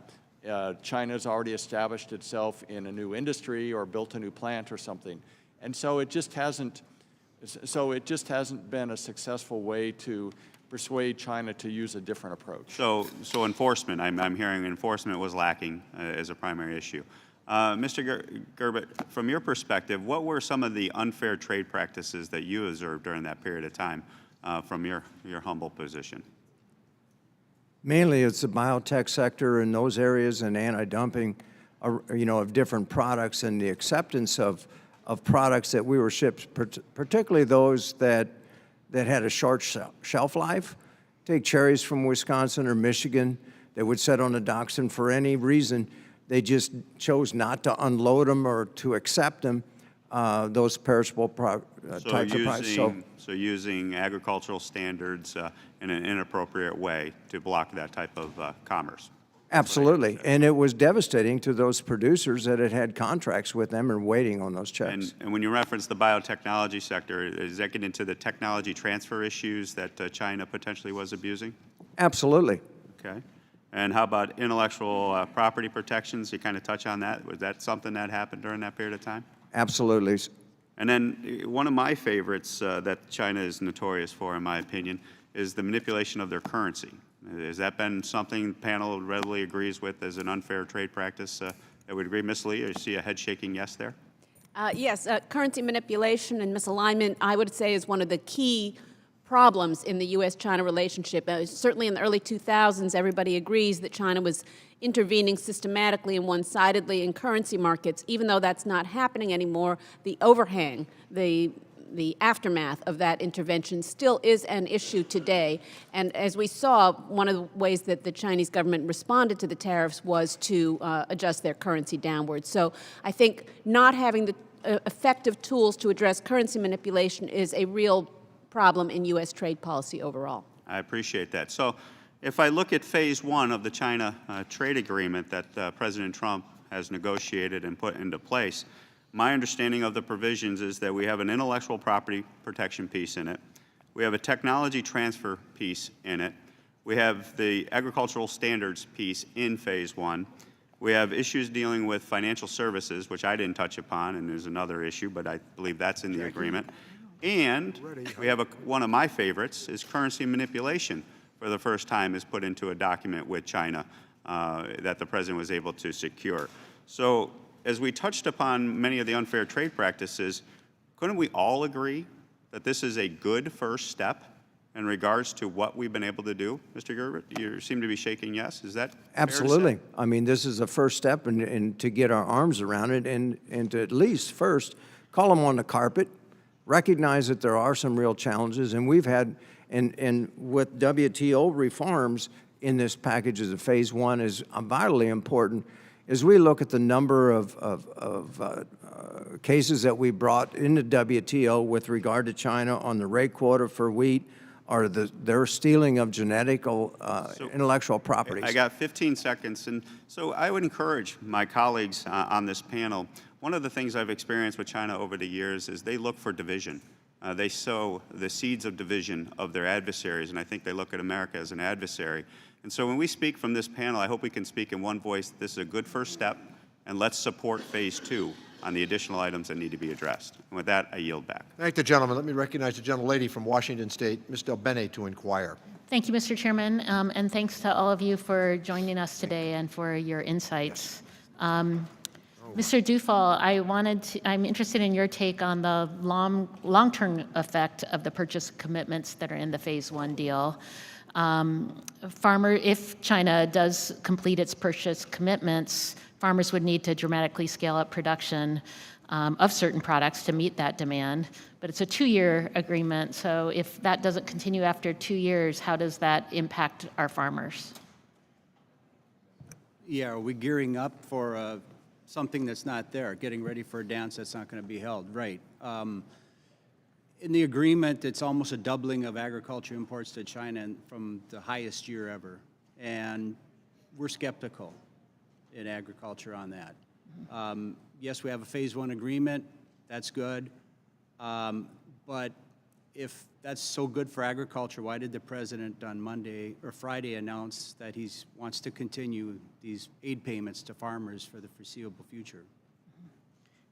China's already established itself in a new industry or built a new plant or something. And so it just hasn't been a successful way to persuade China to use a different approach. So enforcement, I'm hearing enforcement was lacking as a primary issue. Mr. Gerbert, from your perspective, what were some of the unfair trade practices that you observed during that period of time from your humble position? Mainly it's the biotech sector in those areas and anti-dumping, of different products and the acceptance of products that we were shipped, particularly those that had a short shelf life. Take cherries from Wisconsin or Michigan that would sit on the docks, and for any reason, they just chose not to unload them or to accept them, those perishable types of products. So using agricultural standards in an inappropriate way to block that type of commerce. Absolutely, and it was devastating to those producers that had contracts with them and waiting on those checks. And when you reference the biotechnology sector, does that get into the technology transfer issues that China potentially was abusing? Absolutely. Okay. And how about intellectual property protections? You kind of touch on that. Was that something that happened during that period of time? Absolutely. And then one of my favorites that China is notorious for, in my opinion, is the manipulation of their currency. Has that been something the panel readily agrees with as an unfair trade practice? That would agree, Ms. Lee? I see a head shaking yes there. Yes, currency manipulation and misalignment, I would say, is one of the key problems in the U.S.-China relationship. Certainly in the early 2000s, everybody agrees that China was intervening systematically and one-sidedly in currency markets. Even though that's not happening anymore, the overhang, the aftermath of that intervention still is an issue today. And as we saw, one of the ways that the Chinese government responded to the tariffs was to adjust their currency downwards. So I think not having the effective tools to address currency manipulation is a real problem in U.S. trade policy overall. I appreciate that. So if I look at phase one of the China trade agreement that President Trump has negotiated and put into place, my understanding of the provisions is that we have an intellectual property protection piece in it. We have a technology transfer piece in it. We have the agricultural standards piece in phase one. We have issues dealing with financial services, which I didn't touch upon, and is another issue, but I believe that's in the agreement. And we have one of my favorites is currency manipulation. For the first time is put into a document with China that the president was able to secure. So as we touched upon many of the unfair trade practices, couldn't we all agree that this is a good first step in regards to what we've been able to do? Mr. Gerbert, you seem to be shaking yes. Is that absolutely? I mean, this is a first step in to get our arms around it and to at least first call them on the carpet, recognize that there are some real challenges, and we've had, and with WTO reforms in this package as a phase one is vitally important. As we look at the number of cases that we brought into WTO with regard to China on the rate quota for wheat, or their stealing of intellectual properties. I got 15 seconds, and so I would encourage my colleagues on this panel. One of the things I've experienced with China over the years is they look for division. they sow the seeds of division of their adversaries, and I think they look at America as an adversary. And so when we speak from this panel, I hope we can speak in one voice. This is a good first step, and let's support phase 2 on the additional items that need to be addressed. And with that, I yield back. Thank the gentleman. Let me recognize the gentlelady from Washington State, Ms. Del Bene, to inquire. Thank you, Mr. Chairman, and thanks to all of you for joining us today and for your insights. Mr. Dufal, I'm interested in your take on the long-term effect of the purchase commitments that are in the Phase 1 deal. If China does complete its purchase commitments, farmers would need to dramatically scale up production of certain products to meet that demand. But it's a 2-year agreement, so if that doesn't continue after 2 years, how does that impact our farmers? Yeah, are we gearing up for something that's not there, getting ready for a dance that's not going to be held? Right. In the agreement, it's almost a doubling of agriculture imports to China from the highest year ever. And we're skeptical in agriculture on that. Yes, we have a Phase 1 agreement. That's good. But if that's so good for agriculture, why did the president on Monday or Friday announce that he wants to continue these aid payments to farmers for the foreseeable future?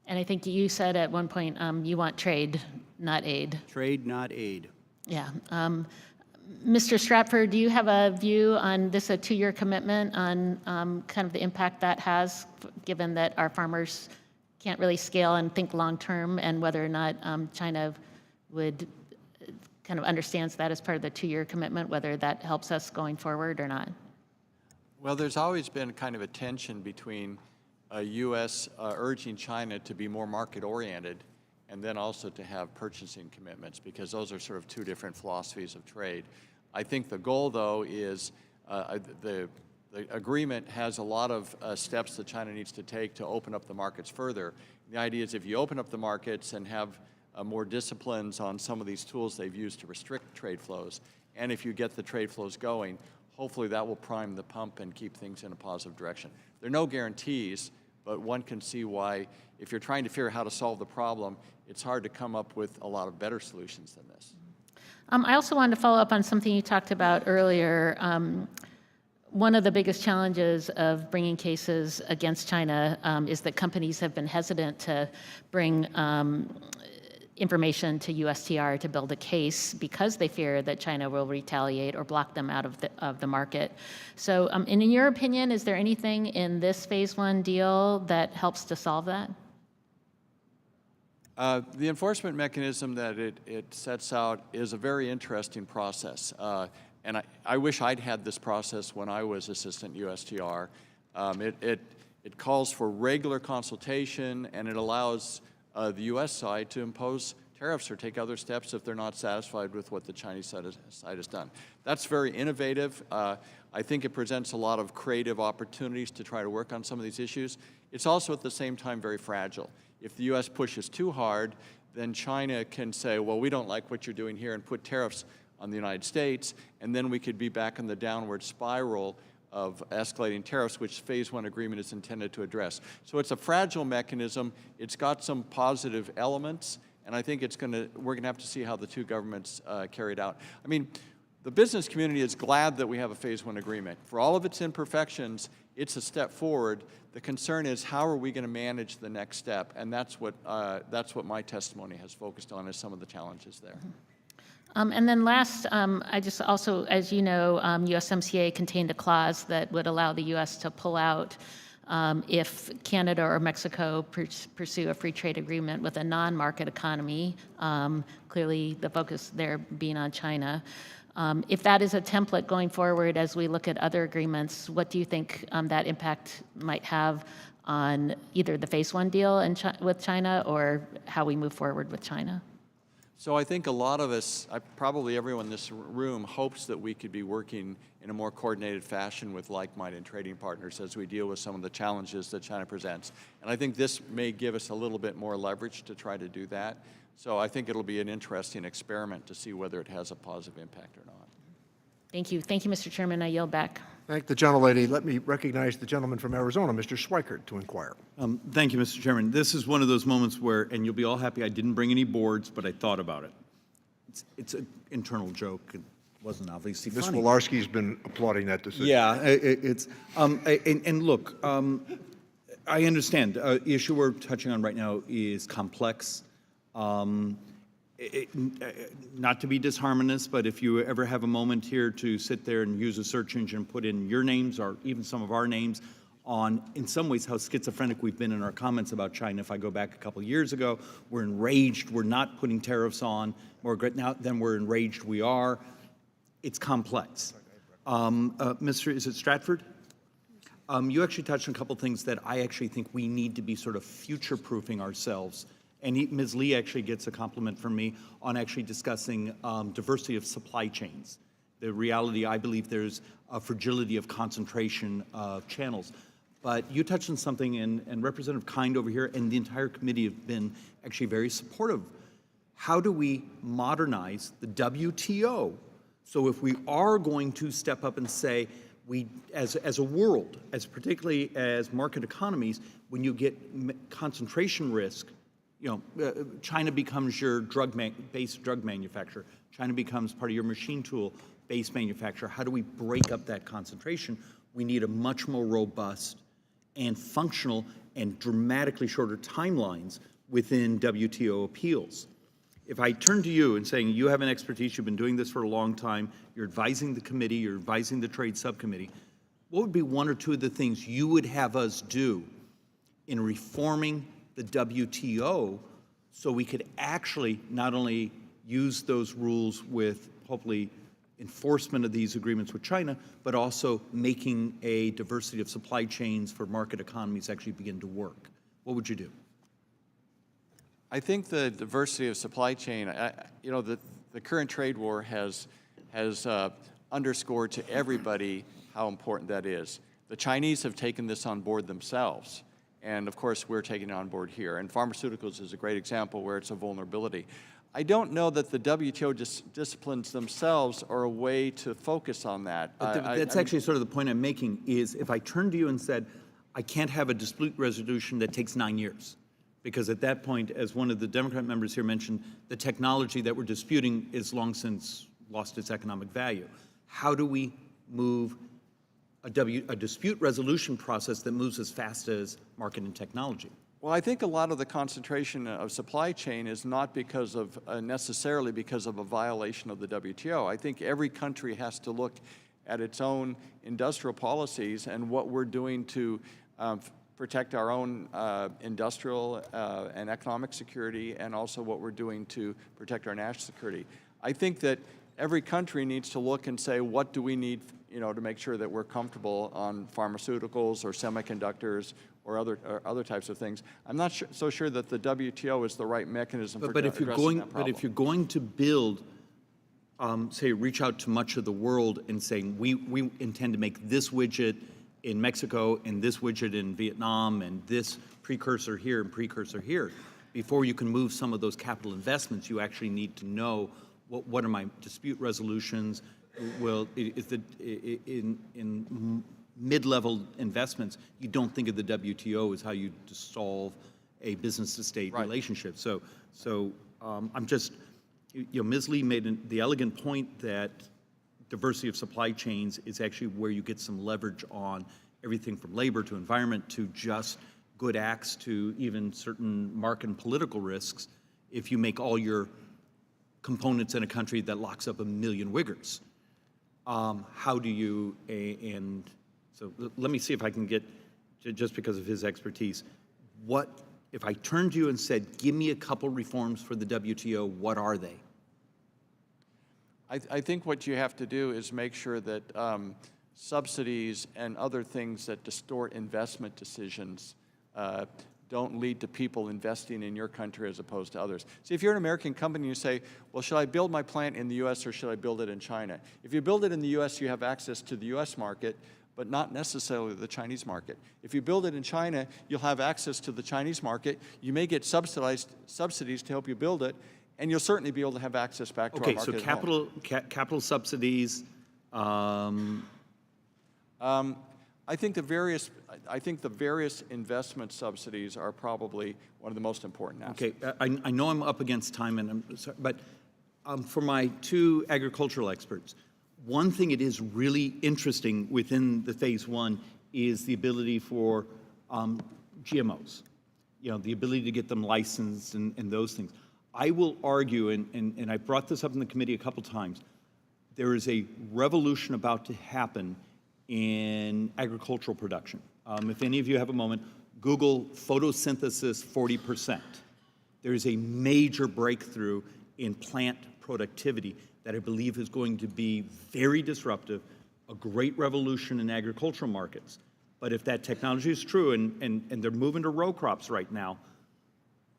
And I think you said at one point you want trade, not aid. Trade, not aid. Yeah. Mr. Stratford, do you have a view on this, a 2-year commitment, on kind of the impact that has, given that our farmers can't really scale and think long-term, and whether or not China would kind of understands that as part of the 2-year commitment, whether that helps us going forward or not? Well, there's always been kind of a tension between U.S. Urging China to be more market-oriented and then also to have purchasing commitments, because those are sort of two different philosophies of trade. I think the goal, though, is the agreement has a lot of steps that China needs to take to open up the markets further. The idea is if you open up the markets and have more disciplines on some of these tools they've used to restrict trade flows, and if you get the trade flows going, hopefully that will prime the pump and keep things in a positive direction. There are no guarantees, but one can see why, if you're trying to figure out how to solve the problem, it's hard to come up with a lot of better solutions than this. I also wanted to follow up on something you talked about earlier. One of the biggest challenges of bringing cases against China is that companies have been hesitant to bring information to USTR to build a case because they fear that China will retaliate or block them out of the market. So in your opinion, is there anything in this Phase 1 deal that helps to solve that? The enforcement mechanism that it sets out is a very interesting process. And I wish I'd had this process when I was assistant USTR. It calls for regular consultation, and it allows the U.S. side to impose tariffs or take other steps if they're not satisfied with what the Chinese side has done. That's very innovative. I think it presents a lot of creative opportunities to try to work on some of these issues. It's also at the same time very fragile. If the U.S. pushes too hard, then China can say, well, we don't like what you're doing here, and put tariffs on the United States, and then we could be back in the downward spiral of escalating tariffs, which Phase 1 agreement is intended to address. So it's a fragile mechanism. It's got some positive elements, and I think we're gonna have to see how the two governments carry it out. I mean, the business community is glad that we have a Phase 1 agreement. For all of its imperfections, it's a step forward. The concern is, how are we going to manage the next step? And that's what my testimony has focused on, is some of the challenges there. And then last, I just also, as you know, USMCA contained a clause that would allow the U.S. to pull out if Canada or Mexico pursue a free trade agreement with a non-market economy, clearly the focus there being on China. If that is a template going forward as we look at other agreements, what do you think that impact might have on either the Phase 1 deal with China or how we move forward with China? So I think a lot of us, probably everyone in this room, hopes that we could be working in a more coordinated fashion with like-minded trading partners as we deal with some of the challenges that China presents. And I think this may give us a little bit more leverage to try to do that. So I think it'll be an interesting experiment to see whether it has a positive impact or not. Thank you. Thank you, Mr. Chairman. I yield back. Thank the gentlelady. Let me recognize the gentleman from Arizona, Mr. Schweikert, to inquire. Thank you, Mr. Chairman. This is one of those moments where, and you'll be all happy I didn't bring any boards, but I thought about it. It's an internal joke. It wasn't obviously Ms. funny. Wolarski's been applauding that decision. Yeah, and look, I understand. The issue we're touching on right now is complex. Not to be disharmonious, but if you ever have a moment here to sit there and use a search engine, put in your names or even some of our names on, in some ways, how schizophrenic we've been in our comments about China. If I go back a couple years ago, we're enraged, we're not putting tariffs on, more now then we're enraged, we are. It's complex. Is it Stratford? You actually touched on a couple things that I actually think we need to be sort of future-proofing ourselves. And Ms. Lee actually gets a compliment from me on actually discussing diversity of supply chains. The reality, I believe there's a fragility of concentration of channels. But you touched on something, and Representative Kind over here and the entire committee have been actually very supportive. How do we modernize the WTO? So if we are going to step up and say, we, as a world, as particularly as market economies, when you get concentration risk, China becomes your base drug manufacturer. China becomes part of your machine tool base manufacturer. How do we break up that concentration? We need a much more robust and functional and dramatically shorter timelines within WTO appeals. If I turn to you and saying you have an expertise, you've been doing this for a long time, you're advising the committee, you're advising the trade subcommittee, what would be one or two of the things you would have us do in reforming the WTO so we could actually not only use those rules with hopefully enforcement of these agreements with China, but also making a diversity of supply chains for market economies actually begin to work? What would you do? I think the diversity of supply chain, the current trade war has underscored to everybody how important that is. The Chinese have taken this on board themselves. And of course, we're taking it on board here. And pharmaceuticals is a great example where it's a vulnerability. I don't know that the WTO disciplines themselves are a way to focus on that. That's actually sort of the point I'm making is if I turned to you and said, I can't have a dispute resolution that takes 9 years. Because at that point, as one of the Democrat members here mentioned, the technology that we're disputing is long since lost its economic value. How do we move a dispute resolution process that moves as fast as market and technology? Well, I think a lot of the concentration of supply chain is not because of necessarily because of a violation of the WTO. I think every country has to look at its own industrial policies and what we're doing to protect our own industrial and economic security, and also what we're doing to protect our national security. I think that every country needs to look and say, what do we need, to make sure that we're comfortable on pharmaceuticals or semiconductors or other types of things. I'm not so sure that the WTO is the right mechanism for addressing that problem. But if you're going to build, say, reach out to much of the world and saying, we intend to make this widget in Mexico and this widget in Vietnam and this precursor here and precursor here, before you can move some of those capital investments, you actually need to know what are my dispute resolutions. Well, in mid-level investments, you don't think of the WTO as how you solve a business-to-state relationship. So I'm just, Ms. Lee made the elegant point that diversity of supply chains is actually where you get some leverage on everything from labor to environment to just good acts to even certain market and political risks if you make all your components in a country that locks up 1 million Uyghurs. How do you, and so let me see if I can get, just because of his expertise, what, if I turned to you and said, give me a couple reforms for the WTO, what are they? I think what you have to do is make sure that subsidies and other things that distort investment decisions don't lead to people investing in your country as opposed to others. See, if you're an American company, you say, well, should I build my plant in the U.S. or should I build it in China? If you build it in the U.S., you have access to the U.S. market, but not necessarily the Chinese market. If you build it in China, you'll have access to the Chinese market. You may get subsidies to help you build it, and you'll certainly be able to have access back to our market. Okay, so capital subsidies, I think the various investment subsidies are probably one of the most important aspects. Okay, I know I'm up against time, and I'm sorry, but for my two agricultural experts, one thing it is really interesting within the phase one is the ability for GMOs, the ability to get them licensed and those things. I will argue, and I brought this up in the committee a couple times, there is a revolution about to happen in agricultural production. If any of you have a moment, Google photosynthesis 40%. There is a major breakthrough in plant productivity that I believe is going to be very disruptive, a great revolution in agricultural markets. But if that technology is true, and they're moving to row crops right now,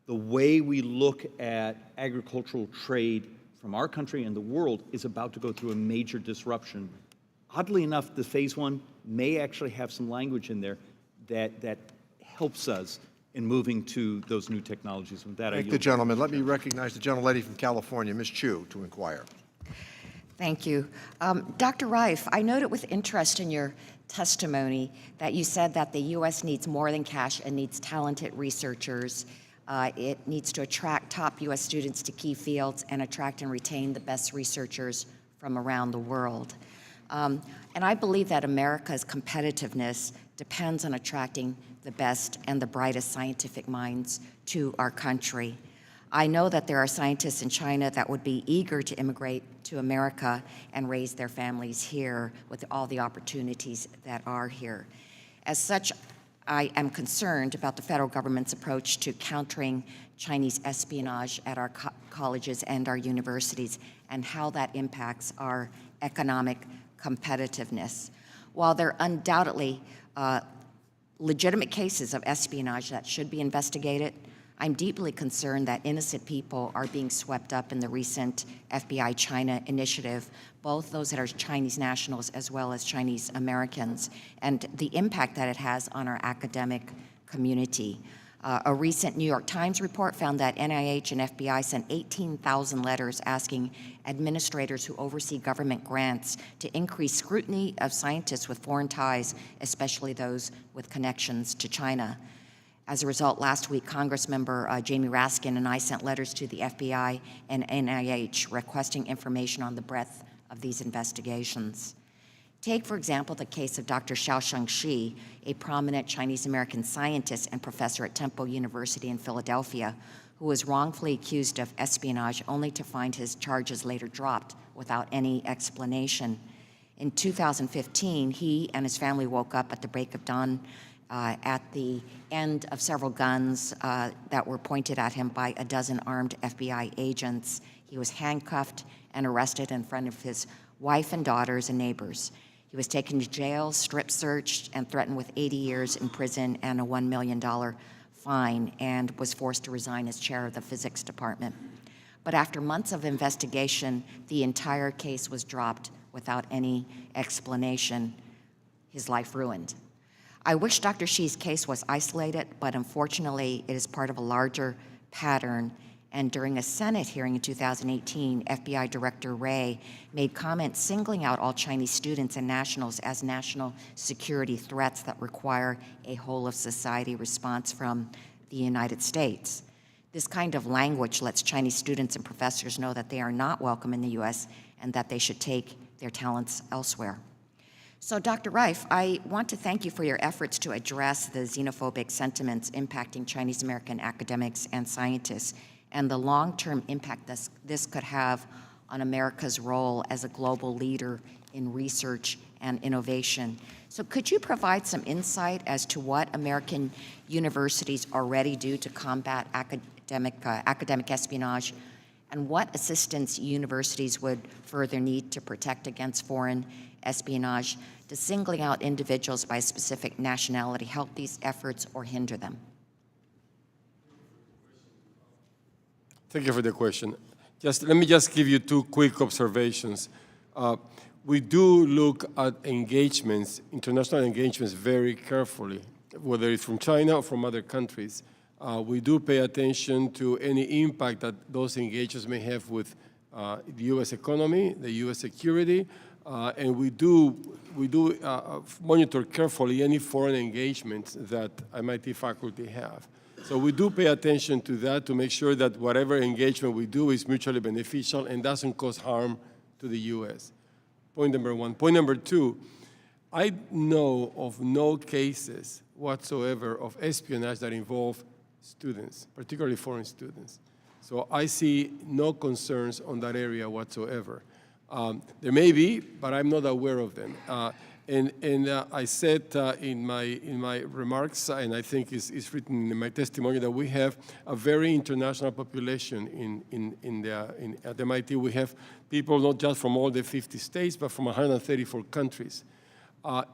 the way we look at agricultural trade from our country and the world is about to go through a major disruption. Oddly enough, the phase one may actually have some language in there that helps us in moving to those new technologies. With that, Thank the gentleman. Let me recognize the gentlelady from California, Ms. Chu, to inquire. Thank you. Dr. Reif, I noted with interest in your testimony that you said that the U.S. needs more than cash and needs talented researchers. It needs to attract top U.S. students to key fields and attract and retain the best researchers from around the world. And I believe that America's competitiveness depends on attracting the best and the brightest scientific minds to our country. I know that there are scientists in China that would be eager to immigrate to America and raise their families here with all the opportunities that are here. As such, I am concerned about the federal government's approach to countering Chinese espionage at our colleges and our universities and how that impacts our economic competitiveness. While there are undoubtedly legitimate cases of espionage that should be investigated, I'm deeply concerned that innocent people are being swept up in the recent FBI China initiative, both those that are Chinese nationals as well as Chinese Americans, and the impact that it has on our academic community. A recent New York Times report found that NIH and FBI sent 18,000 letters asking administrators who oversee government grants to increase scrutiny of scientists with foreign ties, especially those with connections to China. As a result, last week, Congressmember Jamie Raskin and I sent letters to the FBI and NIH requesting information on the breadth of these investigations. Take, for example, the case of Dr. Xiaosheng Shi, a prominent Chinese-American scientist and professor at Temple University in Philadelphia, who was wrongfully accused of espionage only to find his charges later dropped without any explanation. In 2015, he and his family woke up at the break of dawn at the end of several guns that were pointed at him by a dozen armed FBI agents. He was handcuffed and arrested in front of his wife and daughters and neighbors. He was taken to jail, strip searched, and threatened with 80 years in prison and a $1 million fine, and was forced to resign as chair of the physics department. But after months of investigation, the entire case was dropped without any explanation. His life ruined. I wish Dr. Shi's case was isolated, but unfortunately, it is part of a larger pattern. And during a Senate hearing in 2018, FBI Director Wray made comments singling out all Chinese students and nationals as national security threats that require a whole-of-society response from the United States. This kind of language lets Chinese students and professors know that they are not welcome in the U.S. and that they should take their talents elsewhere. So, Dr. Reif, I want to thank you for your efforts to address the xenophobic sentiments impacting Chinese American academics and scientists and the long-term impact this could have on America's role as a global leader in research and innovation. So could you provide some insight as to what American universities already do to combat academic espionage, and what assistance universities would further need to protect against foreign espionage? Does singling out individuals by a specific nationality help these efforts or hinder them? Thank you for the question. Let me give you two quick observations. We do look at engagements, international engagements, very carefully, whether it's from China or from other countries. We do pay attention to any impact that those engagements may have with the U.S. economy, the U.S. security, and we do we do monitor carefully any foreign engagements that MIT faculty have. So we do pay attention to that to make sure that whatever engagement we do is mutually beneficial and doesn't cause harm to the U.S. Point number one. Point number two, I know of no cases whatsoever of espionage that involve students, particularly foreign students. So I see no concerns on that area whatsoever. There may be, but I'm not aware of them. I said in my remarks, and I think it's written in my testimony, that we have a very international population at MIT. We have people not just from all the 50 states, but from 134 countries.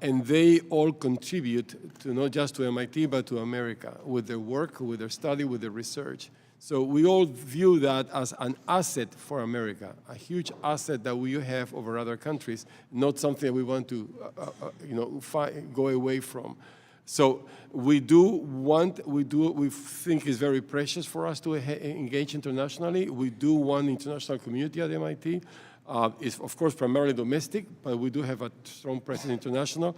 And they all contribute to not just to MIT, but to America with their work, with their study, with their research. So we all view that as an asset for America, a huge asset that we have over other countries, not something that we want to go away from. So we think it's very precious for us to engage internationally. We do want international community at MIT. It's, of course, primarily domestic, but we do have a strong presence international.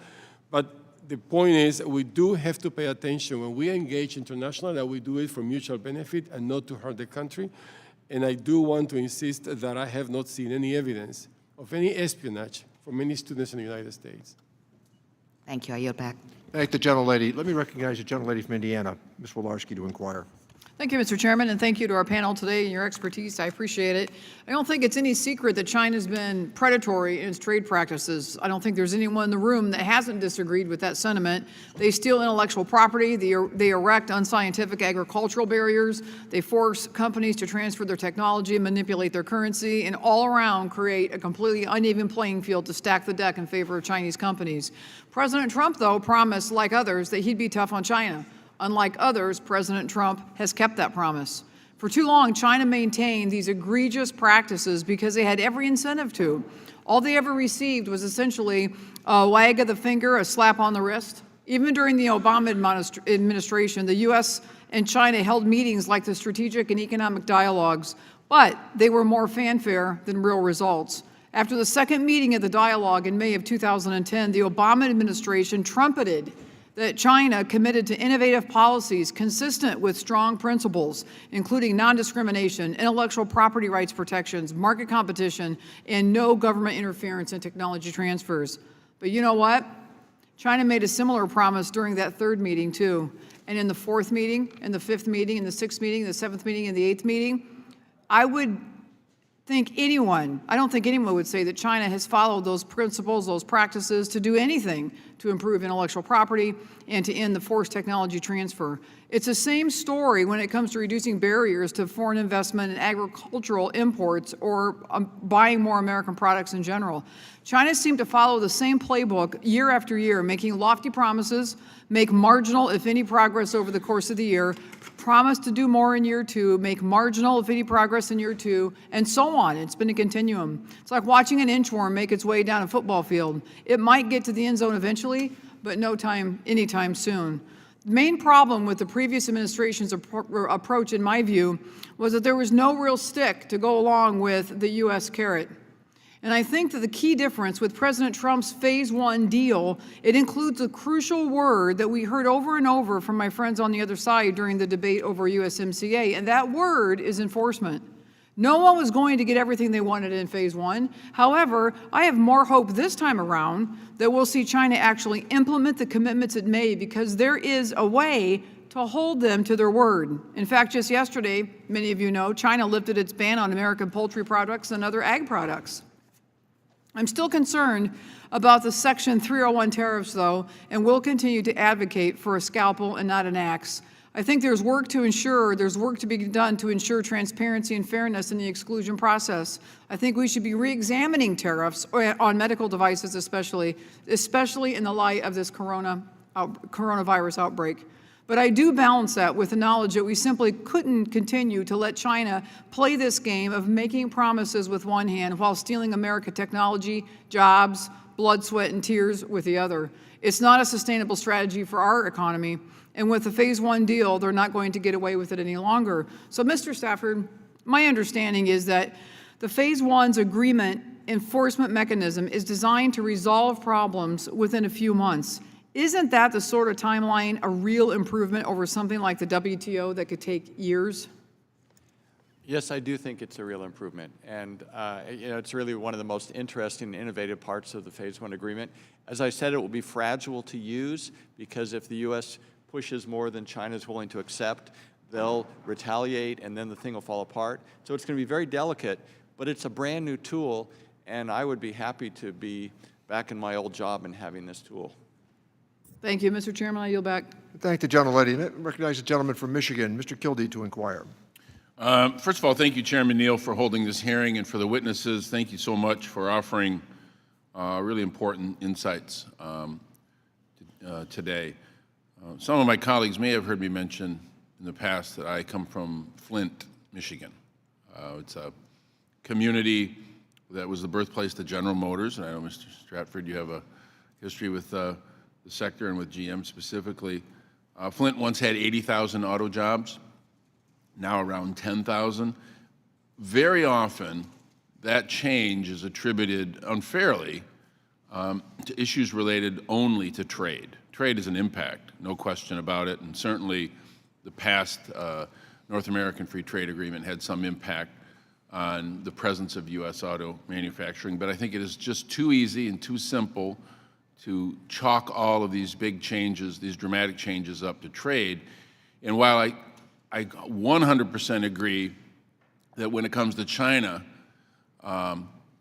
But the point is, we do have to pay attention when we engage internationally that we do it for mutual benefit and not to hurt the country. And I do want to insist that I have not seen any evidence of any espionage from any students in the United States. Thank you. I yield back. Thank the gentlelady. Let me recognize the gentlelady from Indiana, Ms. Wolarski, to inquire. Thank you, Mr. Chairman, and thank you to our panel today and your expertise. I appreciate it. I don't think it's any secret that China's been predatory in its trade practices. I don't think there's anyone in the room that hasn't disagreed with that sentiment. They steal intellectual property. They erect unscientific agricultural barriers. They force companies to transfer their technology and manipulate their currency, and all around create a completely uneven playing field to stack the deck in favor of Chinese companies. President Trump, though, promised, like others, that he'd be tough on China. Unlike others, President Trump has kept that promise. For too long, China maintained these egregious practices because they had every incentive to. All they ever received was essentially a wag of the finger, a slap on the wrist. Even during the Obama administration, the U.S. and China held meetings like the Strategic and Economic Dialogues, but they were more fanfare than real results. After the second meeting of the dialogue in May of 2010, the Obama administration trumpeted that China committed to innovative policies consistent with strong principles, including non-discrimination, intellectual property rights protections, market competition, and no government interference in technology transfers. But you know what? China made a similar promise during that third meeting, too. And in the fourth meeting, and the fifth meeting, and the sixth meeting, the seventh meeting, and the eighth meeting, I don't think anyone would say that China has followed those principles, those practices to do anything to improve intellectual property and to end the forced technology transfer. It's the same story when it comes to reducing barriers to foreign investment in agricultural imports or buying more American products in general. China seemed to follow the same playbook year after year, making lofty promises, make marginal, if any, progress over the course of the year, promise to do more in year two, make marginal, if any, progress in year two, and so on. It's been a continuum. It's like watching an inchworm make its way down a football field. It might get to the end zone eventually, but anytime soon. The main problem with the previous administration's approach, in my view, was that there was no real stick to go along with the U.S. carrot. And I think that the key difference with President Trump's Phase 1 deal, it includes a crucial word that we heard over and over from my friends on the other side during the debate over USMCA, and that word is enforcement. No one was going to get everything they wanted in Phase 1. However, I have more hope this time around that we'll see China actually implement the commitments it made, because there is a way to hold them to their word. In fact, just yesterday, many of you know, China lifted its ban on American poultry products and other ag products. I'm still concerned about the Section 301 tariffs, though, and will continue to advocate for a scalpel and not an axe. I think there's work to be done to ensure transparency and fairness in the exclusion process. I think we should be re-examining tariffs on medical devices, especially in the light of this coronavirus outbreak. But I do balance that with the knowledge that we simply couldn't continue to let China play this game of making promises with one hand while stealing American technology, jobs, blood, sweat, and tears with the other. It's not a sustainable strategy for our economy. And with the Phase 1 deal, they're not going to get away with it any longer. So, Mr. Stafford, my understanding is that the Phase 1's agreement enforcement mechanism is designed to resolve problems within a few months. Isn't that the sort of timeline a real improvement over something like the WTO that could take years? Yes, I do think it's a real improvement, and it's really one of the most interesting and innovative parts of the Phase 1 agreement. As I said, it will be fragile to use because if the U.S. pushes more than China is willing to accept, they'll retaliate and then the thing will fall apart. So it's going to be very delicate, but it's a brand new tool, and I would be happy to be back in my old job and having this tool. Thank you, Mr. Chairman. I yield back. Thank the gentlelady. I recognize the gentleman from Michigan, Mr. Kildee, to inquire. First of all, thank you, Chairman Neal, for holding this hearing, and for the witnesses, thank you so much for offering really important insights today. Some of my colleagues may have heard me mention in the past that I come from Flint, Michigan. It's a community that was the birthplace to General Motors, and I know, Mr. Stratford, you have a history with the sector and with GM specifically. Flint once had 80,000 auto jobs, now around 10,000. Very often, that change is attributed unfairly to issues related only to trade. Trade is an impact, no question about it, and certainly the past North American Free Trade Agreement had some impact on the presence of U.S. auto manufacturing, but I think it is just too easy and too simple to chalk all of these big changes, these dramatic changes up to trade. And while I 100% agree that when it comes to China,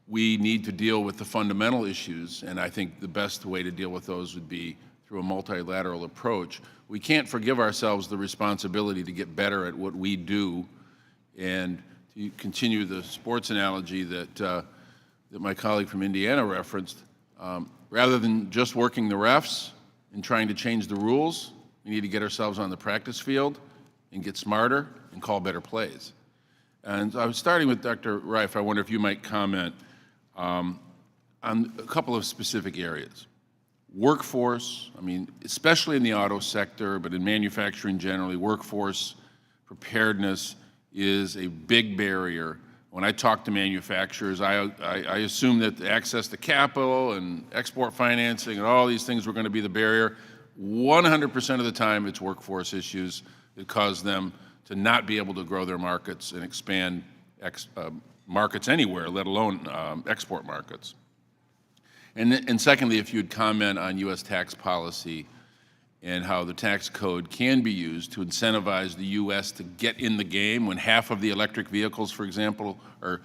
we need to deal with the fundamental issues, and I think the best way to deal with those would be through a multilateral approach. We can't forgive ourselves the responsibility to get better at what we do, and to continue the sports analogy that my colleague from Indiana referenced, rather than just working the refs and trying to change the rules, we need to get ourselves on the practice field and get smarter and call better plays. And I was starting with Dr. Reif. I wonder if you might comment on a couple of specific areas. Workforce, I mean, especially in the auto sector, but in manufacturing generally, workforce preparedness is a big barrier. When I talk to manufacturers, I assume that the access to capital and export financing and all these things were going to be the barrier. 100% of the time, it's workforce issues that cause them to not be able to grow their markets and expand markets anywhere, let alone export markets. And secondly, if you'd comment on U.S. tax policy and how the tax code can be used to incentivize the U.S. to get in the game when half of the electric vehicles, for example, or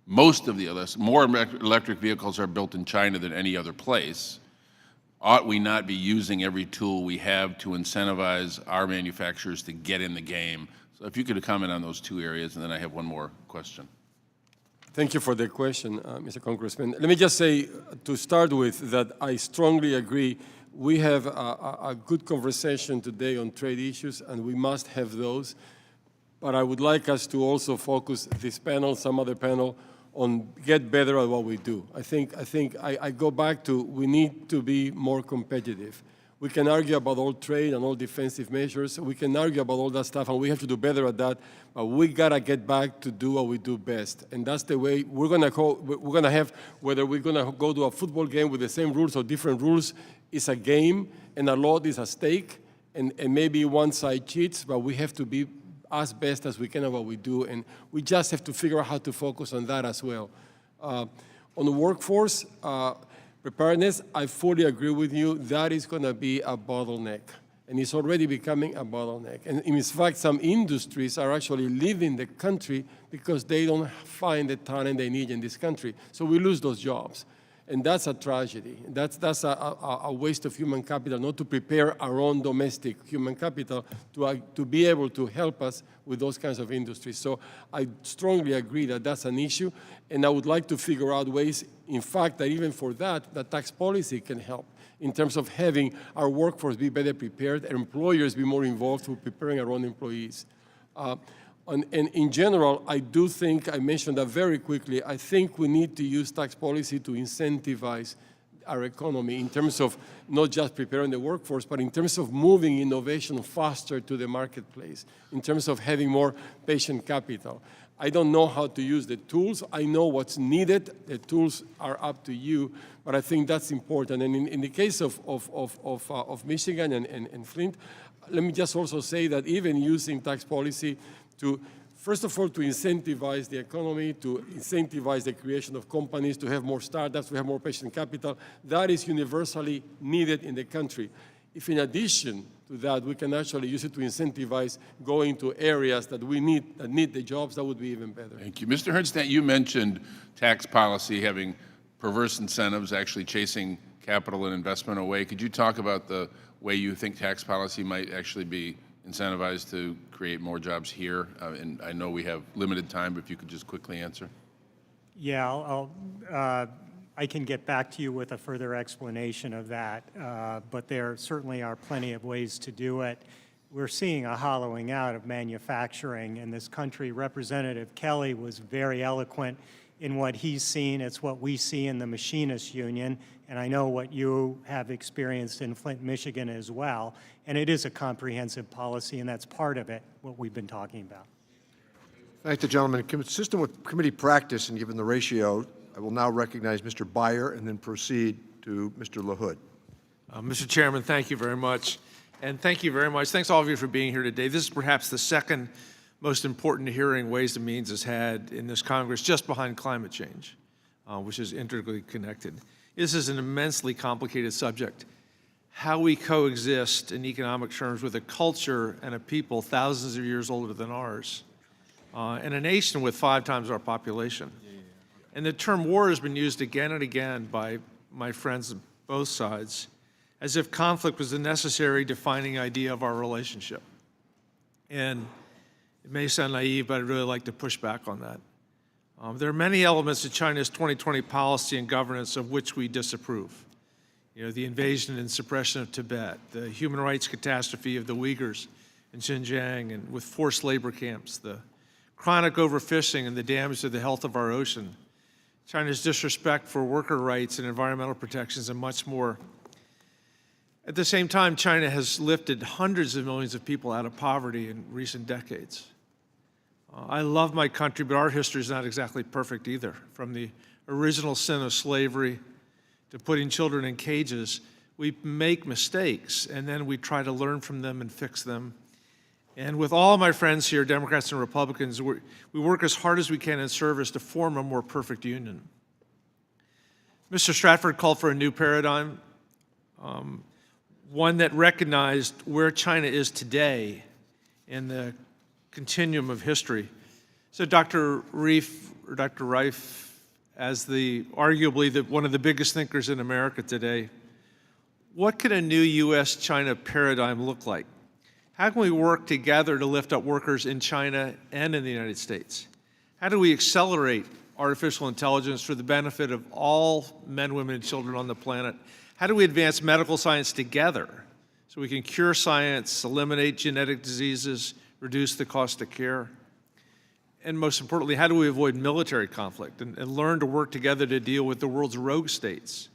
more electric vehicles are built in China than any other place. Ought we not be using every tool we have to incentivize our manufacturers to get in the game? So if you could comment on those two areas, and then I have one more question. Thank you for the question, Mr. Congressman. Let me just say, to start with, that I strongly agree. We have a good conversation today on trade issues, and we must have those. But I would like us to also focus this panel, some other panel, on get better at what we do. I go back to we need to be more competitive. We can argue about all trade and all defensive measures. We can argue about all that stuff, and we have to do better at that. But we gotta get back to do what we do best, and that's the way we're gonna have. Whether we're gonna go to a football game with the same rules or different rules, it's a game, and a lot is at stake. And maybe one side cheats, but we have to be as best as we can at what we do, and we just have to figure out how to focus on that as well. On the workforce preparedness, I fully agree with you. That is going to be a bottleneck, and it's already becoming a bottleneck. And in fact, some industries are actually leaving the country because they don't find the talent they need in this country. So we lose those jobs. And that's a tragedy. That's a waste of human capital, not to prepare our own domestic human capital to be able to help us with those kinds of industries. So I strongly agree that that's an issue, and I would like to figure out ways, in fact, that even for that, the tax policy can help in terms of having our workforce be better prepared, and employers be more involved with preparing our own employees. And in general, I do think, I mentioned that very quickly, I think we need to use tax policy to incentivize our economy in terms of not just preparing the workforce, but in terms of moving innovation faster to the marketplace, in terms of having more patient capital. I don't know how to use the tools. I know what's needed. The tools are up to you, but I think that's important. And in the case of Michigan and Flint, let me just also say that even using tax policy to, first of all, to incentivize the economy, to incentivize the creation of companies, to have more startups, to have more patient capital, that is universally needed in the country. If in addition to that, we can actually use it to incentivize going to areas that need the jobs, that would be even better. Thank you. Mr. Hertzstein, you mentioned tax policy having perverse incentives, actually chasing capital and investment away. Could you talk about the way you think tax policy might actually be incentivized to create more jobs here? And I know we have limited time, but if you could just quickly answer. Yeah, I can get back to you with a further explanation of that, but there certainly are plenty of ways to do it. We're seeing a hollowing out of manufacturing in this country. Representative Kelly was very eloquent in what he's seen. It's what we see in the Machinists Union, and I know what you have experienced in Flint, Michigan as well. And it is a comprehensive policy, and that's part of it, what we've been talking about. Thank the gentleman. Consistent with committee practice and given the ratio, I will now recognize Mr. Byer and then proceed to Mr. LaHood. Mr. Chairman, thank you very much. And thank you very much. Thanks all of you for being here today. This is perhaps the second most important hearing Ways and Means has had in this Congress, just behind climate change, which is integrally connected. This is an immensely complicated subject. How we coexist in economic terms with a culture and a people thousands of years older than ours, and a nation with 5 times our population. And the term war has been used again and again by my friends on both sides as if conflict was a necessary defining idea of our relationship. And it may sound naive, but I'd really like to push back on that. There are many elements to China's 2020 policy and governance of which we disapprove. You know, the invasion and suppression of Tibet, the human rights catastrophe of the Uyghurs in Xinjiang and with forced labor camps, the chronic overfishing and the damage to the health of our ocean, China's disrespect for worker rights and environmental protections, and much more. At the same time, China has lifted hundreds of millions of people out of poverty in recent decades. I love my country, but our history is not exactly perfect either. From the original sin of slavery to putting children in cages, we make mistakes, and then we try to learn from them and fix them. And with all my friends here, Democrats and Republicans, we work as hard as we can in service to form a more perfect union. Mr. Stratford called for a new paradigm, one that recognized where China is today in the continuum of history. So Dr. Reif, as arguably one of the biggest thinkers in America today, what could a new U.S.-China paradigm look like? How can we work together to lift up workers in China and in the United States? How do we accelerate artificial intelligence for the benefit of all men, women, and children on the planet? How do we advance medical science together so we can cure science, eliminate genetic diseases, reduce the cost of care? And most importantly, how do we avoid military conflict and learn to work together to deal with the world's rogue states?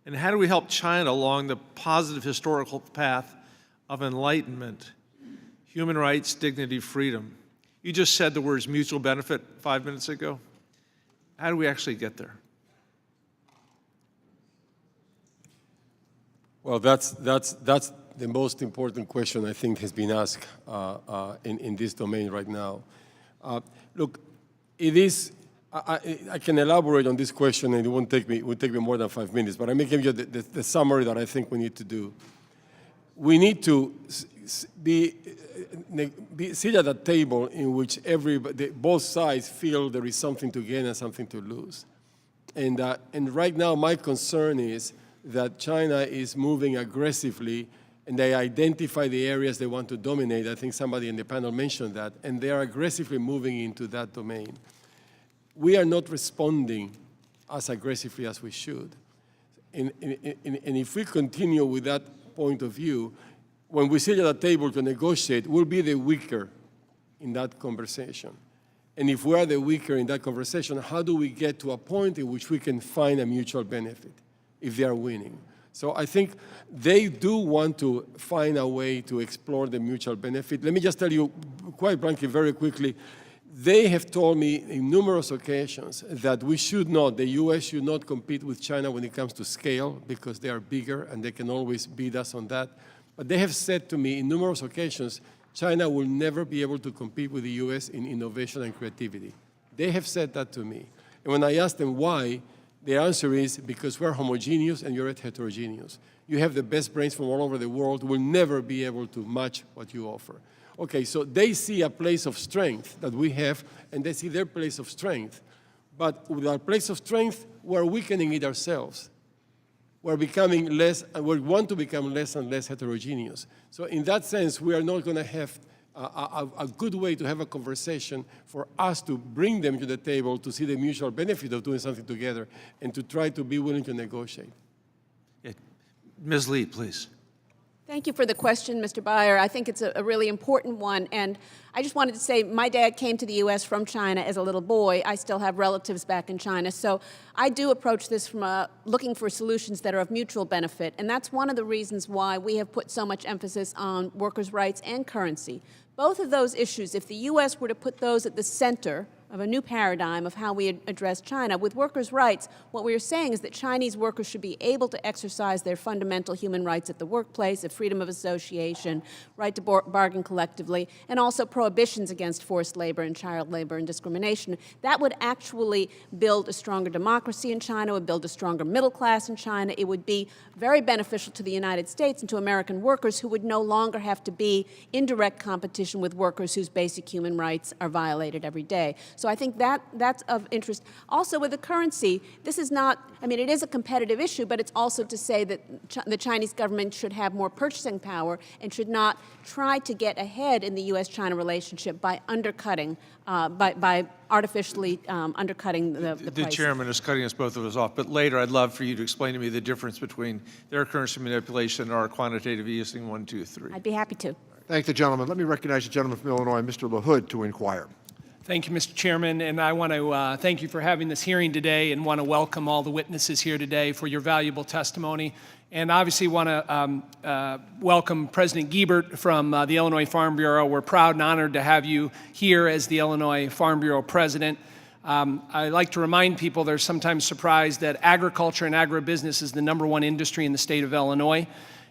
And how do we help China along the positive historical path of enlightenment, human rights, dignity, freedom? You just said the words mutual benefit 5 minutes ago. How do we actually get there? Well, that's the most important question I think has been asked in this domain right now. Look, it is. I can elaborate on this question, and it would take me more than 5 minutes. But I may give you the summary that I think we need to do. We need to sit at a table in which both sides feel there is something to gain and something to lose. And right now, my concern is that China is moving aggressively, and they identify the areas they want to dominate. I think somebody in the panel mentioned that, and they are aggressively moving into that domain. We are not responding as aggressively as we should. And if we continue with that point of view, when we sit at a table to negotiate, we'll be the weaker in that conversation. And if we are the weaker in that conversation, how do we get to a point in which we can find a mutual benefit if they are winning? So I think they do want to find a way to explore the mutual benefit. Let me just tell you quite frankly, very quickly, They have told me in numerous occasions that we should not, the U.S. should not compete with China when it comes to scale because they are bigger and they can always beat us on that. But they have said to me in numerous occasions, China will never be able to compete with the U.S. in innovation and creativity. They have said that to me. And when I ask them why, their answer is because we're homogeneous and you're heterogeneous. You have the best brains from all over the world, will never be able to match what you offer. Okay, so they see a place of strength that we have, and they see their place of strength. But with our place of strength, we're weakening it ourselves. We're becoming less, and we want to become less and less heterogeneous. So in that sense, we are not going to have a good way to have a conversation for us to bring them to the table to see the mutual benefit of doing something together and to try to be willing to negotiate. Ms. Lee, please. Thank you for the question, Mr. Beyer. I think it's a really important one. And I just wanted to say my dad came to the U.S. from China as a little boy. I still have relatives back in China. So I do approach this from looking for solutions that are of mutual benefit. And that's one of the reasons why we have put so much emphasis on workers' rights and currency. Both of those issues, if the U.S. were to put those at the center of a new paradigm of how we address China. With workers' rights, what we are saying is that Chinese workers should be able to exercise their fundamental human rights at the workplace, of freedom of association, right to bargain collectively, and also prohibitions against forced labor and child labor and discrimination. That would actually build a stronger democracy in China, would build a stronger middle class in China. It would be very beneficial to the United States and to American workers who would no longer have to be in direct competition with workers whose basic human rights are violated every day. So I think that's of interest. Also with the currency, this is not, I mean, it is a competitive issue, but it's also to say that the Chinese government should have more purchasing power and should not try to get ahead in the U.S.-China relationship by undercutting, by artificially undercutting the The price. chairman is cutting us both of us off, but later I'd love for you to explain to me the difference between their currency manipulation and our quantitative easing 1, 2, 3. I'd be happy to. Thank the gentleman. Let me recognize the gentleman from Illinois, Mr. LaHood, to inquire. Thank you, Mr. Chairman, and I want to thank you for having this hearing today and want to welcome all the witnesses here today for your valuable testimony. And obviously want to welcome President Giebert from the Illinois Farm Bureau. We're proud and honored to have you here as the Illinois Farm Bureau President. I like to remind people they're sometimes surprised that agriculture and agribusiness is the #1 industry in the state of Illinois.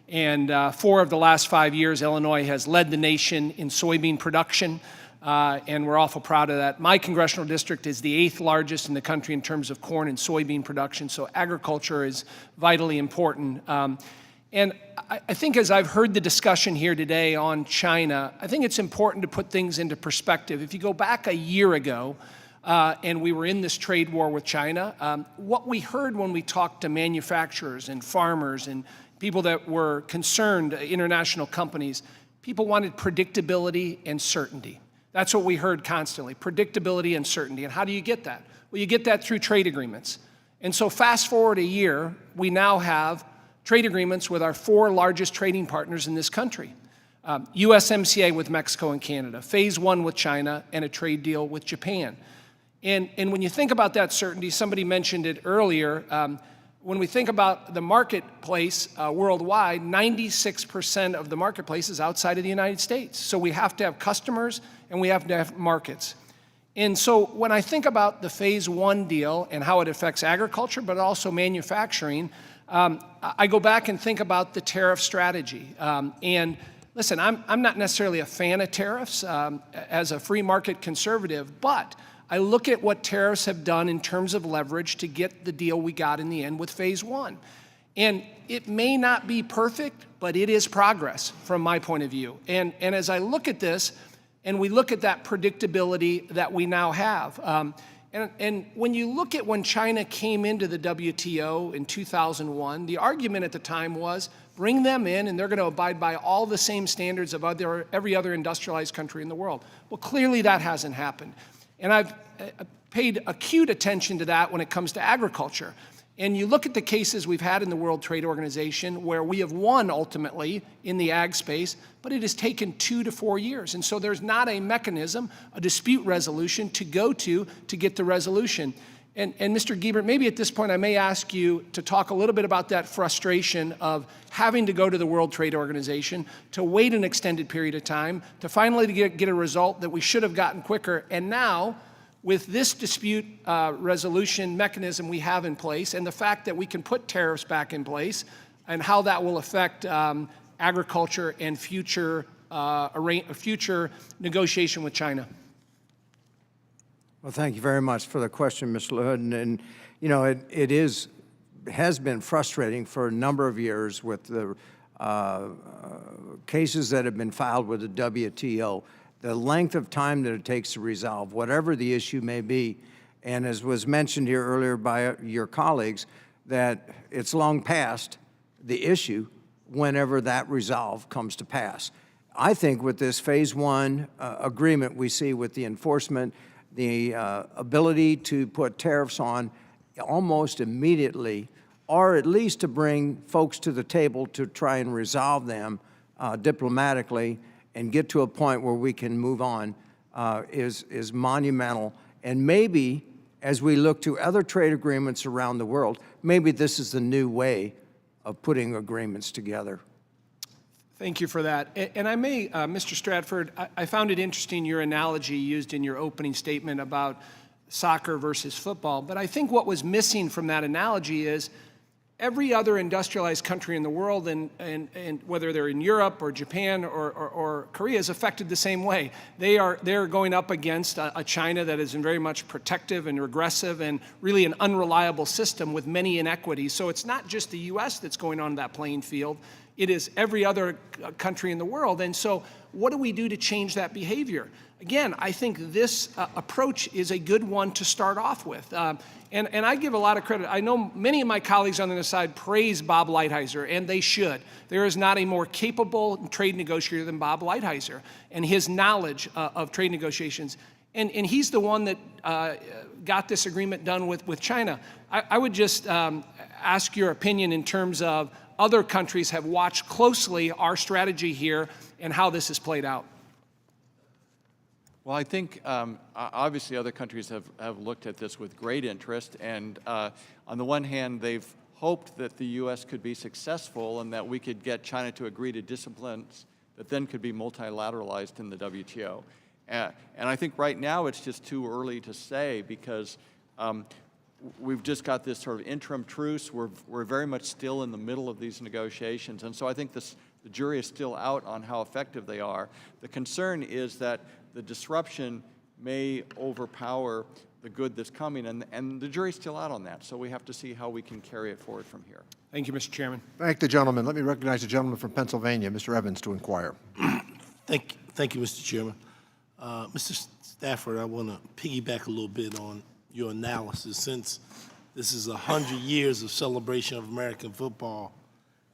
And 4 of the last 5 years, Illinois has led the nation in soybean production. And we're awful proud of that. My congressional district is the 8th largest in the country in terms of corn and soybean production, so agriculture is vitally important. And I think as I've heard the discussion here today on China, I think it's important to put things into perspective. If you go back a year ago, and we were in this trade war with China, what we heard when we talked to manufacturers and farmers and people that were concerned, international companies, people wanted predictability and certainty. That's what we heard constantly, predictability and certainty. And how do you get that? Well, you get that through trade agreements. And so fast forward a year, we now have trade agreements with our 4 largest trading partners in this country. USMCA with Mexico and Canada, Phase 1 with China, and a trade deal with Japan. And when you think about that certainty, somebody mentioned it earlier, when we think about the marketplace worldwide, 96% of the marketplace is outside of the United States. So we have to have customers and we have to have markets. And so when I think about the Phase 1 deal and how it affects agriculture, but also manufacturing, I go back and think about the tariff strategy. And listen, I'm not necessarily a fan of tariffs as a free market conservative, but I look at what tariffs have done in terms of leverage to get the deal we got in the end with Phase 1. And it may not be perfect, but it is progress from my point of view. And as I look at this, and we look at that predictability that we now have, and when you look at when China came into the WTO in 2001, the argument at the time was, bring them in and they're going to abide by all the same standards of every other industrialized country in the world. Well, clearly that hasn't happened. And I've paid acute attention to that when it comes to agriculture. And you look at the cases we've had in the World Trade Organization where we have won ultimately in the ag space, but it has taken 2 to 4 years. And so there's not a mechanism, a dispute resolution to go to get the resolution. And Mr. Giebert, maybe at this point I may ask you to talk a little bit about that frustration of having to go to the World Trade Organization, to wait an extended period of time, to finally get a result that we should have gotten quicker. And now, with this dispute resolution mechanism we have in place and the fact that we can put tariffs back in place and how that will affect agriculture and future negotiation with China. Well, thank you very much for the question, Mr. LaHood. And you know, it has been frustrating for a number of years with the cases that have been filed with the WTO, the length of time that it takes to resolve whatever the issue may be. And as was mentioned here earlier by your colleagues, that it's long past the issue whenever that resolve comes to pass. I think with this phase one agreement we see with the enforcement, the ability to put tariffs on almost immediately, or at least to bring folks to the table to try and resolve them diplomatically and get to a point where we can move on is monumental. And maybe as we look to other trade agreements around the world, maybe this is the new way of putting agreements together. Thank you for that. And I may, Mr. Stratford, I found it interesting your analogy used in your opening statement about soccer versus football. But I think what was missing from that analogy is every other industrialized country in the world, and whether they're in Europe or Japan or Korea, is affected the same way. They're going up against a China that is very much protective and regressive and really an unreliable system with many inequities. So it's not just the U.S. that's going on that playing field. It is every other country in the world. And so what do we do to change that behavior? Again, I think this approach is a good one to start off with. And I give a lot of credit. I know many of my colleagues on the other side praise Bob Lighthizer, and they should. There is not a more capable trade negotiator than Bob Lighthizer and his knowledge of trade negotiations. And he's the one that got this agreement done with China. I would just ask your opinion in terms of other countries have watched closely our strategy here and how this has played out. Well, I think obviously other countries have looked at this with great interest, and on the one hand, they've hoped that the U.S. could be successful and that we could get China to agree to disciplines that then could be multilateralized in the WTO. And I think right now it's just too early to say because we've just got this sort of interim truce. We're very much still in the middle of these negotiations, and so I think the jury is still out on how effective they are. The concern is that the disruption may overpower the good that's coming, and the jury's still out on that. So we have to see how we can carry it forward from here. Thank you, Mr. Chairman. Thank the gentleman. Let me recognize the gentleman from Pennsylvania, Mr. Evans, to inquire. Thank you, Mr. Chairman. Mr. Stafford, I want to piggyback a little bit on your analysis. Since this is 100 years of celebration of American football,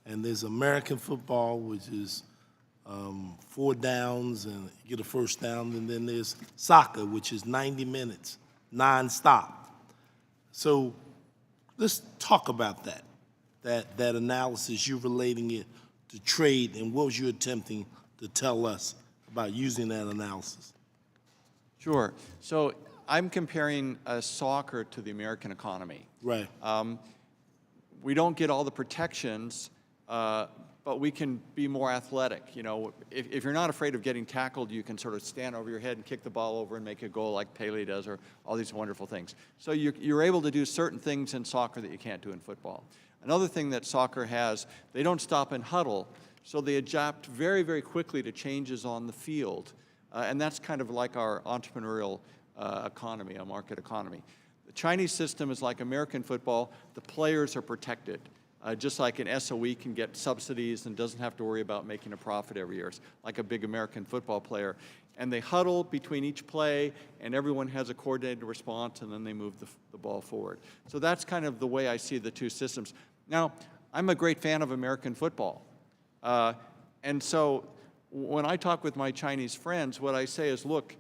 and there's American football, which is 4 downs and you get a first down, and then there's soccer, which is 90 minutes, nonstop. So let's talk about that analysis. You're relating it to trade, and what was you attempting to tell us about using that analysis? Sure. So I'm comparing soccer to the American economy. Right. We don't get all the protections, but we can be more athletic. You know, if you're not afraid of getting tackled, you can sort of stand over your head and kick the ball over and make a goal like Pele does, or all these wonderful things. So you're able to do certain things in soccer that you can't do in football. Another thing that soccer has, they don't stop and huddle, so they adapt very, very quickly to changes on the field. And that's kind of like our entrepreneurial economy, our market economy. The Chinese system is like American football. The players are protected. Just like an SOE can get subsidies and doesn't have to worry about making a profit every year. It's like a big American football player. And they huddle between each play, and everyone has a coordinated response, and then they move the ball forward. So that's kind of the way I see the two systems. Now, I'm a great fan of American football. And so when I talk with my Chinese friends, what I say is, look,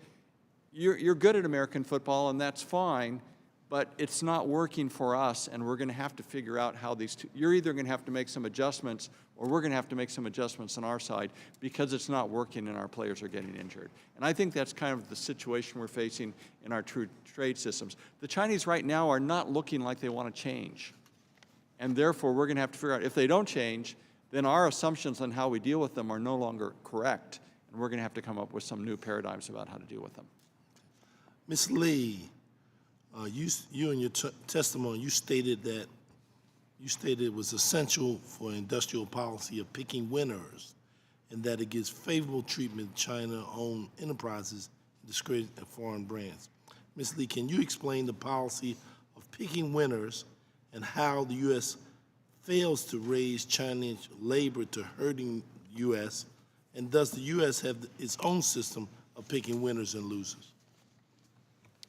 you're good at American football, and that's fine, but it's not working for us, and we're going to have to figure out how these two, you're either going to have to make some adjustments, or we're going to have to make some adjustments on our side because it's not working and our players are getting injured. And I think that's kind of the situation we're facing in our true trade systems. The Chinese right now are not looking like they want to change. And therefore, we're going to have to figure out, if they don't change, then our assumptions on how we deal with them are no longer correct. And we're going to have to come up with some new paradigms about how to deal with them. Ms. Lee, you in your testimony, you stated it was essential for industrial policy of picking winners and that it gives favorable treatment to China-owned enterprises and discrediting foreign brands. Ms. Lee, can you explain the policy of picking winners and how the U.S. fails to raise Chinese labor to hurting the U.S., and does the U.S. have its own system of picking winners and losers?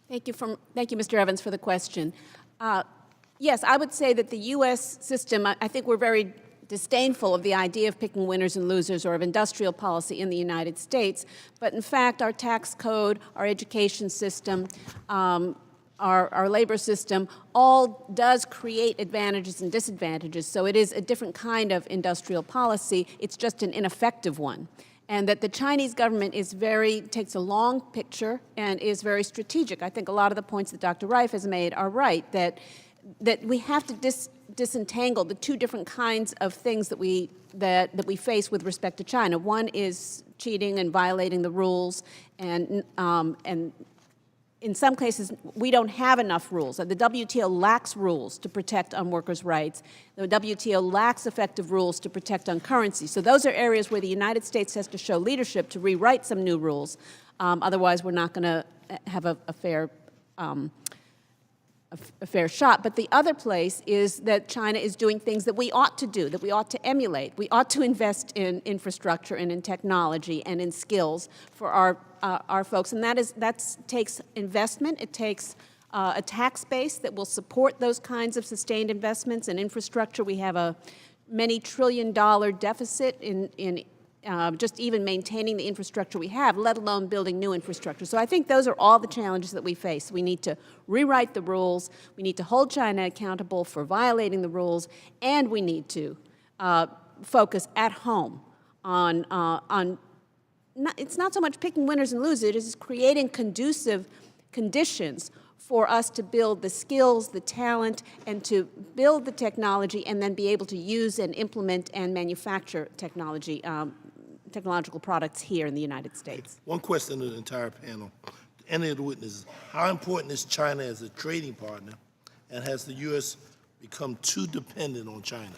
Thank you, Mr. Evans, for the question. Yes, I would say that the U.S. system, I think we're very disdainful of the idea of picking winners and losers or of industrial policy in the United States. But in fact, our tax code, our education system, our labor system, all does create advantages and disadvantages. So it is a different kind of industrial policy. It's just an ineffective one. And that the Chinese government takes a long picture and is very strategic. I think a lot of the points that Dr. Reif has made are right, that we have to disentangle the two different kinds of things that we face with respect to China. One is cheating and violating the rules, and in some cases, we don't have enough rules. The WTO lacks rules to protect on workers' rights. The WTO lacks effective rules to protect on currency. So those are areas where the United States has to show leadership to rewrite some new rules. Otherwise, we're not going to have a fair shot. But the other place is that China is doing things that we ought to do, that we ought to emulate. We ought to invest in infrastructure and in technology and in skills for our folks. And that takes investment. It takes a tax base that will support those kinds of sustained investments in infrastructure. We have a many trillion-dollar deficit in just even maintaining the infrastructure we have, let alone building new infrastructure. So I think those are all the challenges that we face. We need to rewrite the rules, we need to hold China accountable for violating the rules, and we need to focus at home on it's not so much picking winners and losers, it is creating conducive conditions for us to build the skills, the talent, and to build the technology and then be able to use and implement and manufacture technological products here in the United States. One question to the entire panel. Any of the witnesses, how important is China as a trading partner, and has the U.S. become too dependent on China?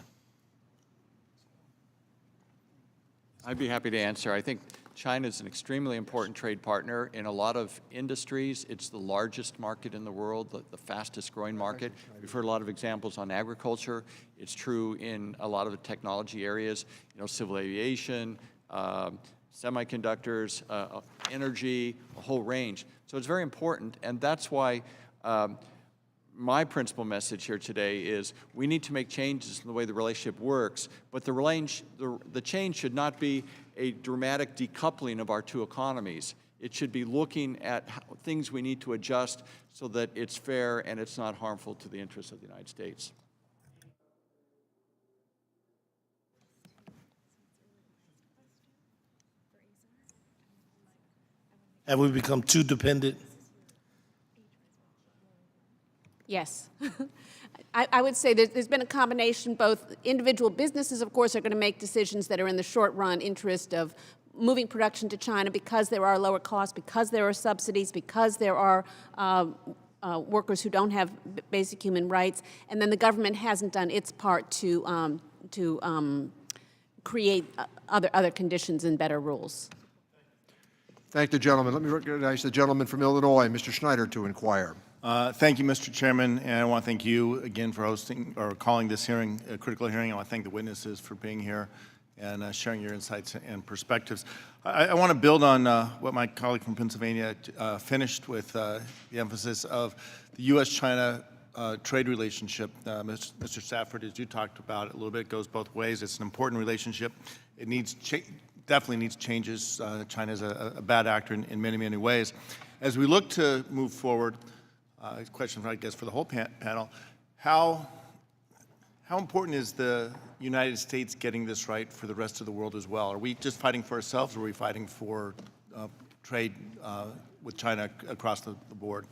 I'd be happy to answer. I think China is an extremely important trade partner in a lot of industries. It's the largest market in the world, the fastest growing market. We've heard a lot of examples on agriculture. It's true in a lot of the technology areas, civil aviation, semiconductors, energy, a whole range. So it's very important, and that's why my principal message here today is we need to make changes in the way the relationship works, but the change should not be a dramatic decoupling of our two economies. It should be looking at things we need to adjust so that it's fair and it's not harmful to the interests of the United States. Have we become too dependent? Yes. I would say that there's been a combination. Both individual businesses, of course, are going to make decisions that are in the short-run interest of moving production to China because there are lower costs, because there are subsidies, because there are workers who don't have basic human rights, and then the government hasn't done its part to create other conditions and better rules. Thank the gentleman. Let me recognize the gentleman from Illinois, Mr. Schneider, to inquire. Thank you, Mr. Chairman, and I want to thank you again for hosting or calling this hearing a critical hearing. I want to thank the witnesses for being here and sharing your insights and perspectives. I want to build on what my colleague from Pennsylvania finished with the emphasis of the U.S.-China trade relationship. Mr. Stafford, as you talked about it a little bit, it goes both ways. It's an important relationship. It definitely needs changes. China is a bad actor in many, many ways. As we look to move forward, question, I guess, for the whole panel. How important is the United States getting this right for the rest of the world as well? Are we just fighting for ourselves, or are we fighting for trade with China across the board?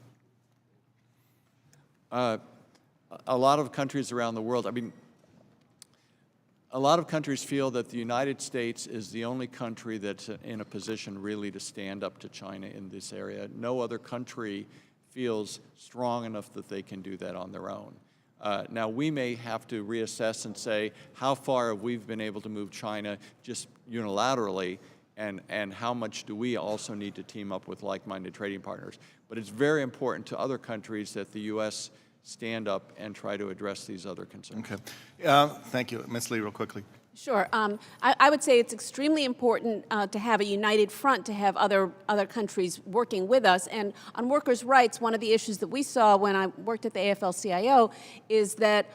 A lot of countries around the world, a lot of countries feel that the United States is the only country that's in a position really to stand up to China in this area. No other country feels strong enough that they can do that on their own. Now, we may have to reassess and say, how far have we been able to move China just unilaterally, and how much do we also need to team up with like-minded trading partners? But it's very important to other countries that the U.S. stand up and try to address these other concerns. Okay. Thank you. Ms. Lee, real quickly. Sure. I would say it's extremely important to have a united front, to have other countries working with us. And on workers' rights, one of the issues that we saw when I worked at the AFL-CIO is that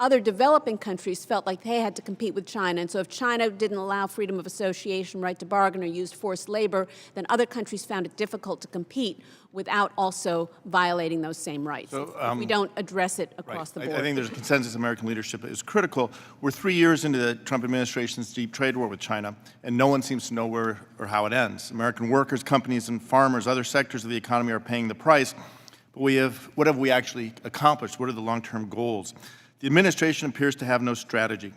other developing countries felt like they had to compete with China. And so if China didn't allow freedom of association, right to bargain, or used forced labor, then other countries found it difficult to compete without also violating those same rights. So, if we don't address it across the board. I think there's a consensus American leadership is critical. We're 3 years into the Trump administration's deep trade war with China, and no one seems to know where or how it ends. American workers, companies, and farmers, other sectors of the economy are paying the price. But what have we actually accomplished? What are the long-term goals? The administration appears to have no strategy.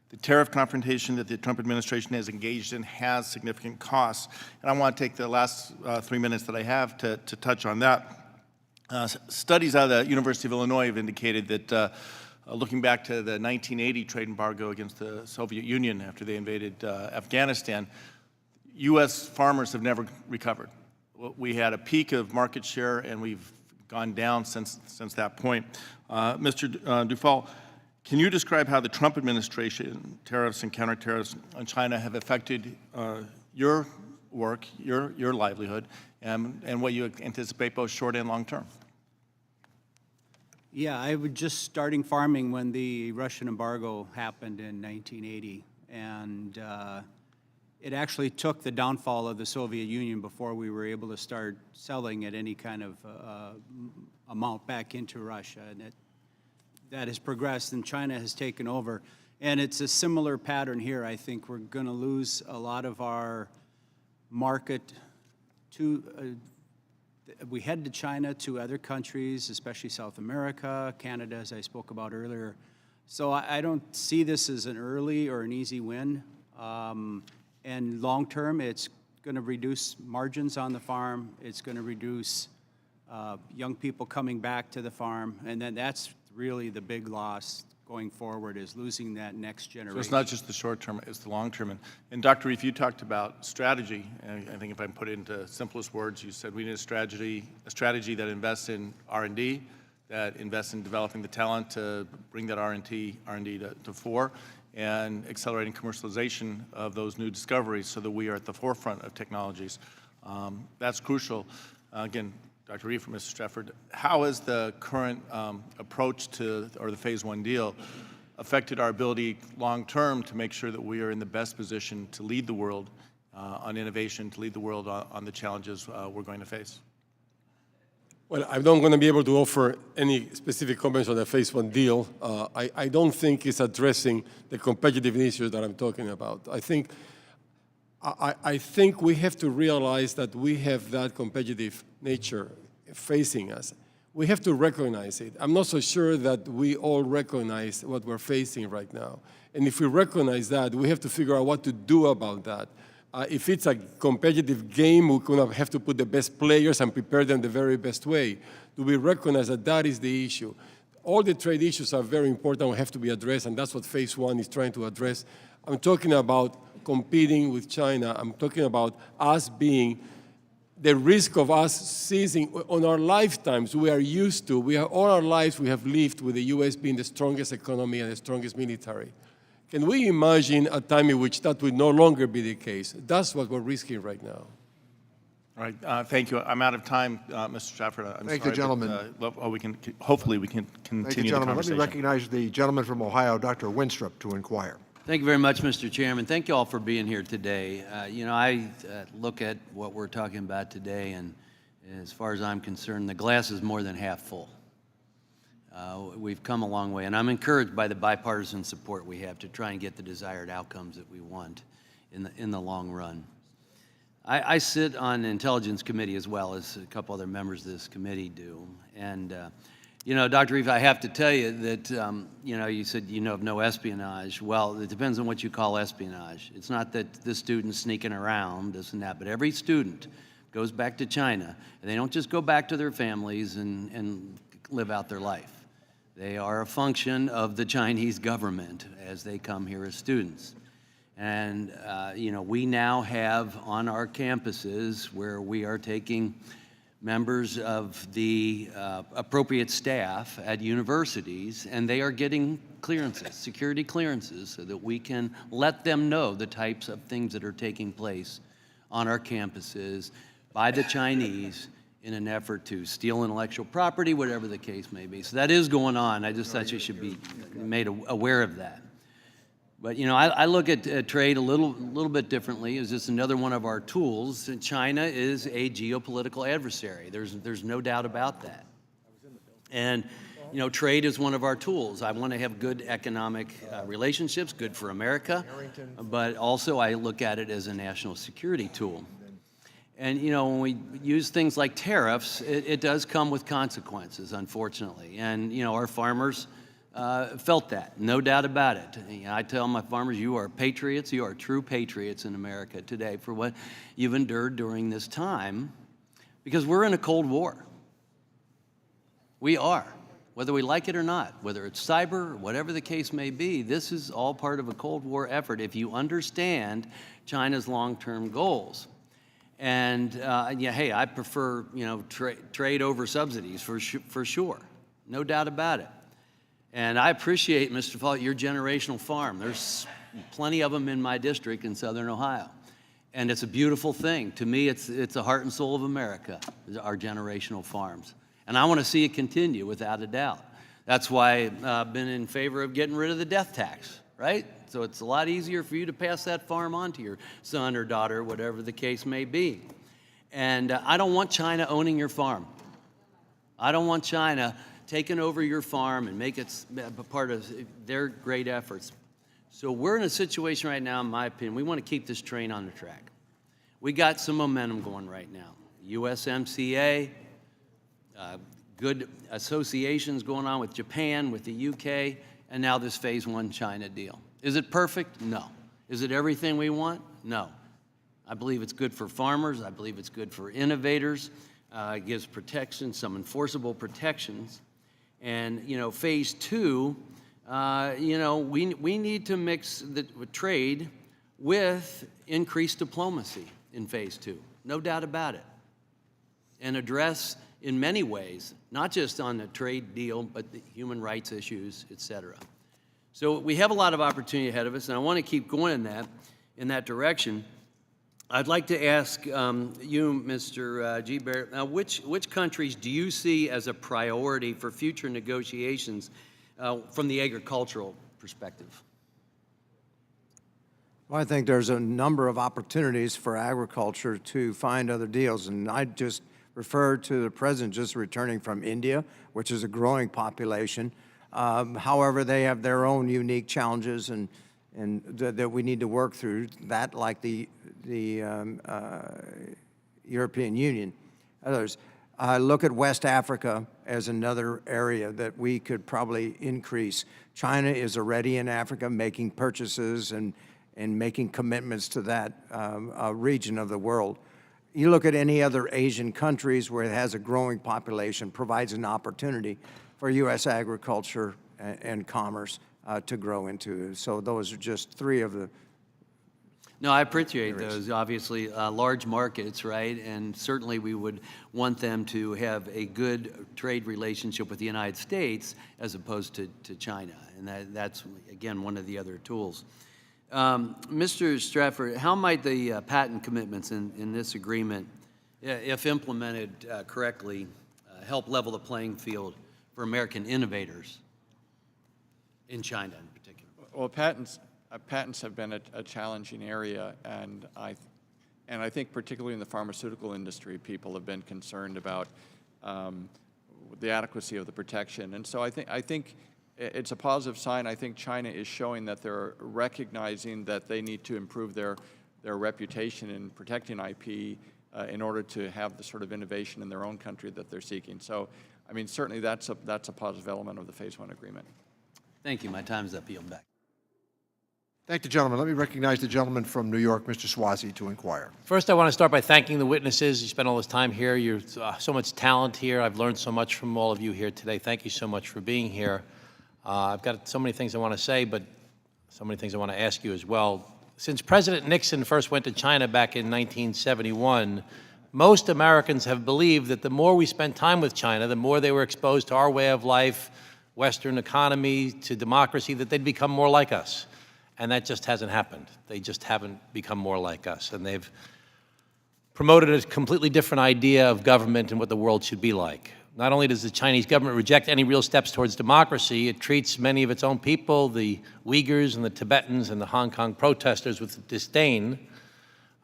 The tariff confrontation that the Trump administration has engaged in has significant costs. And I want to take the last 3 minutes that I have to touch on that. Studies out of the University of Illinois have indicated that looking back to the 1980 trade embargo against the Soviet Union after they invaded Afghanistan, U.S. farmers have never recovered. We had a peak of market share, and we've gone down since that point. Mr. Dufal, can you describe how the Trump administration tariffs and counter-tariffs on China have affected your work, your livelihood, and what you anticipate both short and long term? Yeah, I was just starting farming when the Russian embargo happened in 1980, and it actually took the downfall of the Soviet Union before we were able to start selling at any kind of amount back into Russia, and that has progressed, and China has taken over. And it's a similar pattern here. I think we're going to lose a lot of our market to, we head to China, to other countries, especially South America, Canada, as I spoke about earlier. So I don't see this as an early or an easy win. And long term, it's going to reduce margins on the farm. It's going to reduce young people coming back to the farm. And then that's really the big loss going forward, is losing that next generation. So it's not just the short term, it's the long term. And Dr. Reif, you talked about strategy. And I think if I put it into simplest words, you said we need a strategy that invests in R&D, that invests in developing the talent to bring that R&D to fore, and accelerating commercialization of those new discoveries so that we are at the forefront of technologies. That's crucial. Again, Dr. Reif, Mr. Stafford, how has the current approach to, or the Phase 1 deal, affected our ability long-term to make sure that we are in the best position to lead the world on innovation, to lead the world on the challenges we're going to face? Well, I'm not going to be able to offer any specific comments on the Phase 1 deal. I don't think it's addressing the competitive issues that I'm talking about. I think we have to realize that we have that competitive nature facing us. We have to recognize it. I'm not so sure that we all recognize what we're facing right now. And if we recognize that, we have to figure out what to do about that. If it's a competitive game, we're going to have to put the best players and prepare them the very best way. Do we recognize that that is the issue? All the trade issues are very important and have to be addressed, and that's what Phase 1 is trying to address. I'm talking about competing with China. I'm talking about us being, the risk of us seizing on our lifetimes. We are used to, all our lives we have lived with the U.S. being the strongest economy and the strongest military. Can we imagine a time in which that would no longer be the case? That's what we're risking right now. All right, thank you. I'm out of time, Mr. Stafford. Thank you, gentlemen. Hopefully we can continue Thank you, the gentlemen. conversation. Let me recognize the gentleman from Ohio, Dr. Winstrup, to inquire. Thank you very much, Mr. Chairman. Thank you all for being here today. I look at what we're talking about today, and As far as I'm concerned, the glass is more than half full. We've come a long way, and I'm encouraged by the bipartisan support we have to try and get the desired outcomes that we want in the long run. I sit on the Intelligence Committee as well as a couple other members of this committee do. And, you know, Dr. Reeve, I have to tell you that, you know, you said you know of no espionage. Well, it depends on what you call espionage. It's not that the student's sneaking around, this and that, but every student goes back to China, and they don't just go back to their families and live out their life. They are a function of the Chinese government as they come here as students. And, you know, we now have on our campuses where we are taking members of the appropriate staff at universities, and they are getting clearances, security clearances, so that we can let them know the types of things that are taking place on our campuses by the Chinese in an effort to steal intellectual property, whatever the case may be. So that is going on. I just thought you should be made aware of that. But, you know, I look at trade a little bit differently. It's just another one of our tools. China is a geopolitical adversary. There's no doubt about that. And, you know, trade is one of our tools. I want to have good economic relationships, good for America, but also I look at it as a national security tool. And, you know, when we use things like tariffs, it does come with consequences, unfortunately. And, you know, our farmers felt that, no doubt about it. You know, I tell my farmers, you are patriots, you are true patriots in America today for what you've endured during this time, because we're in a Cold War. We are, whether we like it or not, whether it's cyber or whatever the case may be. This is all part of a Cold War effort if you understand China's long-term goals. And yeah, hey, I prefer, you know, trade over subsidies for sure, no doubt about it. And I appreciate, Mr. Follett, your generational farm. There's plenty of them in my district in Southern Ohio, and it's a beautiful thing. To me, it's the heart and soul of America, our generational farms, and I want to see it continue without a doubt. That's why I've been in favor of getting rid of the death tax, right? So it's a lot easier for you to pass that farm on to your son or daughter, whatever the case may be. And I don't want China owning your farm. I don't want China taking over your farm and make it a part of their great efforts. So we're in a situation right now, in my opinion, we want to keep this train on the track. We got some momentum going right now. USMCA, good associations going on with Japan, with the UK, and now this Phase 1 China deal. Is it perfect? No. Is it everything we want? No. I believe it's good for farmers. I believe it's good for innovators. It gives protection, some enforceable protections. And, you know, Phase 2, you know, we need to mix the trade with increased diplomacy in Phase 2. No doubt about it. And address in many ways, not just on the trade deal, but the human rights issues, et cetera. So we have a lot of opportunity ahead of us, and I want to keep going in that direction. I'd like to ask you, Mr. Geber, which countries do you see as a priority for future negotiations from the agricultural perspective? Well, I think there's a number of opportunities for agriculture to find other deals, and I just referred to the president just returning from India, which is a growing population. However, they have their own unique challenges and that we need to work through, that like the European Union, others. Look at West Africa as another area that we could probably increase. China is already in Africa making purchases and making commitments to that region of the world. You look at any other Asian countries where it has a growing population, provides an opportunity for U.S. agriculture and commerce to grow into. So those are just three of the. No, I appreciate those. Obviously, large markets, right? And certainly we would want them to have a good trade relationship with the United States as opposed to China. And that's, again, one of the other tools. Mr. Stratford, how might the patent commitments in this agreement, if implemented correctly, help level the playing field for American innovators in China in particular? Well, patents have been a challenging area, and And I think particularly in the pharmaceutical industry, people have been concerned about the adequacy of the protection. And so I think it's a positive sign. I think China is showing that they're recognizing that they need to improve their reputation in protecting IP in order to have the sort of innovation in their own country that they're seeking. So, I mean, certainly that's a positive element of the Phase 1 agreement. Thank you. My time's up. Yield back. Thank the gentleman. Let me recognize the gentleman from New York, Mr. Swazi, to inquire. First, I want to start by thanking the witnesses. You spent all this time here. You're so much talent here. I've learned so much from all of you here today. Thank you so much for being here. I've got so many things I want to say, but so many things I want to ask you as well. Since President Nixon first went to China back in 1971, most Americans have believed that the more we spent time with China, the more they were exposed to our way of life, Western economy, to democracy, that they'd become more like us. And that just hasn't happened. They just haven't become more like us. And they've promoted a completely different idea of government and what the world should be like. Not only does the Chinese government reject any real steps towards democracy, it treats many of its own people, the Uyghurs and the Tibetans and the Hong Kong protesters, with disdain.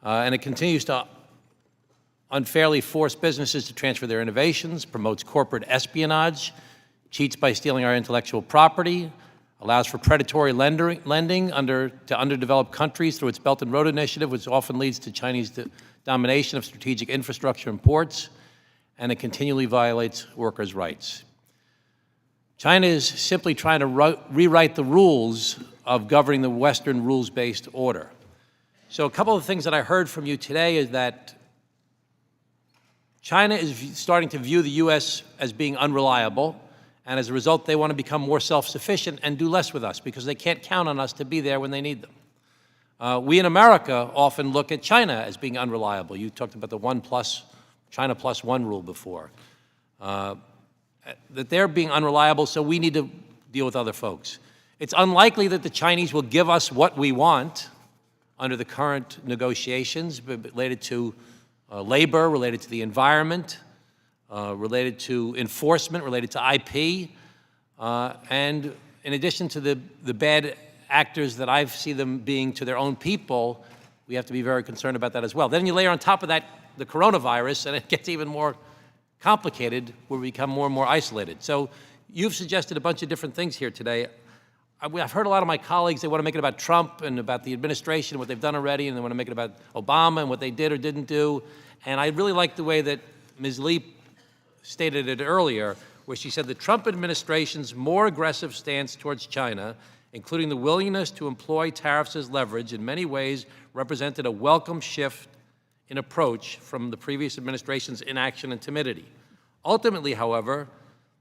And it continues to unfairly force businesses to transfer their innovations, promotes corporate espionage, cheats by stealing our intellectual property, allows for predatory lending to underdeveloped countries through its Belt and Road Initiative, which often leads to Chinese domination of strategic infrastructure and ports, and it continually violates workers' rights. China is simply trying to rewrite the rules of governing the Western rules-based order. So a couple of things that I heard from you today is that China is starting to view the U.S. as being unreliable, and as a result, they want to become more self-sufficient and do less with us because they can't count on us to be there when they need them. We in America often look at China as being unreliable. You talked about the China plus one rule before. That they're being unreliable, so we need to deal with other folks. It's unlikely that the Chinese will give us what we want under the current negotiations related to labor, related to the environment, related to enforcement, related to IP, and in addition to the bad actors that I see them being to their own people, we have to be very concerned about that as well. Then you layer on top of that the coronavirus, and it gets even more complicated where we become more and more isolated. So you've suggested a bunch of different things here today. I've heard a lot of my colleagues, they want to make it about Trump and about the administration, what they've done already, and they want to make it about Obama and what they did or didn't do. And I really like the way that Ms. Lee stated it earlier, where she said the Trump administration's more aggressive stance towards China, including the willingness to employ tariffs as leverage, in many ways represented a welcome shift in approach from the previous administration's inaction and timidity. Ultimately, however,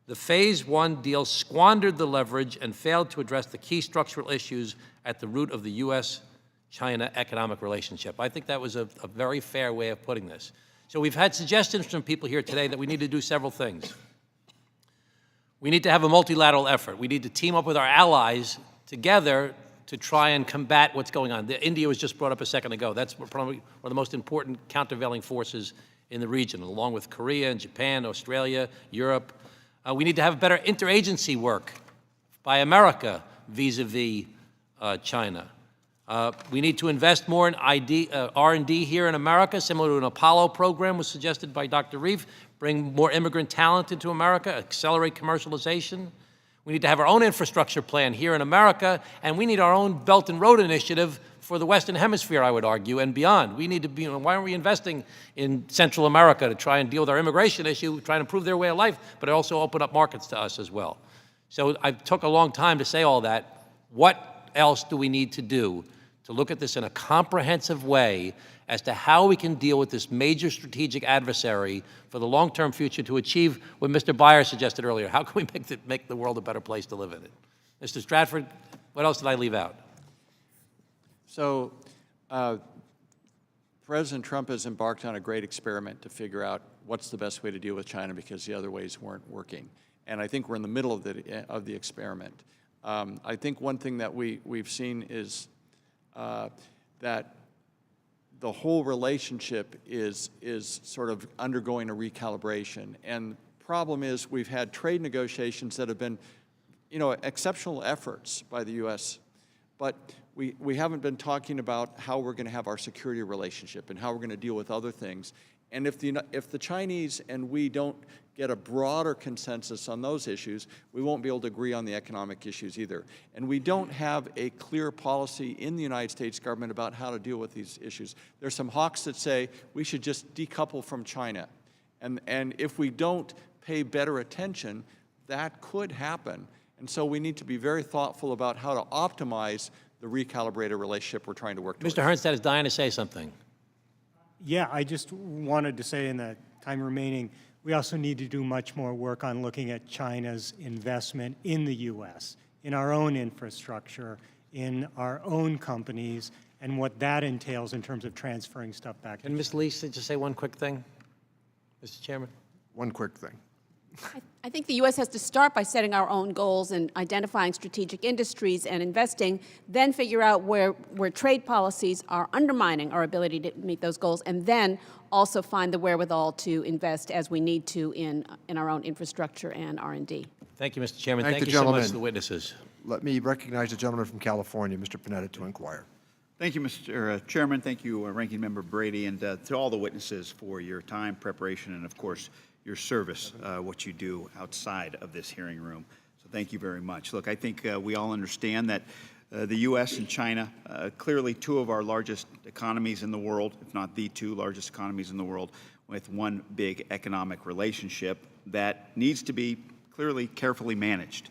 the Phase 1 deal squandered the leverage and failed to address the key structural issues at the root of the U.S.-China economic relationship. I think that was a very fair way of putting this. So we've had suggestions from people here today that we need to do several things. We need to have a multilateral effort. We need to team up with our allies together to try and combat what's going on. India was just brought up a second ago. That's probably one of the most important countervailing forces in the region, along with Korea and Japan, Australia, Europe. We need to have better interagency work by America vis-a-vis China. We need to invest more in R&D here in America, similar to an Apollo program was suggested by Dr. Reif, bring more immigrant talent into America, accelerate commercialization. We need to have our own infrastructure plan here in America, and we need our own Belt and Road Initiative for the Western Hemisphere, I would argue, and beyond. We need to be, why aren't we investing in Central America to try and deal with our immigration issue, try and improve their way of life, but also open up markets to us as well? So I took a long time to say all that. What else do we need to do to look at this in a comprehensive way as to how we can deal with this major strategic adversary for the long-term future to achieve what Mr. Beyer suggested earlier? How can we make the world a better place to live in it? Mr. Stratford, what else did I leave out? So President Trump has embarked on a great experiment to figure out what's the best way to deal with China because the other ways weren't working. And I think we're in the middle of the experiment. I think one thing that we've seen is that the whole relationship is sort of undergoing a recalibration. And the problem is we've had trade negotiations that have been, exceptional efforts by the U.S., but we haven't been talking about how we're going to have our security relationship and how we're going to deal with other things. And if the Chinese and we don't get a broader consensus on those issues, we won't be able to agree on the economic issues either. And we don't have a clear policy in the United States government about how to deal with these issues. There's some hawks that say we should just decouple from China. And if we don't pay better attention, that could happen. And so we need to be very thoughtful about how to optimize the recalibrated relationship we're trying to work towards. Mr. Hernstead is dying to say something. Yeah, I just wanted to say in the time remaining, we also need to do much more work on looking at China's investment in the U.S., in our own infrastructure, in our own companies, and what that entails in terms of transferring stuff back. Can Ms. Lee just say one quick thing, Mr. Chairman? One quick thing. I think the U.S. has to start by setting our own goals and identifying strategic industries and investing, then figure out where trade policies are undermining our ability to meet those goals, and then also find the wherewithal to invest as we need to in our own infrastructure and R&D. Thank you, Mr. Chairman. Thank Thank the you so much gentleman. to the witnesses. Let me recognize the gentleman from California, Mr. Panetta, to inquire. Thank you, Mr. Chairman. Thank you, Ranking Member Brady, and to all the witnesses for your time, preparation, and of course, your service, what you do outside of this hearing room. So thank you very much. Look, I think we all understand that the U.S. and China, clearly two of our largest economies in the world, if not the two largest economies in the world, with one big economic relationship that needs to be clearly carefully managed.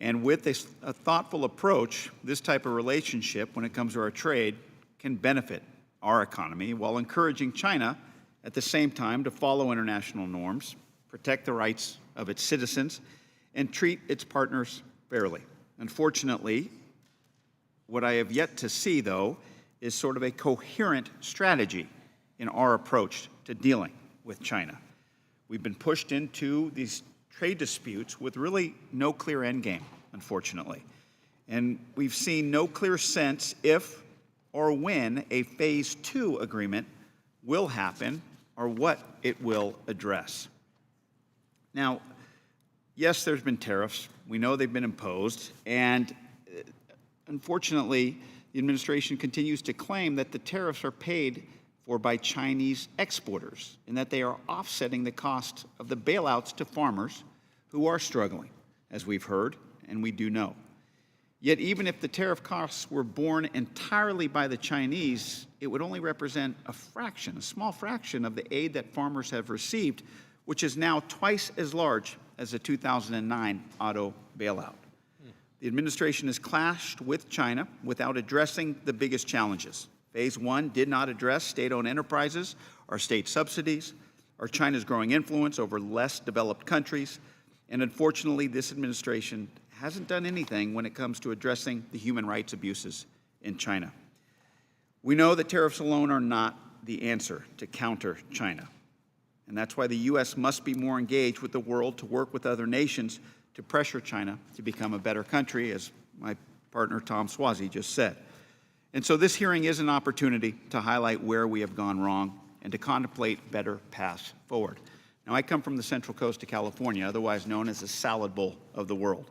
And with a thoughtful approach, this type of relationship, when it comes to our trade, can benefit our economy while encouraging China at the same time to follow international norms, protect the rights of its citizens, and treat its partners fairly. Unfortunately, what I have yet to see, though, is sort of a coherent strategy in our approach to dealing with China. We've been pushed into these trade disputes with really no clear end game, unfortunately. And we've seen no clear sense if or when a Phase 2 agreement will happen or what it will address. Now, yes, there's been tariffs. We know they've been imposed. And unfortunately, the administration continues to claim that the tariffs are paid for by Chinese exporters and that they are offsetting the cost of the bailouts to farmers who are struggling, as we've heard and we do know. Yet even if the tariff costs were borne entirely by the Chinese, it would only represent a fraction, a small fraction of the aid that farmers have received, which is now twice as large as the 2009 auto bailout. The administration has clashed with China without addressing the biggest challenges. Phase 1 did not address state-owned enterprises or state subsidies or China's growing influence over less developed countries. And unfortunately, this administration hasn't done anything when it comes to addressing the human rights abuses in China. We know that tariffs alone are not the answer to counter China. And that's why the U.S. must be more engaged with the world to work with other nations to pressure China to become a better country, as my partner Tom Swazi just said. And so this hearing is an opportunity to highlight where we have gone wrong and to contemplate better paths forward. Now, I come from the Central Coast of California, otherwise known as the salad bowl of the world.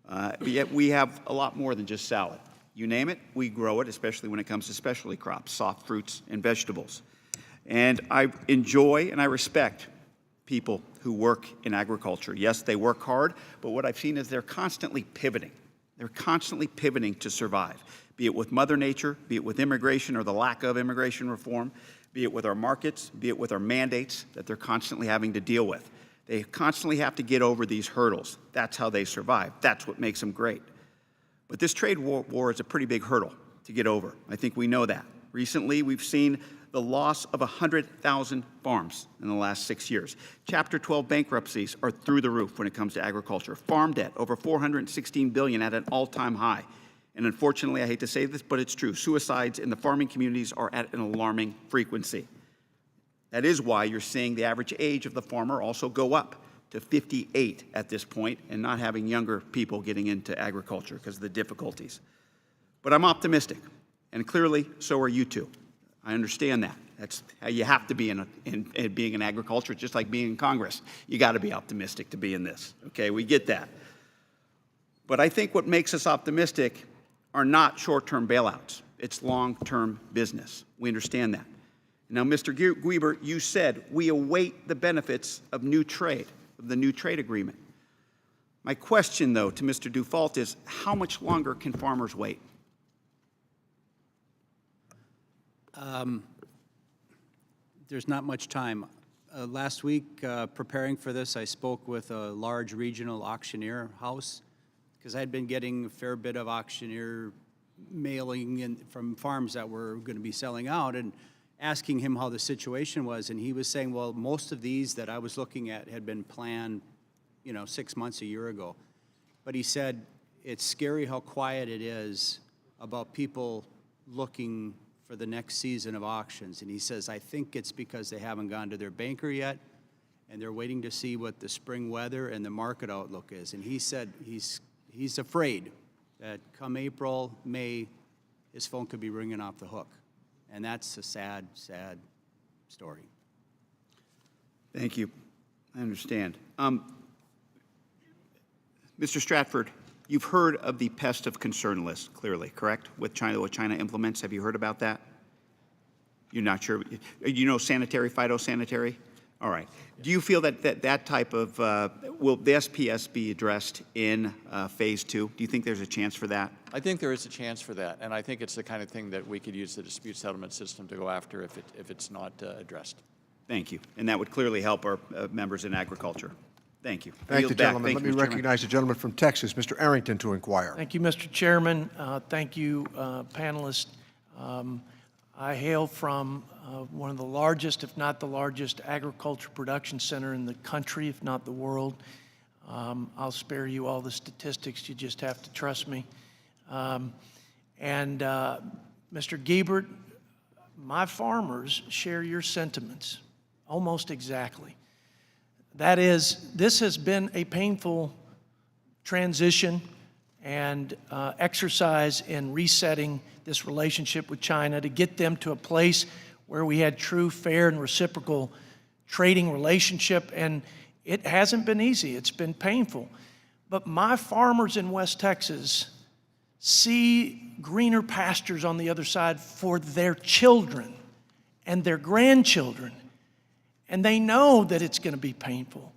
But yet we have a lot more than just salad. You name it, we grow it, especially when it comes to specialty crops, soft fruits and vegetables. And I enjoy and I respect people who work in agriculture. Yes, they work hard, but what I've seen is they're constantly pivoting. They're constantly pivoting to survive, be it with Mother Nature, be it with immigration or the lack of immigration reform, be it with our markets, be it with our mandates that they're constantly having to deal with. They constantly have to get over these hurdles. That's how they survive. That's what makes them great. But this trade war is a pretty big hurdle to get over. I think we know that. Recently, we've seen the loss of 100,000 farms in the last 6 years. Chapter 12 bankruptcies are through the roof when it comes to agriculture. Farm debt, over $416 billion at an all-time high. And unfortunately, I hate to say this, but it's true. Suicides in the farming communities are at an alarming frequency. That is why you're seeing the average age of the farmer also go up to 58 at this point and not having younger people getting into agriculture because of the difficulties. But I'm optimistic, and clearly so are you two. I understand that. That's how you have to be in being in agriculture, just like being in Congress. You got to be optimistic to be in this. Okay, we get that. But I think what makes us optimistic are not short-term bailouts. It's long-term business. We understand that. Now, Mr. Guiber, you said we await the benefits of new trade, of the new trade agreement. My question, though, to Mr. Dufault is, how much longer can farmers wait? There's not much time. Last week, preparing for this, I spoke with a large regional auctioneer house because I'd been getting a fair bit of auctioneer mailing in from farms that were going to be selling out and asking him how the situation was. And he was saying, well, most of these that I was looking at had been planned, 6 months, a year ago. But he said, it's scary how quiet it is about people looking for the next season of auctions. And he says, I think it's because they haven't gone to their banker yet, and they're waiting to see what the spring weather and the market outlook is. And he said he's afraid that come April, May, his phone could be ringing off the hook. And that's a sad, sad story. Thank you. I understand. Mr. Stratford, you've heard of the pest of concern list, clearly, correct? With China, what China implements, have you heard about that? You're not sure? You know sanitary, phytosanitary? All right. Do you feel that type of, will the SPS be addressed in phase 2? Do you think there's a chance for that? I think there is a chance for that, and I think it's the kind of thing that we could use the dispute settlement system to go after if it's not addressed. Thank you. And that would clearly help our members in agriculture. Thank you. Thank Yield the back. gentleman. Thank Let you, me Mr. Chairman. recognize the gentleman from Texas, Mr. Arrington, to inquire. Thank you, Mr. Chairman. Thank you, panelists. I hail from one of the largest, if not the largest, agriculture production center in the country, if not the world. I'll spare you all the statistics. You just have to trust me. Mr. Giebert, my farmers share your sentiments almost exactly. That is, this has been a painful transition and exercise in resetting this relationship with China to get them to a place where we had true, fair, and reciprocal trading relationship. And it hasn't been easy. It's been painful. But my farmers in West Texas see greener pastures on the other side for their children and their grandchildren. And they know that it's going to be painful.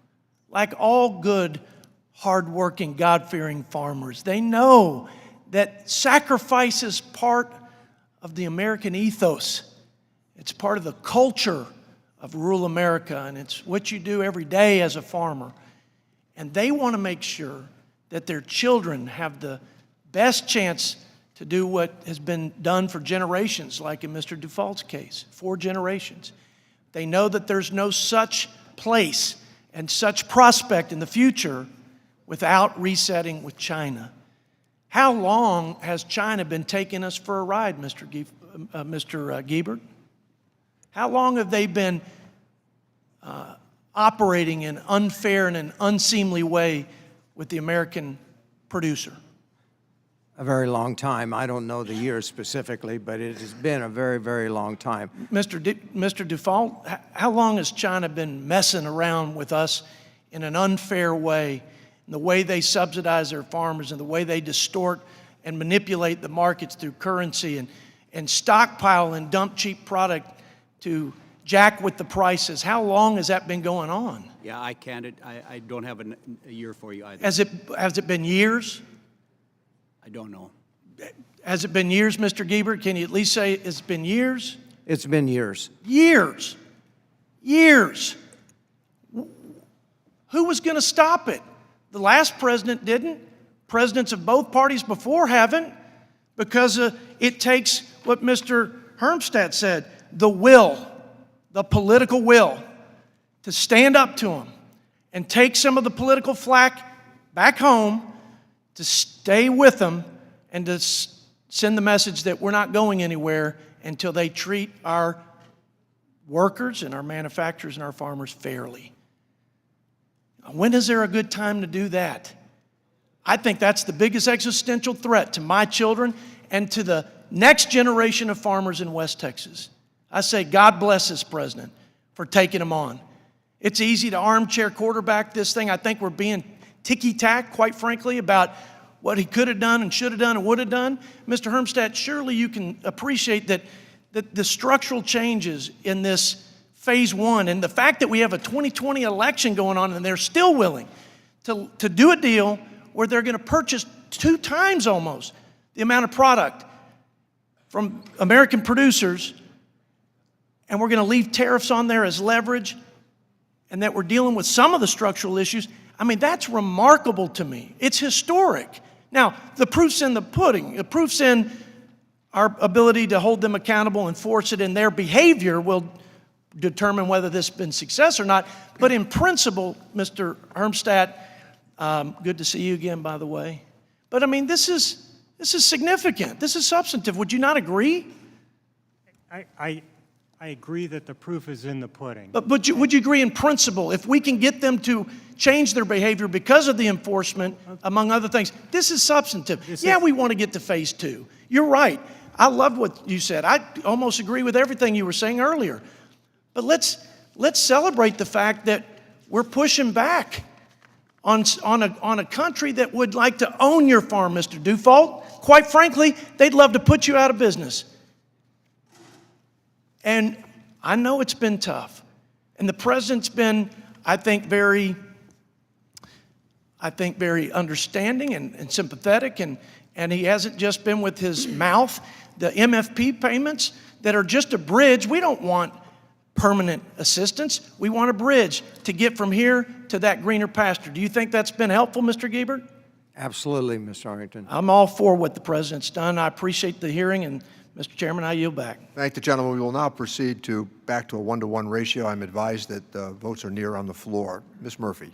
Like all good, hardworking, God-fearing farmers, they know that sacrifice is part of the American ethos. It's part of the culture of rural America, and it's what you do every day as a farmer. And they want to make sure that their children have the best chance to do what has been done for generations, like in Mr. Dufault's case, 4 generations. They know that there's no such place and such prospect in the future without resetting with China. How long has China been taking us for a ride, Mr. Giebert? How long have they been operating in an unfair and an unseemly way with the American producer? A very long time. I don't know the year specifically, but it has been a very, very long time. Mr. Dufault, how long has China been messing around with us in an unfair way, in the way they subsidize their farmers and the way they distort and manipulate the markets through currency and stockpile and dump cheap product to jack with the prices? How long has that been going on? Yeah, I don't have a year for you either. Has it been years? I don't know. Has it been years, Mr. Giebert? Can you at least say it's been years? It's been years. Years. Years. Who was going to stop it? The last president didn't. Presidents of both parties before haven't, because it takes what Mr. Hermstadt said, the will, the political will, to stand up to them and take some of the political flack back home, to stay with them and to send the message that we're not going anywhere until they treat our workers and our manufacturers and our farmers fairly. When is there a good time to do that? I think that's the biggest existential threat to my children and to the next generation of farmers in West Texas. I say God bless this president for taking them on. It's easy to armchair quarterback this thing. I think we're being ticky-tack, quite frankly, about what he could have done and should have done and would have done. Mr. Hermstadt, surely you can appreciate that the structural changes in this phase one and the fact that we have a 2020 election going on and they're still willing to do a deal where they're going to purchase 2 times almost the amount of product from American producers, and we're going to leave tariffs on there as leverage, and that we're dealing with some of the structural issues. I mean, that's remarkable to me. It's historic. Now, the proof's in the pudding. The proof's in our ability to hold them accountable, enforce it, and their behavior will determine whether this has been success or not. But in principle, Mr. Hermstadt, good to see you again, by the way. But I mean, this is significant. This is substantive. Would you not agree? I agree that the proof is in the pudding. But would you agree in principle, if we can get them to change their behavior because of the enforcement, among other things, this is substantive. We want to get to phase 2. You're right. I love what you said. I almost agree with everything you were saying earlier. But let's celebrate the fact that we're pushing back on a country that would like to own your farm, Mr. Dufault. Quite frankly, they'd love to put you out of business. And I know it's been tough. And the president's been, I think, very understanding and sympathetic, and he hasn't just been with his mouth. The MFP payments that are just a bridge, we don't want permanent assistance. We want a bridge to get from here to that greener pasture. Do you think that's been helpful, Mr. Giebert? Absolutely, Mr. Arrington. I'm all for what the president's done. I appreciate the hearing, and Mr. Chairman, I yield back. Thank the gentleman. We will now proceed back to a 1-to-1 ratio. I'm advised that votes are near on the floor. Ms. Murphy.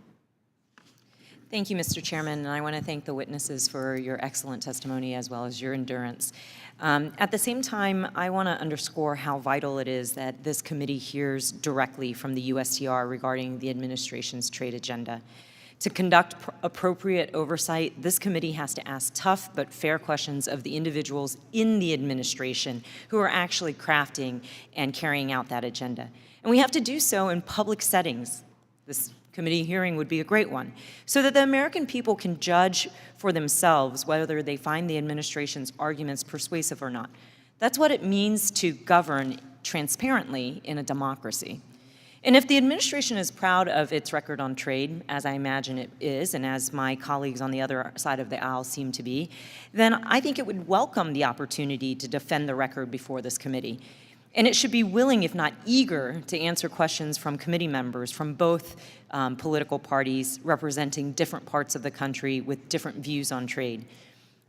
Thank you, Mr. Chairman, and I want to thank the witnesses for your excellent testimony as well as your endurance. At the same time, I want to underscore how vital it is that this committee hears directly from the USTR regarding the administration's trade agenda. To conduct appropriate oversight, this committee has to ask tough but fair questions of the individuals in the administration who are actually crafting and carrying out that agenda. And we have to do so in public settings. This committee hearing would be a great one, so that the American people can judge for themselves whether they find the administration's arguments persuasive or not. That's what it means to govern transparently in a democracy. And if the administration is proud of its record on trade, as I imagine it is, and as my colleagues on the other side of the aisle seem to be, then I think it would welcome the opportunity to defend the record before this committee. And it should be willing, if not eager, to answer questions from committee members from both political parties representing different parts of the country with different views on trade.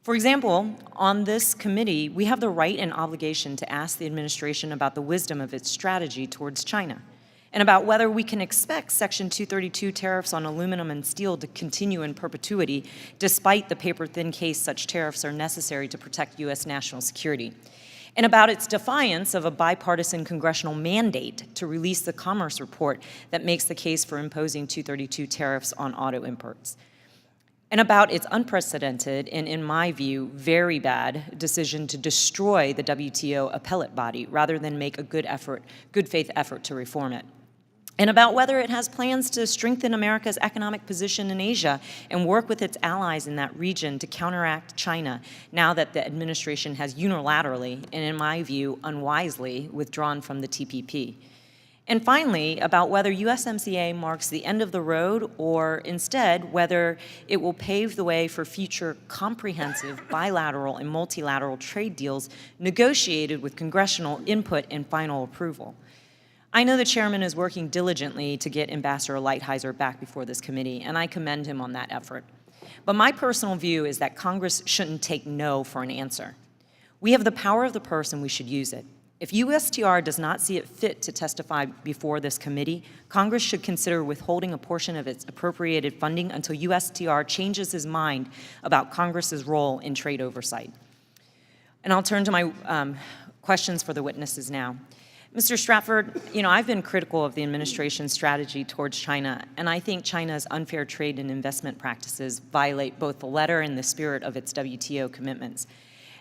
For example, on this committee, we have the right and obligation to ask the administration about the wisdom of its strategy towards China, and about whether we can expect Section 232 tariffs on aluminum and steel to continue in perpetuity, despite the paper-thin case such tariffs are necessary to protect U.S. national security, and about its defiance of a bipartisan congressional mandate to release the Commerce Report that makes the case for imposing 232 tariffs on auto imports, and about its unprecedented and, in my view, very bad decision to destroy the WTO appellate body rather than make a good faith effort to reform it, and about whether it has plans to strengthen America's economic position in Asia and work with its allies in that region to counteract China now that the administration has unilaterally, and in my view, unwisely, withdrawn from the TPP. And finally, about whether USMCA marks the end of the road or instead whether it will pave the way for future comprehensive bilateral and multilateral trade deals negotiated with congressional input and final approval. I know the chairman is working diligently to get Ambassador Lighthizer back before this committee, and I commend him on that effort. But my personal view is that Congress shouldn't take no for an answer. We have the power of the purse, and we should use it. If USTR does not see it fit to testify before this committee, Congress should consider withholding a portion of its appropriated funding until USTR changes his mind about Congress's role in trade oversight. And I'll turn to my questions for the witnesses now. Mr. Stratford, I've been critical of the administration's strategy towards China, and I think China's unfair trade and investment practices violate both the letter and the spirit of its WTO commitments.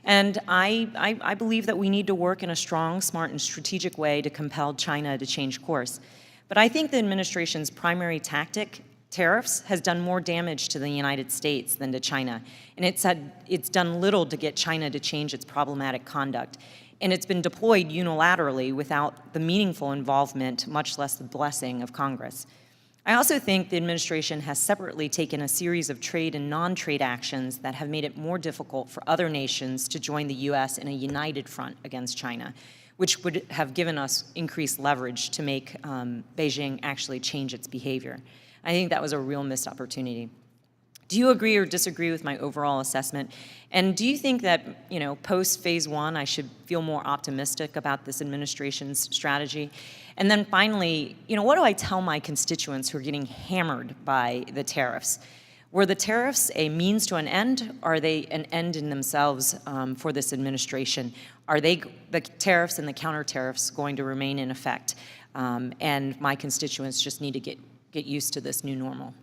And I believe that we need to work in a strong, smart, and strategic way to compel China to change course. But I think the administration's primary tactic tariffs has done more damage to the United States than to China. And it's done little to get China to change its problematic conduct. And it's been deployed unilaterally without the meaningful involvement, much less the blessing of Congress. I also think the administration has separately taken a series of trade and non-trade actions that have made it more difficult for other nations to join the U.S. in a united front against China, which would have given us increased leverage to make Beijing actually change its behavior. I think that was a real missed opportunity. Do you agree or disagree with my overall assessment? And do you think that, post phase one, I should feel more optimistic about this administration's strategy? And then finally, what do I tell my constituents who are getting hammered by the tariffs? Were the tariffs a means to an end? Or are they an end in themselves for this administration? Are the tariffs and the counter tariffs going to remain in effect? And my constituents just need to get used to this new normal.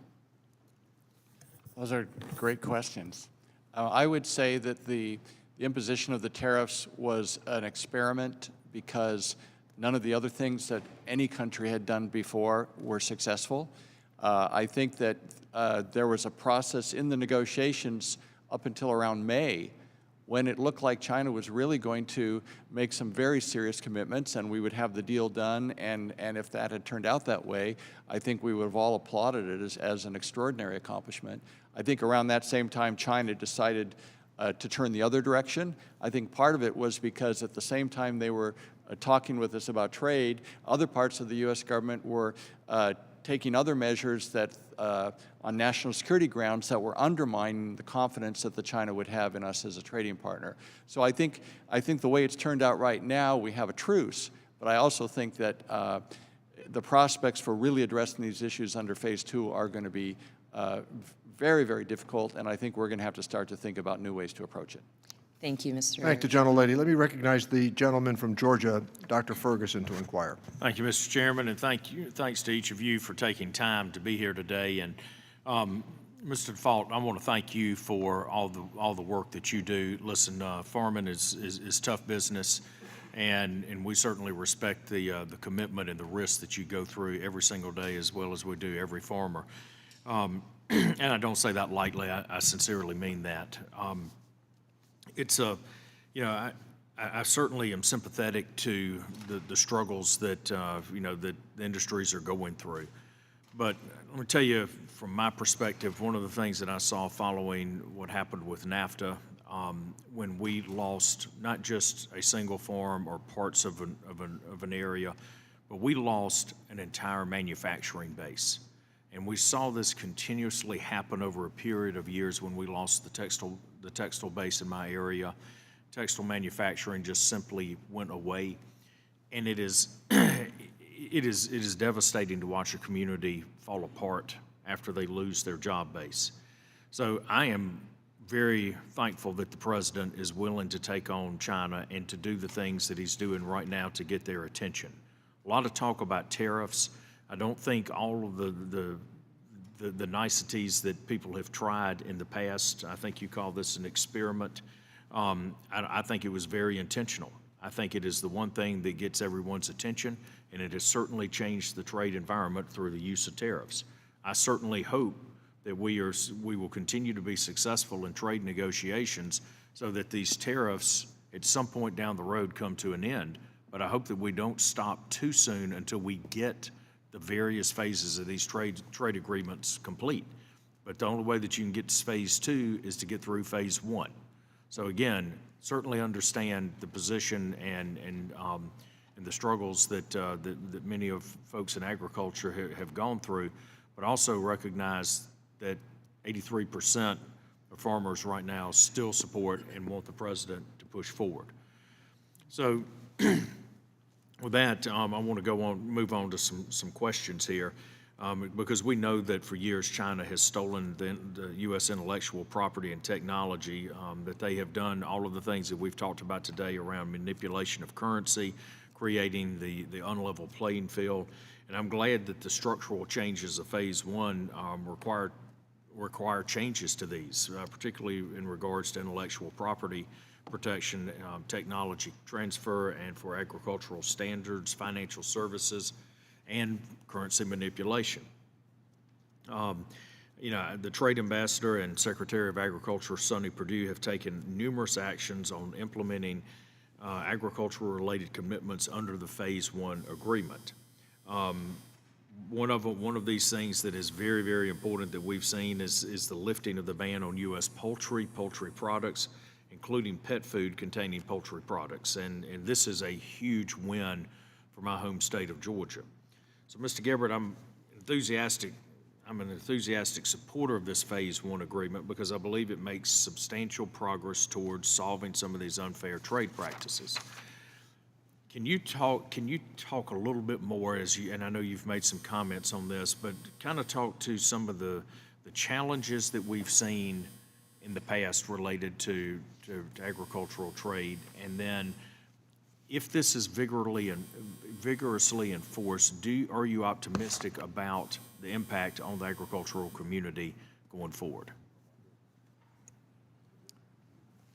Those are great questions. I would say that the imposition of the tariffs was an experiment because none of the other things that any country had done before were successful. I think that there was a process in the negotiations up until around May when it looked like China was really going to make some very serious commitments and we would have the deal done. And if that had turned out that way, I think we would have all applauded it as an extraordinary accomplishment. I think around that same time, China decided to turn the other direction. I think part of it was because at the same time they were talking with us about trade, other parts of the U.S. government were taking other measures that, on national security grounds, that were undermining the confidence that China would have in us as a trading partner. So I think the way it's turned out right now, we have a truce, but I also think that the prospects for really addressing these issues under phase two are going to be very, very difficult, and I think we're going to have to start to think about new ways to approach it. Thank you, Mr. Thank the gentlelady. Let me recognize the gentleman from Georgia, Dr. Ferguson, to inquire. Thank you, Mr. Chairman, and thanks to each of you for taking time to be here today. And Mr. Default, I want to thank you for all the work that you do. Listen, farming is tough business, and we certainly respect the commitment and the risk that you go through every single day, as well as we do every farmer. And I don't say that lightly. I sincerely mean that. It's I certainly am sympathetic to the struggles that that the industries are going through. But let me tell you, from my perspective, one of the things that I saw following what happened with NAFTA, when we lost not just a single farm or parts of an area, but we lost an entire manufacturing base. And we saw this continuously happen over a period of years when we lost the textile base in my area. Textile manufacturing just simply went away. And it is devastating to watch a community fall apart after they lose their job base. So I am very thankful that the president is willing to take on China and to do the things that he's doing right now to get their attention. A lot of talk about tariffs. I don't think all of the niceties that people have tried in the past, I think you call this an experiment, I think it was very intentional. I think it is the one thing that gets everyone's attention, and it has certainly changed the trade environment through the use of tariffs. I certainly hope that we will continue to be successful in trade negotiations so that these tariffs at some point down the road come to an end. But I hope that we don't stop too soon until we get the various phases of these trade agreements complete. But the only way that you can get to phase two is to get through phase one. So again, certainly understand the position and the struggles that many of folks in agriculture have gone through, but also recognize that 83% of farmers right now still support and want the president to push forward. So with that, I want to move on to some questions here, because we know that for years China has stolen the U.S. intellectual property and technology, that they have done all of the things that we've talked about today around manipulation of currency, creating the unlevel playing field. And I'm glad that the structural changes of phase one require changes to these, particularly in regards to intellectual property protection, technology transfer, and for agricultural standards, financial services, and currency manipulation. You know, the Trade Ambassador and Secretary of Agriculture, Sonny Perdue, have taken numerous actions on implementing agricultural-related commitments under the Phase 1 agreement. One of these things that is very, very important that we've seen is the lifting of the ban on U.S. poultry products, including pet food containing poultry products. And this is a huge win for my home state of Georgia. So, Mr. Gabbard, I'm an enthusiastic supporter of this Phase 1 agreement because I believe it makes substantial progress towards solving some of these unfair trade practices. Can you talk a little bit more and I know you've made some comments on this, but kind of talk to some of the challenges that we've seen in the past related to agricultural trade, and then if this is vigorously enforced, are you optimistic about the impact on the agricultural community going forward?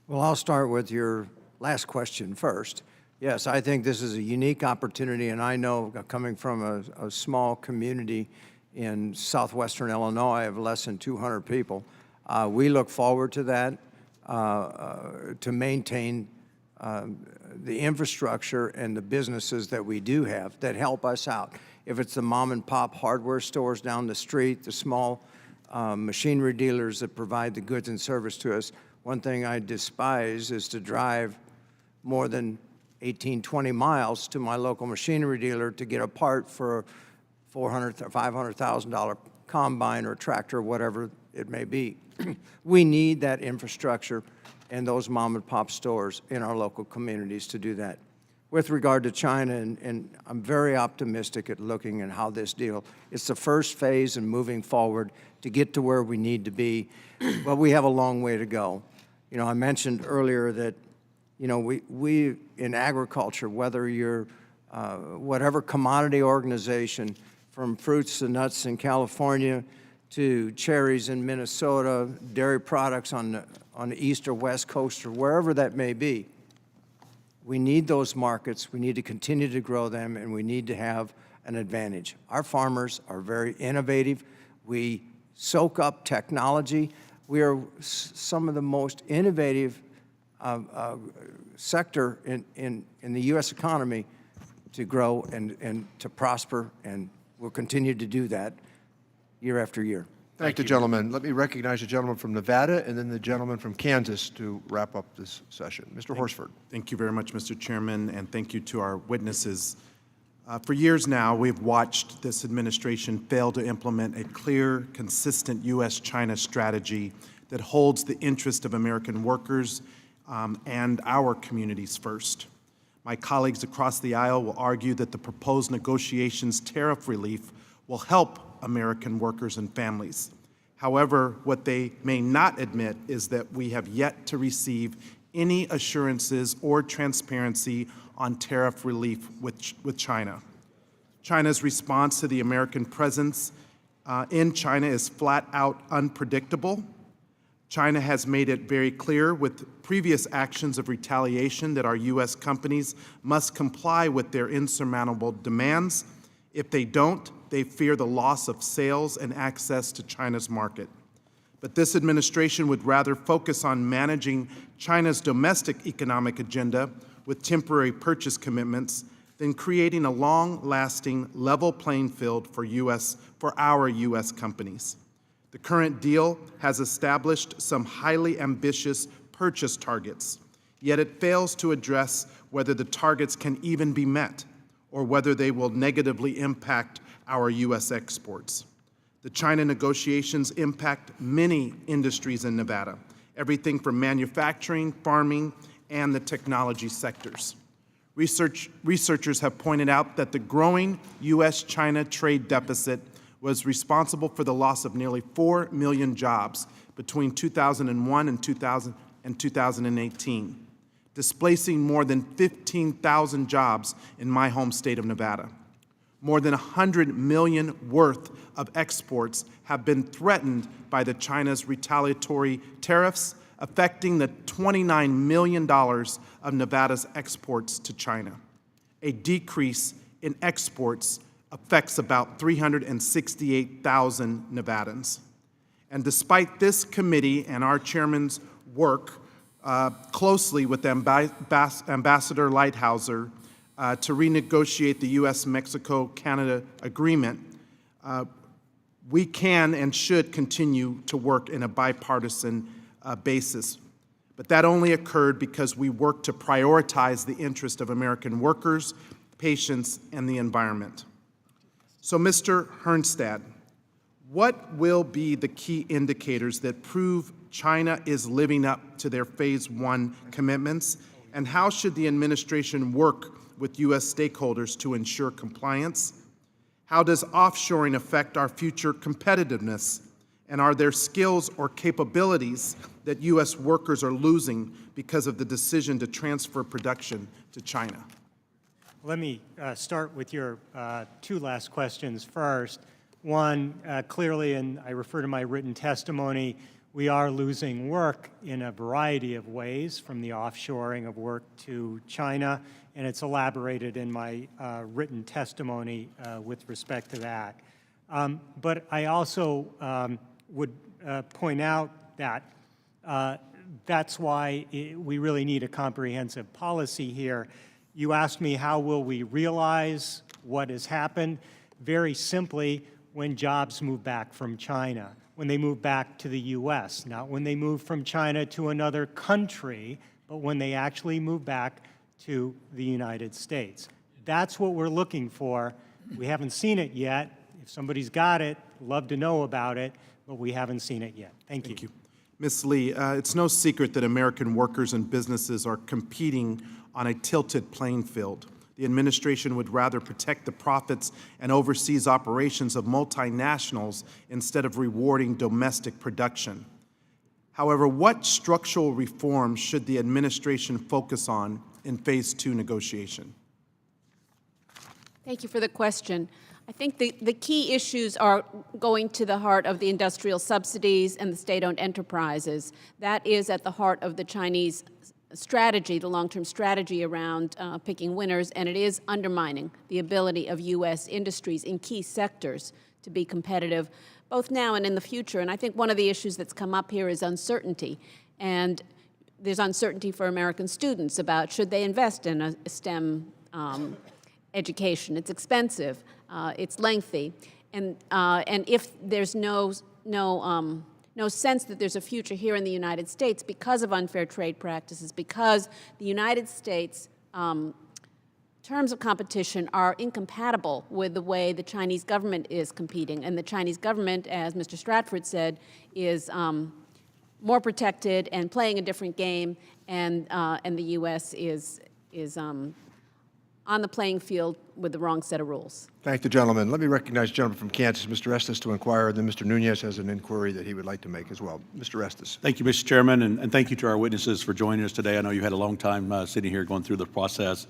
Well, I'll start with your last question first. Yes, I think this is a unique opportunity, and I know, coming from a small community in southwestern Illinois of less than 200 people, we look forward to that, to maintain the infrastructure and the businesses that we do have that help us out. If it's the mom and pop hardware stores down the street, the small machinery dealers that provide the goods and service to us, one thing I despise is to drive more than 18, 20 miles to my local machinery dealer to get a part for a $400,000 or $500,000 combine or tractor, whatever it may be. We need that infrastructure and those mom and pop stores in our local communities to do that. With regard to China, and I'm very optimistic at looking at how this deal, it's the first phase in moving forward to get to where we need to be, but we have a long way to go. You know, I mentioned earlier that, you know, we in agriculture, whether you're whatever commodity organization, from fruits to nuts in California to cherries in Minnesota, dairy products on the east or west coast or wherever that may be, we need those markets, we need to continue to grow them, and we need to have an advantage. Our farmers are very innovative. We soak up technology. We are some of the most innovative sector in the U.S. economy to grow and to prosper, and we'll continue to do that year after year. Thank you, gentlemen. Let me recognize the gentleman from Nevada and then the gentleman from Kansas to wrap up this session. Mr. Horsford. Thank you very much, Mr. Chairman, and thank you to our witnesses. For years now, we've watched this administration fail to implement a clear, consistent U.S.-China strategy that holds the interest of American workers and our communities first. My colleagues across the aisle will argue that the proposed negotiations tariff relief will help American workers and families. However, what they may not admit is that we have yet to receive any assurances or transparency on tariff relief with China. China's response to the American presence in China is flat out unpredictable. China has made it very clear with previous actions of retaliation that our U.S. companies must comply with their insurmountable demands. If they don't, they fear the loss of sales and access to China's market. But this administration would rather focus on managing China's domestic economic agenda with temporary purchase commitments than creating a long-lasting level playing field for our U.S. companies. The current deal has established some highly ambitious purchase targets, yet it fails to address whether the targets can even be met or whether they will negatively impact our U.S. exports. The China negotiations impact many industries in Nevada, everything from manufacturing, farming, and the technology sectors. Researchers have pointed out that the growing U.S.-China trade deficit was responsible for the loss of nearly 4 million jobs between 2001 and 2018, displacing more than 15,000 jobs in my home state of Nevada. More than $100 million worth of exports have been threatened by the China's retaliatory tariffs, affecting the $29 million of Nevada's exports to China. A decrease in exports affects about 368,000 Nevadans. And despite this committee and our chairman's work closely with Ambassador Lighthizer to renegotiate the U.S.-Mexico-Canada agreement, we can and should continue to work in a bipartisan basis. But that only occurred because we worked to prioritize the interest of American workers, patients, and the environment. So, Mr. Hernstad, what will be the key indicators that prove China is living up to their Phase 1 commitments, and how should the administration work with U.S. stakeholders to ensure compliance? How does offshoring affect our future competitiveness? And are there skills or capabilities that U.S. workers are losing because of the decision to transfer production to China? Let me start with your two last questions first. One, clearly, and I refer to my written testimony, we are losing work in a variety of ways, from the offshoring of work to China, and it's elaborated in my written testimony with respect to that. But I also would point out that that's why we really need a comprehensive policy here. You asked me how will we realize what has happened. Very simply, when jobs move back from China, when they move back to the U.S., not when they move from China to another country, but when they actually move back to the United States. That's what we're looking for. We haven't seen it yet. If somebody's got it, love to know about it, but we haven't seen it yet. Thank you. Ms. Lee, it's no secret that American workers and businesses are competing on a tilted playing field. The administration would rather protect the profits and overseas operations of multinationals instead of rewarding domestic production. However, what structural reforms should the administration focus on in Phase 2 negotiation? Thank you for the question. I think the key issues are going to the heart of the industrial subsidies and the state-owned enterprises. That is at the heart of the Chinese strategy, the long-term strategy around picking winners, and it is undermining the ability of U.S. industries in key sectors to be competitive, both now and in the future. And I think one of the issues that's come up here is uncertainty. And there's uncertainty for American students about should they invest in a STEM education. It's expensive, it's lengthy, and if there's no sense that there's a future here in the United States because of unfair trade practices, because the United States terms of competition are incompatible with the way the Chinese government is competing. And the Chinese government, as Mr. Stratford said, is more protected and playing a different game, and the U.S. is on the playing field with the wrong set of rules. Thank the gentleman. Let me recognize the gentleman from Kansas, Mr. Estes, to inquire, and then Mr. Nunez has an inquiry that he would like to make as well. Mr. Estes. Thank you, Mr. Chairman, and thank you to our witnesses for joining us today. I know you had a long time sitting here going through the process.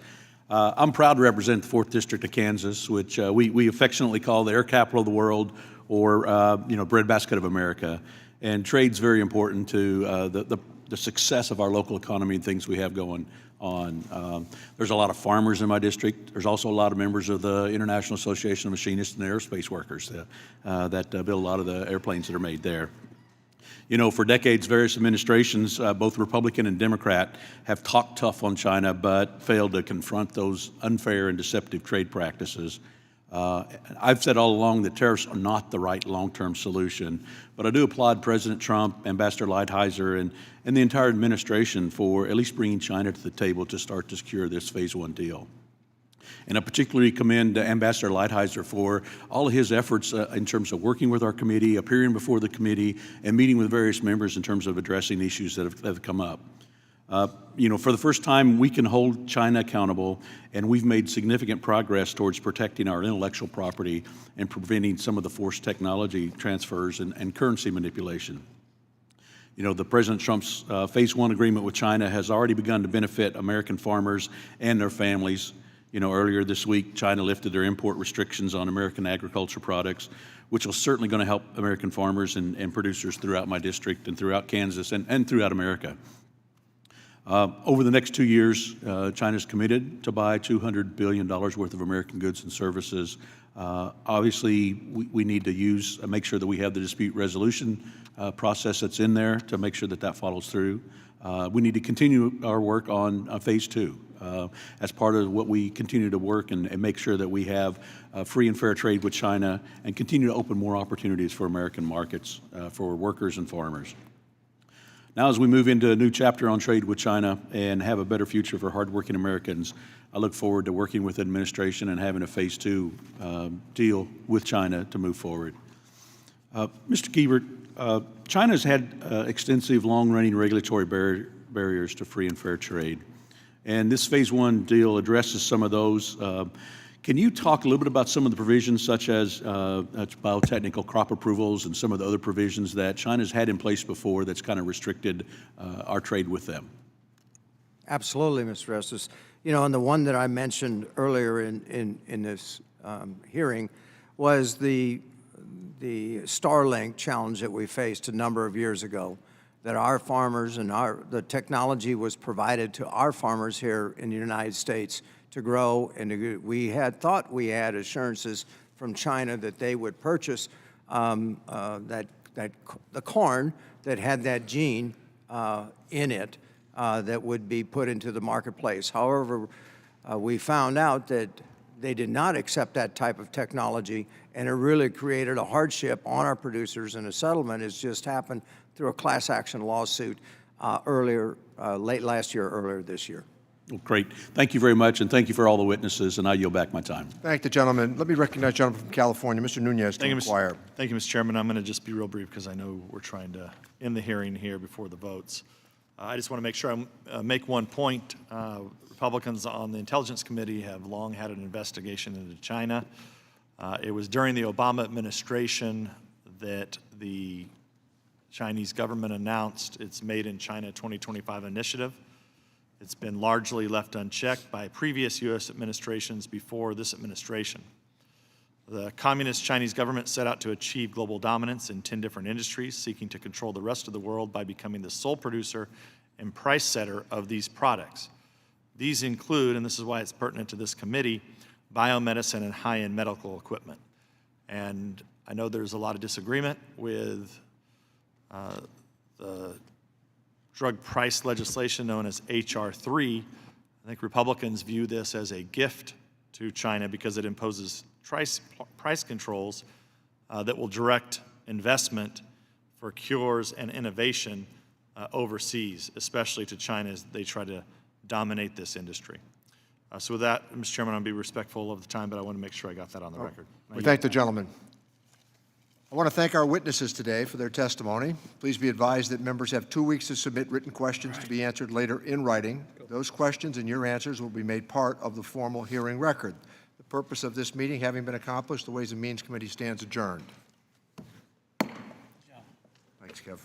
I'm proud to represent the 4th District of Kansas, which we affectionately call the air capital of the world, or breadbasket of America. And trade's very important to the success of our local economy and things we have going on. There's a lot of farmers in my district. There's also a lot of members of the International Association of Machinists and Aerospace Workers that build a lot of the airplanes that are made there. You know, for decades, various administrations, both Republican and Democrat, have talked tough on China but failed to confront those unfair and deceptive trade practices. I've said all along that tariffs are not the right long-term solution, but I do applaud President Trump, Ambassador Lighthizer, and the entire administration for at least bringing China to the table to start to secure this Phase 1 deal. And I particularly commend Ambassador Lighthizer for all of his efforts in terms of working with our committee, appearing before the committee, and meeting with various members in terms of addressing issues that have come up. You know, for the first time, we can hold China accountable, and we've made significant progress towards protecting our intellectual property and preventing some of the forced technology transfers and currency manipulation. You know, the President Trump's Phase 1 agreement with China has already begun to benefit American farmers and their families. You know, earlier this week, China lifted their import restrictions on American agriculture products, which is certainly going to help American farmers and producers throughout my district and throughout Kansas and throughout America. Over the next 2 years, China's committed to buy $200 billion worth of American goods and services. Obviously, we need to make sure that we have the dispute resolution process that's in there to make sure that that follows through. We need to continue our work on phase 2 as part of what we continue to work and make sure that we have free and fair trade with China and continue to open more opportunities for American markets for workers and farmers. Now, as we move into a new chapter on trade with China and have a better future for hardworking Americans, I look forward to working with the administration and having a phase 2 deal with China to move forward. Mr. Giebert, China's had extensive, long-running regulatory barriers to free and fair trade, and this phase 1 deal addresses some of those. Can you talk a little bit about some of the provisions, such as biotechnical crop approvals and some of the other provisions that China's had in place before that's kind of restricted our trade with them? Absolutely, Mr. Estes. You know, and the one that I mentioned earlier in this hearing was the Starlink challenge that we faced a number of years ago, that our farmers and the technology was provided to our farmers here in the United States to grow, and we had thought we had assurances from China that they would purchase the corn that had that gene in it that would be put into the marketplace. However, we found out that they did not accept that type of technology, and it really created a hardship on our producers, and a settlement has just happened through a class action lawsuit late last year, earlier this year. Well, great. Thank you very much, and thank you for all the witnesses, and I yield back my time. Thank the gentleman. Let me recognize the gentleman from California, Mr. Nunez, to inquire. Thank you, Mr. Chairman. I'm going to just be real brief because I know we're trying to end the hearing here before the votes. I just want to make sure I make one point. Republicans on the Intelligence Committee have long had an investigation into China. It was during the Obama administration that the Chinese government announced its Made in China 2025 initiative. It's been largely left unchecked by previous U.S. administrations before this administration. The communist Chinese government set out to achieve global dominance in 10 different industries, seeking to control the rest of the world by becoming the sole producer and price setter of these products. These include, and this is why it's pertinent to this committee, biomedicine and high-end medical equipment. And I know there's a lot of disagreement with the drug price legislation known as H.R. 3. I think Republicans view this as a gift to China because it imposes price controls that will direct investment for cures and innovation overseas, especially to China as they try to dominate this industry. So with that, Mr. Chairman, I'll be respectful of the time, but I want to make sure I got that on the record. We thank the gentleman. I want to thank our witnesses today for their testimony. Please be advised that members have 2 weeks to submit written questions to be answered later in writing. Those questions and your answers will be made part of the formal hearing record. The purpose of this meeting having been accomplished, the Ways and Means Committee stands adjourned. Thanks, Kev.